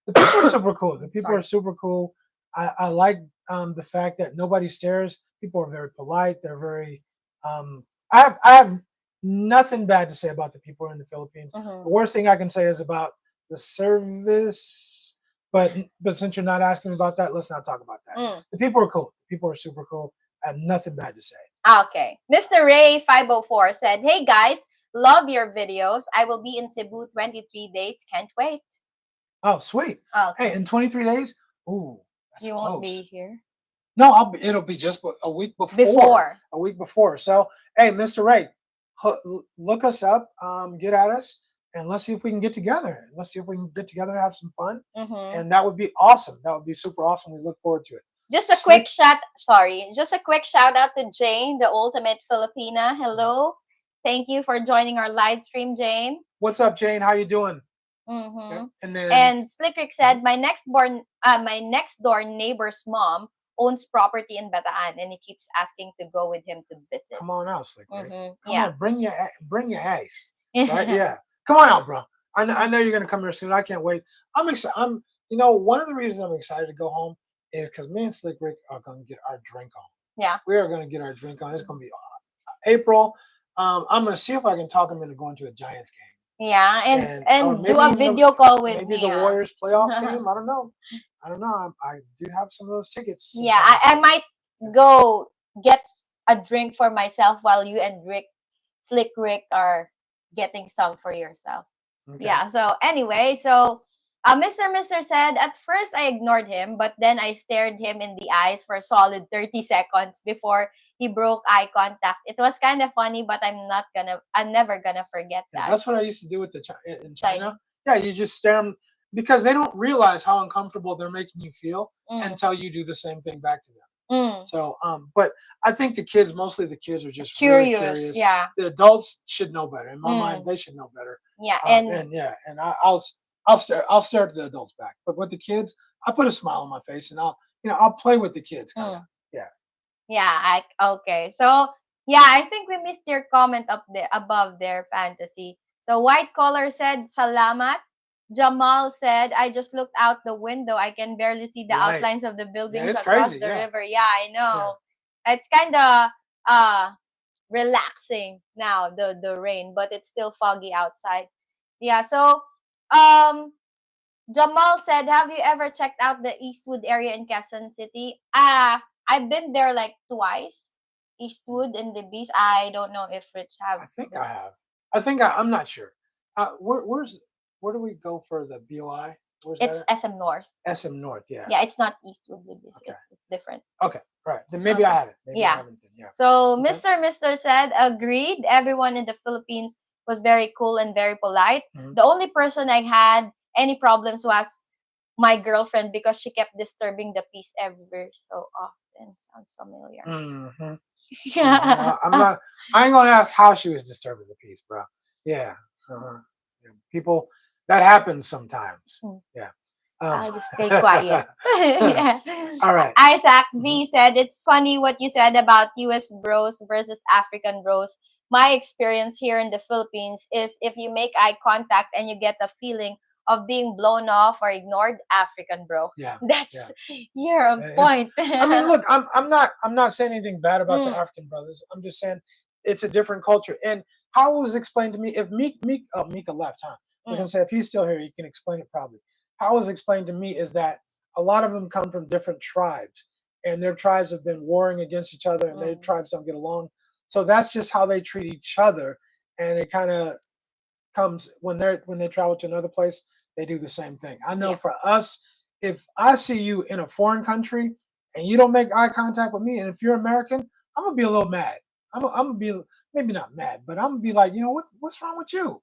The people are super cool. The people are super cool. I like the fact that nobody stares. People are very polite. They're very. I have nothing bad to say about the people in the Philippines. The worst thing I can say is about the service. But since you're not asking about that, let's not talk about that. The people are cool. The people are super cool. I have nothing bad to say. Okay. Mr. Ray 504 said, "Hey guys, love your videos. I will be in Cebu 23 days. Can't wait." Oh, sweet. Okay. Hey, in 23 days? Ooh, that's You close. won't be here? No, it'll be just a week before. A week before. So, hey, Mr. Ray, look us up, get at us, and let's see if we can get together. Let's see if we can get together and have some fun. And that would be awesome. That would be super awesome. We look forward to it. Just a quick shout out to Jane, the ultimate Filipina. Hello. Thank you for joining our live stream, Jane. What's up, Jane? How you doing? Okay. And then Slickrick said, my next door neighbor's mom owns property in Bataan, and he keeps asking to go with him to visit. Come on out, Slickrick. Come Yeah. on, bring your ace. Right? Yeah. Come on out, bro. I know you're gonna come here soon. I can't wait. I'm excited. One of the reasons I'm excited to go home is because me and Slick Rick are going to get our drink on. Yeah. We are going to get our drink on. It's going to be April. I'm going to see if I can talk him into going to a Giants game. Yeah, and do a video call with maybe me. The Warriors playoff game. I don't know. I do have some of those tickets. Yeah, I might go get a drink for myself while you and Slick Rick are getting some for yourself. Okay. Yeah, so anyway, Mr. said, at first I ignored him, but then I stared him in the eyes for a solid 30 seconds before he broke eye contact. It was kind of funny, but I'm never gonna forget that. That's what I used to do in China. Yeah, you just stare them because they don't realize how uncomfortable they're making you feel until you do the same thing back to them. So, but I think mostly the kids are just curious. Really curious. Yeah. The adults should know better. In my mind, they should know better. Yeah, I'll stare at the adults back, but with the kids, I put a smile on my face and I'll play with the kids. Yeah. Yeah. Okay. So yeah, I think we missed your comment up there above there, Fantasy. So White Collar said, "Salamat." Jamal said, "I just looked out the window. I can barely see the outlines of the buildings across the river." Yeah, I know. Yeah. It's kind of relaxing now, the rain, but it's still foggy outside. Yeah. So Jamal said, "Have you ever checked out the Eastwood area in Quezon City?" I've been there like twice. Eastwood and the Beach. I don't know if Rich have. I think I have. I'm not sure. Where do we go for the BOI? It's SM North. SM North, yeah. Yeah, it's not Eastwood. Okay. It's different. Okay, right. Then maybe I haven't. Maybe I haven't. Yeah. So Mr. said, "Agreed. Everyone in the Philippines was very cool and very polite. The only person I had any problems was my girlfriend because she kept disturbing the peace ever so often." Sounds familiar. Yeah. I ain't gonna ask how she was disturbing the peace, bro. Yeah. People, that happens sometimes. Yeah. I'll just stay quiet. Yeah. All right. Isaac V said, "It's funny what you said about US bros versus African bros. My experience here in the Philippines is if you make eye contact and you get the feeling of being blown off or ignored, African bro." Yeah. You're on point. I mean, look, I'm not saying anything bad about the African brothers. I'm just saying it's a different culture. And how it was explained to me, if Mika left, huh? I was gonna say if he's still here, he can explain it probably. How it was explained to me is that a lot of them come from different tribes, and their tribes have been warring against each other, and their tribes don't get along. So that's just how they treat each other, and it kind of comes when they travel to another place, they do the same thing. I know for us, if I see you in a foreign country and you don't make eye contact with me, and if you're American, I'm gonna be a little mad. I'm gonna be maybe not mad, but I'm gonna be like, what's wrong with you?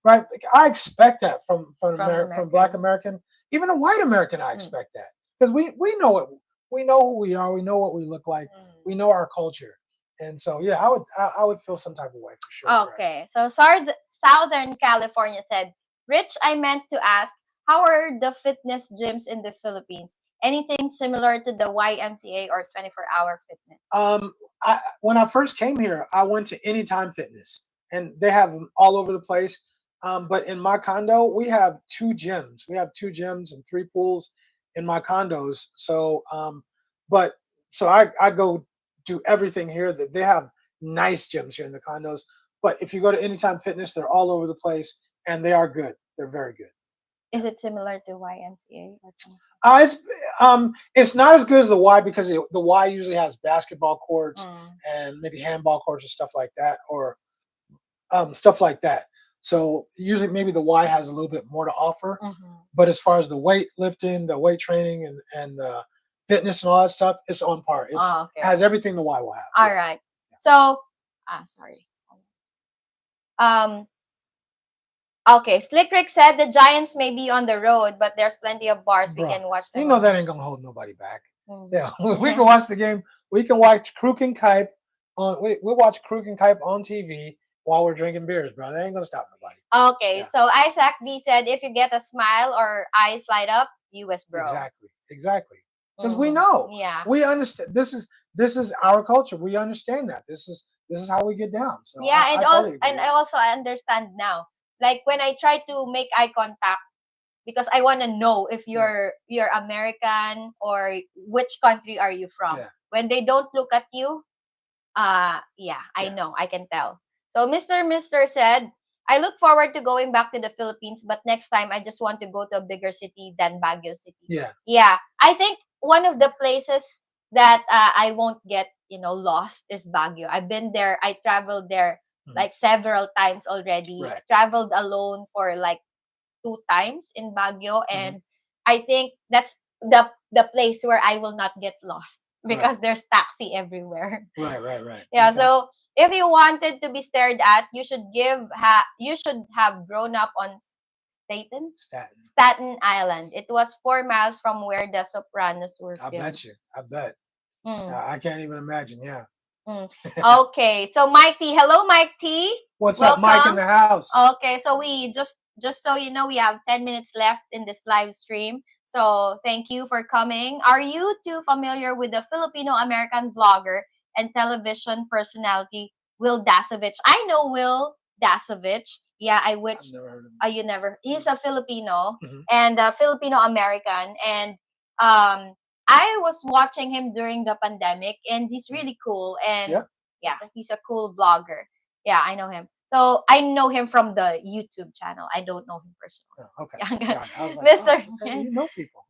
Right? Like, I expect that from Black American, even a white American. I expect that because we know who we are, we know what we look like, we know our culture, and so yeah, I would feel some type of way for sure. Okay, right? So Southern California said, "Rich, I meant to ask, how are the fitness gyms in the Philippines? Anything similar to the YMCA or 24-hour fitness?" When I first came here, I went to Anytime Fitness. And they have them all over the place. But in my condo, we have 2 gyms. We have 2 gyms and 3 pools. in my condos. So, but so I go do everything here. That they have nice gyms here in the condos. But if you go to Anytime Fitness, they're all over the place, and they are good. They're very good. Is it similar to YMCA or something? It's not as good as the Y because the Y usually has basketball courts and maybe handball courts and stuff like that, or stuff like that. So usually maybe the Y has a little bit more to offer. But as far as the weight lifting, the weight training, and the fitness and all that stuff, it's on par. It has everything the Y will have. All right. So, sorry. Okay, Slick Rick said the Giants may be on the road, but there's plenty of bars we can watch them. You know that ain't gonna hold nobody back. Yeah, we can watch the game. We can watch Kruk and Kipe on. We watch Kruk and Kipe on TV while we're drinking beers, bro. That ain't gonna stop nobody. Okay, so Isaac D said if you get a smile or eyes light up, US bro. Exactly. Because we know. Yeah. We understand. This is our culture. We understand that. This is how we get down. So yeah, I also I understand now. Like when I try to make eye contact, because I want to know if you're American or which country are you from. Yeah. When they don't look at you, I know, I can tell. So Mr. said, I look forward to going back to the Philippines, but next time I just want to go to a bigger city than Baguio City. Yeah. Yeah. I think one of the places that I won't get, lost is Baguio. I've been there. I traveled there like several times already. Right. I traveled alone for like 2 times in Baguio, and I think that's the place where I will not get lost because there's taxi everywhere. Right. Yeah, okay. So if you wanted to be stared at, you should have grown up on Staten Island. It was 4 miles from where the Sopranos were filmed. I bet. I can't even imagine. Yeah. Okay, so Mike T. Hello, Mike T. What's up, Mike in the house? Okay, so we just so you know, we have 10 minutes left in this live stream. So thank you for coming. Are you too familiar with the Filipino-American blogger and television personality Will Dasovich? I know Will Dasovich. Yeah, I've never heard of him. You never. He's a Filipino and Filipino-American, and I was watching him during the pandemic, and he's really cool. And yeah, he's a cool vlogger. Yeah, I know him. So I know him from the YouTube channel. I don't know him personally. Oh, okay. Mr. You know people.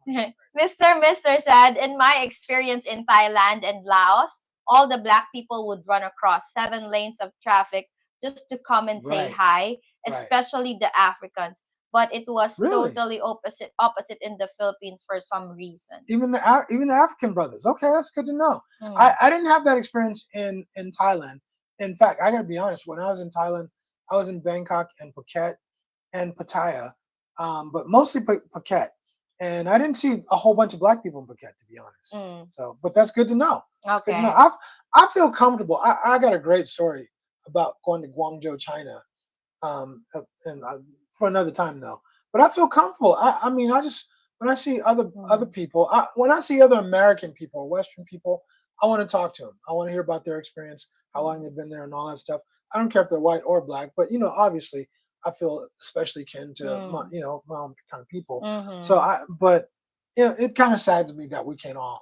Mr. said, in my experience in Thailand and Laos, all the black people would run across 7 lanes of traffic just to come and say hi, especially the Africans. But it was totally opposite in the Philippines for some reason. Even the African brothers. Okay, that's good to know. I didn't have that experience in Thailand. In fact, I gotta be honest. When I was in Thailand, I was in Bangkok and Phuket and Pattaya, but mostly Phuket. And I didn't see a whole bunch of black people in Phuket, to be honest. So, but that's good to know. That's good to know. I feel comfortable. I got a great story about going to Guangzhou, China, and for another time though. But I feel comfortable. I mean, I just when I see other people, when I see other American people, Western people, I want to talk to them. I want to hear about their experience, how long they've been there, and all that stuff. I don't care if they're white or black, but obviously, I feel especially kin to my own kind of people. So but it kind of saddens me that we can't all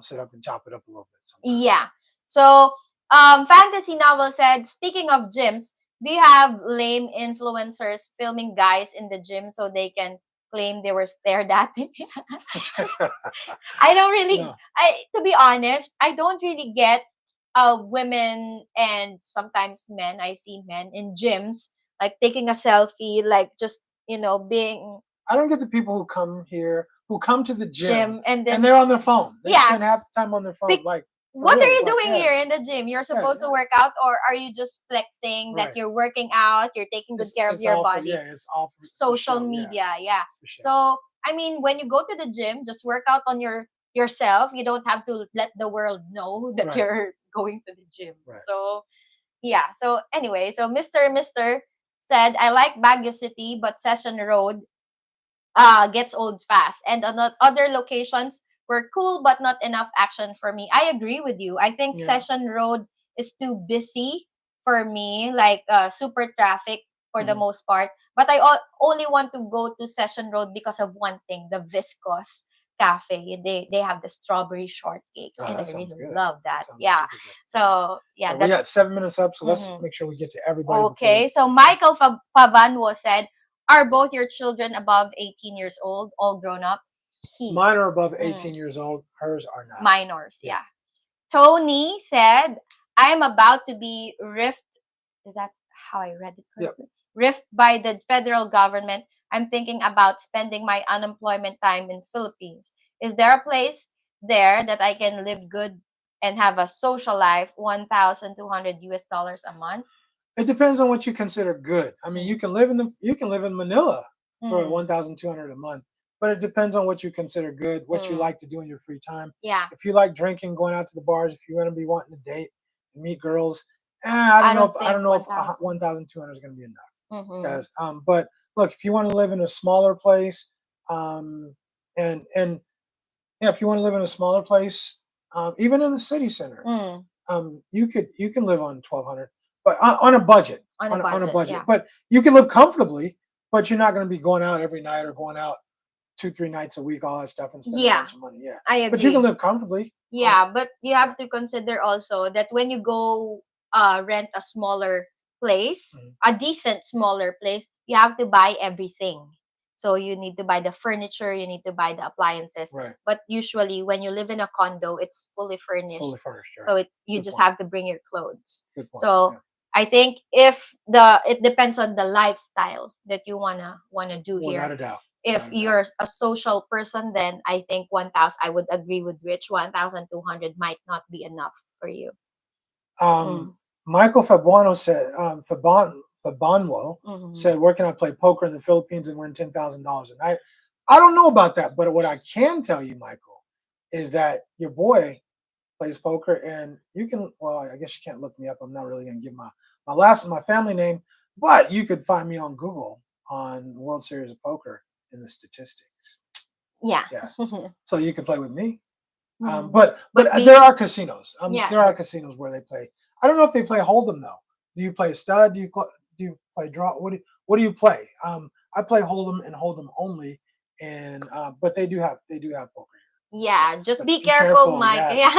sit up and chop it up a little bit. Sometimes. Yeah. So Fantasy Novel said, speaking of gyms, do you have lame influencers filming guys in the gym so they can claim they were stared at? I don't really, to be honest, I don't really get women and sometimes men. I see men in gyms like taking a selfie, like just being. I don't get the people who come to the gym and they're on their phone. They spend half the time on their phone. What are you doing here in the gym? You're supposed to work out, or are you just flexing that you're working out, you're taking good care of your body? It's all for social media. Yeah. So, I mean, when you go to the gym, just work out on yourself. You don't have to let the world know that you're going to the gym. So, yeah. So, anyway, so Mr. said, I like Baguio City, but Session Road gets old fast. And on other locations, were cool, but not enough action for me. I agree with you. I think Session Road is too busy for me, like super traffic for the most part. But I only want to go to Session Road because of one thing, the viscous. cafe. They have the strawberry shortcake, Oh, and I that sounds really good. love That that. sounds Yeah. super good. So yeah, We got 7 minutes up, so let's Mhm. make sure we get to everybody. Okay. So Michael Pavanwo said, "Are both your children above 18 years old, all grown up?" Mine are above 18 years old. Hers are not. Minors. Yeah. Tony said, "I am about to be rift." Is that how I read it correctly? Yep. Rift by the federal government. I'm thinking about spending my unemployment time in Philippines. Is there a place there that I can live good and have a social life? $1,200 a month. It depends on what you consider good. I mean, you can live in Manila for Mm. 1,200 a month, but it depends on what you consider good, what you Mm. like to do in your free time. Yeah. If you like drinking, going out to the bars, if you want to be wanting to date and meet girls, I don't know if 1,200 is going to be enough. Because, but look, if you want to live in a smaller place, and yeah, if you want to live in a smaller place, even in the city center, you can live on 1,200, but on a budget, on a budget. Yeah. But you can live comfortably, but you're not going to be going out every night or going out 2-3 nights a week, all that stuff, and spending a bunch of money. Yeah, I agree. but you can live comfortably. Yeah, but you have to consider also that when you go rent a smaller place, a decent smaller place, you have to buy everything. So you need to buy the furniture, you need to buy the appliances. Right. But usually when you live in a condo, it's fully furnished. It's fully furnished. Right. So you just have to bring your clothes. Good point. So I think it depends on the lifestyle that you wanna do here. Without a doubt. If you're a social person, then I think 1,000. I would agree with Rich. 1,200 might not be enough for you. Michael Fabuano said, Fabanwo said, "Where can I play poker in the Philippines and win $10,000 a night?" I don't know about that, but what I can tell you, Michael, is that your boy plays poker, and you can. Well, I guess you can't look me up. I'm not really going to give my family name, but you could find me on Google on World Series of Poker in the statistics. Yeah. So you can play with me. But there are casinos. There are casinos where they play. I don't know if they play Hold'em though. Do you play stud? Do you play draw? What do you play? I play Hold'em and Hold'em only, and but they do have poker. Yeah, just be careful, Mike. Yes.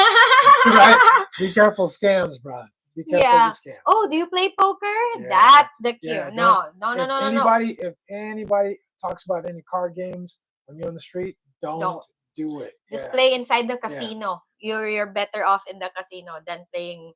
Right? Be careful scams, bro. Be careful of the scams. Oh, do you play poker? Yeah. That's the cue. Yeah, no. If anybody talks about any card games when you're on the street, don't do it. Just play inside the casino. You're better off in the casino than playing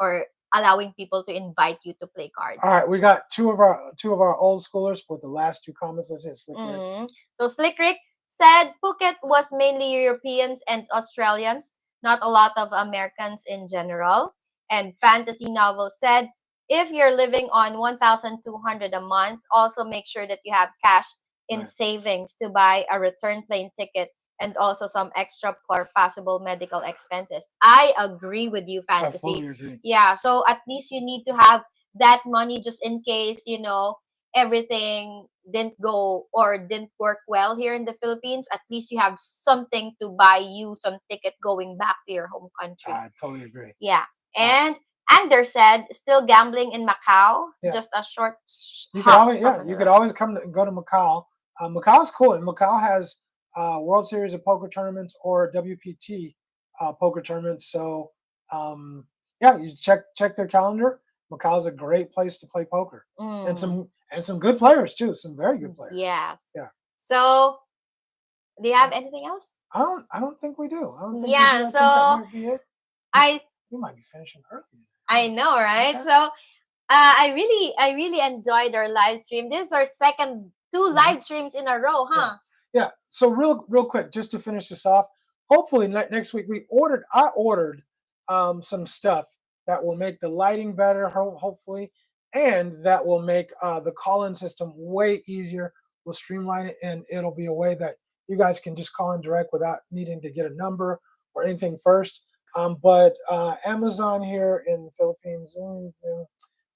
or allowing people to invite you to play cards. All right, we got two of our old schoolers for the last two comments. Let's hit Slick Rick. So Slick Rick said Phuket was mainly Europeans and Australians, not a lot of Americans in general. And Fantasy Novel said, if you're living on 1,200 a month, also make sure that you have cash in savings to buy a return plane ticket and also some extra for possible medical expenses. I agree with you, Fantasy. I fully agree. Yeah, so at least you need to have that money just in case, everything didn't go or didn't work well here in the Philippines. At least you have something to buy you some ticket going back to your home country. I totally agree. Yeah. And Ander said, still gambling in Macau, just a short You could always go to Macau. Macau's cool, and Macau has World Series of Poker tournaments or WPT poker tournaments. So you check their calendar. Macau's a great place to play poker, and some good players too. Some very good players. Yes. Yeah. So, do you have anything else? I don't think we do. I don't think yeah. we do. So I think that might be it. You might be finishing early. I know, right? Okay. So, I really enjoyed our live stream. This is our second two live streams in a row, huh? Yeah. So real quick, just to finish this off. Hopefully next week I ordered some stuff that will make the lighting better, hopefully, and that will make the call-in system way easier. We'll streamline it, and it'll be a way that you guys can just call in direct without needing to get a number or anything first. But Amazon here in the Philippines,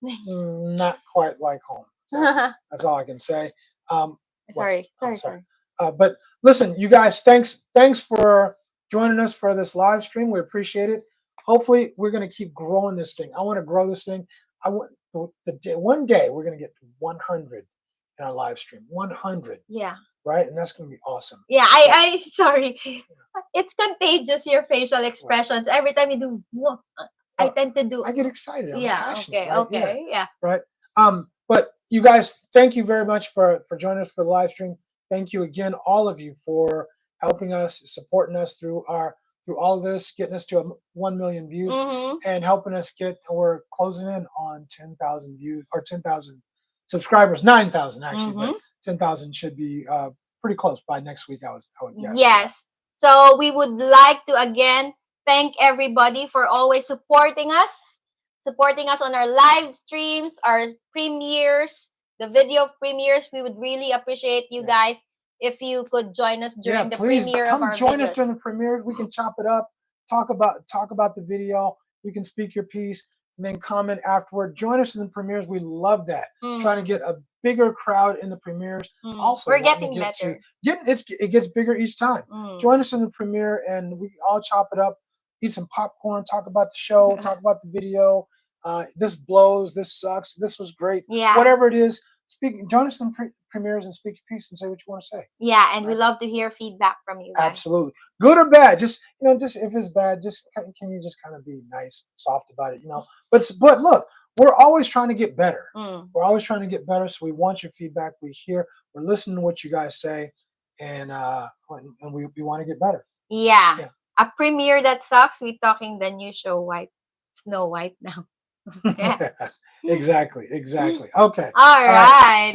not quite like home. So that's all I can say. Sorry. But listen, you guys, thanks for joining us for this live stream. We appreciate it. Hopefully, we're going to keep growing this thing. I want to grow this thing. One day we're going to get to 100 in our live stream. 100. Yeah. Right? And that's going to be awesome. Yeah, I sorry. It's contagious, your facial expressions. Every time you do, I tend to do. I get excited. I'm passionate. Okay, right? okay, yeah. Right. But you guys, thank you very much for joining us for the live stream. Thank you again, all of you, for helping us, supporting us through all of this, getting us to 1 million views, and helping us we're closing in on 10,000 views or 10,000 subscribers, 9,000 actually, but 10,000 should be pretty close by next week. I would guess. Yes. Yeah. So we would like to again thank everybody for always supporting us on our live streams, our premieres, the video premieres. We would really appreciate you guys if you could join us during the premiere of our videos. Come join us during the premiere. We can chop it up, talk about the video. You can speak your piece and then comment afterward. Join us in the premieres. We love that. Trying to get a bigger crowd in the premieres. Also, we're getting better. It gets bigger each time. Join us in the premiere and we all chop it up, eat some popcorn, talk about the show, talk about the video. This blows, this sucks, this was great. Yeah. Whatever it is, join us in premieres and speak your piece and say what you want to say. Yeah, and we love to hear feedback from you guys. Absolutely. Good or bad. Just if it's bad, can you just kind of be nice, soft about it, But look, we're always trying to get better. We're always trying to get better. So we want your feedback. We're listening to what you guys say, and we want to get better. Yeah. A premiere that sucks. We're talking the new show Snow White now. Exactly. Okay. All right.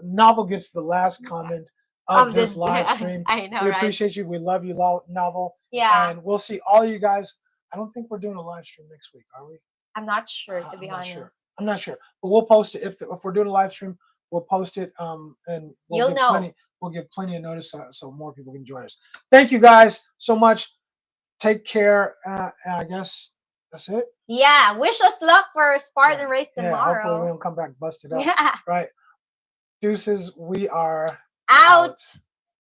Novel gets the last comment of this live stream. I know. We appreciate you. We love you, Novel. Yeah. And we'll see all you guys. I don't think we're doing a live stream next week, are we? I'm not sure, to be honest. I'm not sure, but we'll post it if we're doing a live stream. We'll post it. And you'll know. We'll give plenty of notice so more people can join us. Thank you guys so much. Take care. I guess that's it. Yeah. Wish us luck for Spartan race tomorrow. Hopefully we don't come back busted up. Yeah. Right. Deuces. We are out.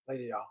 Later, y'all.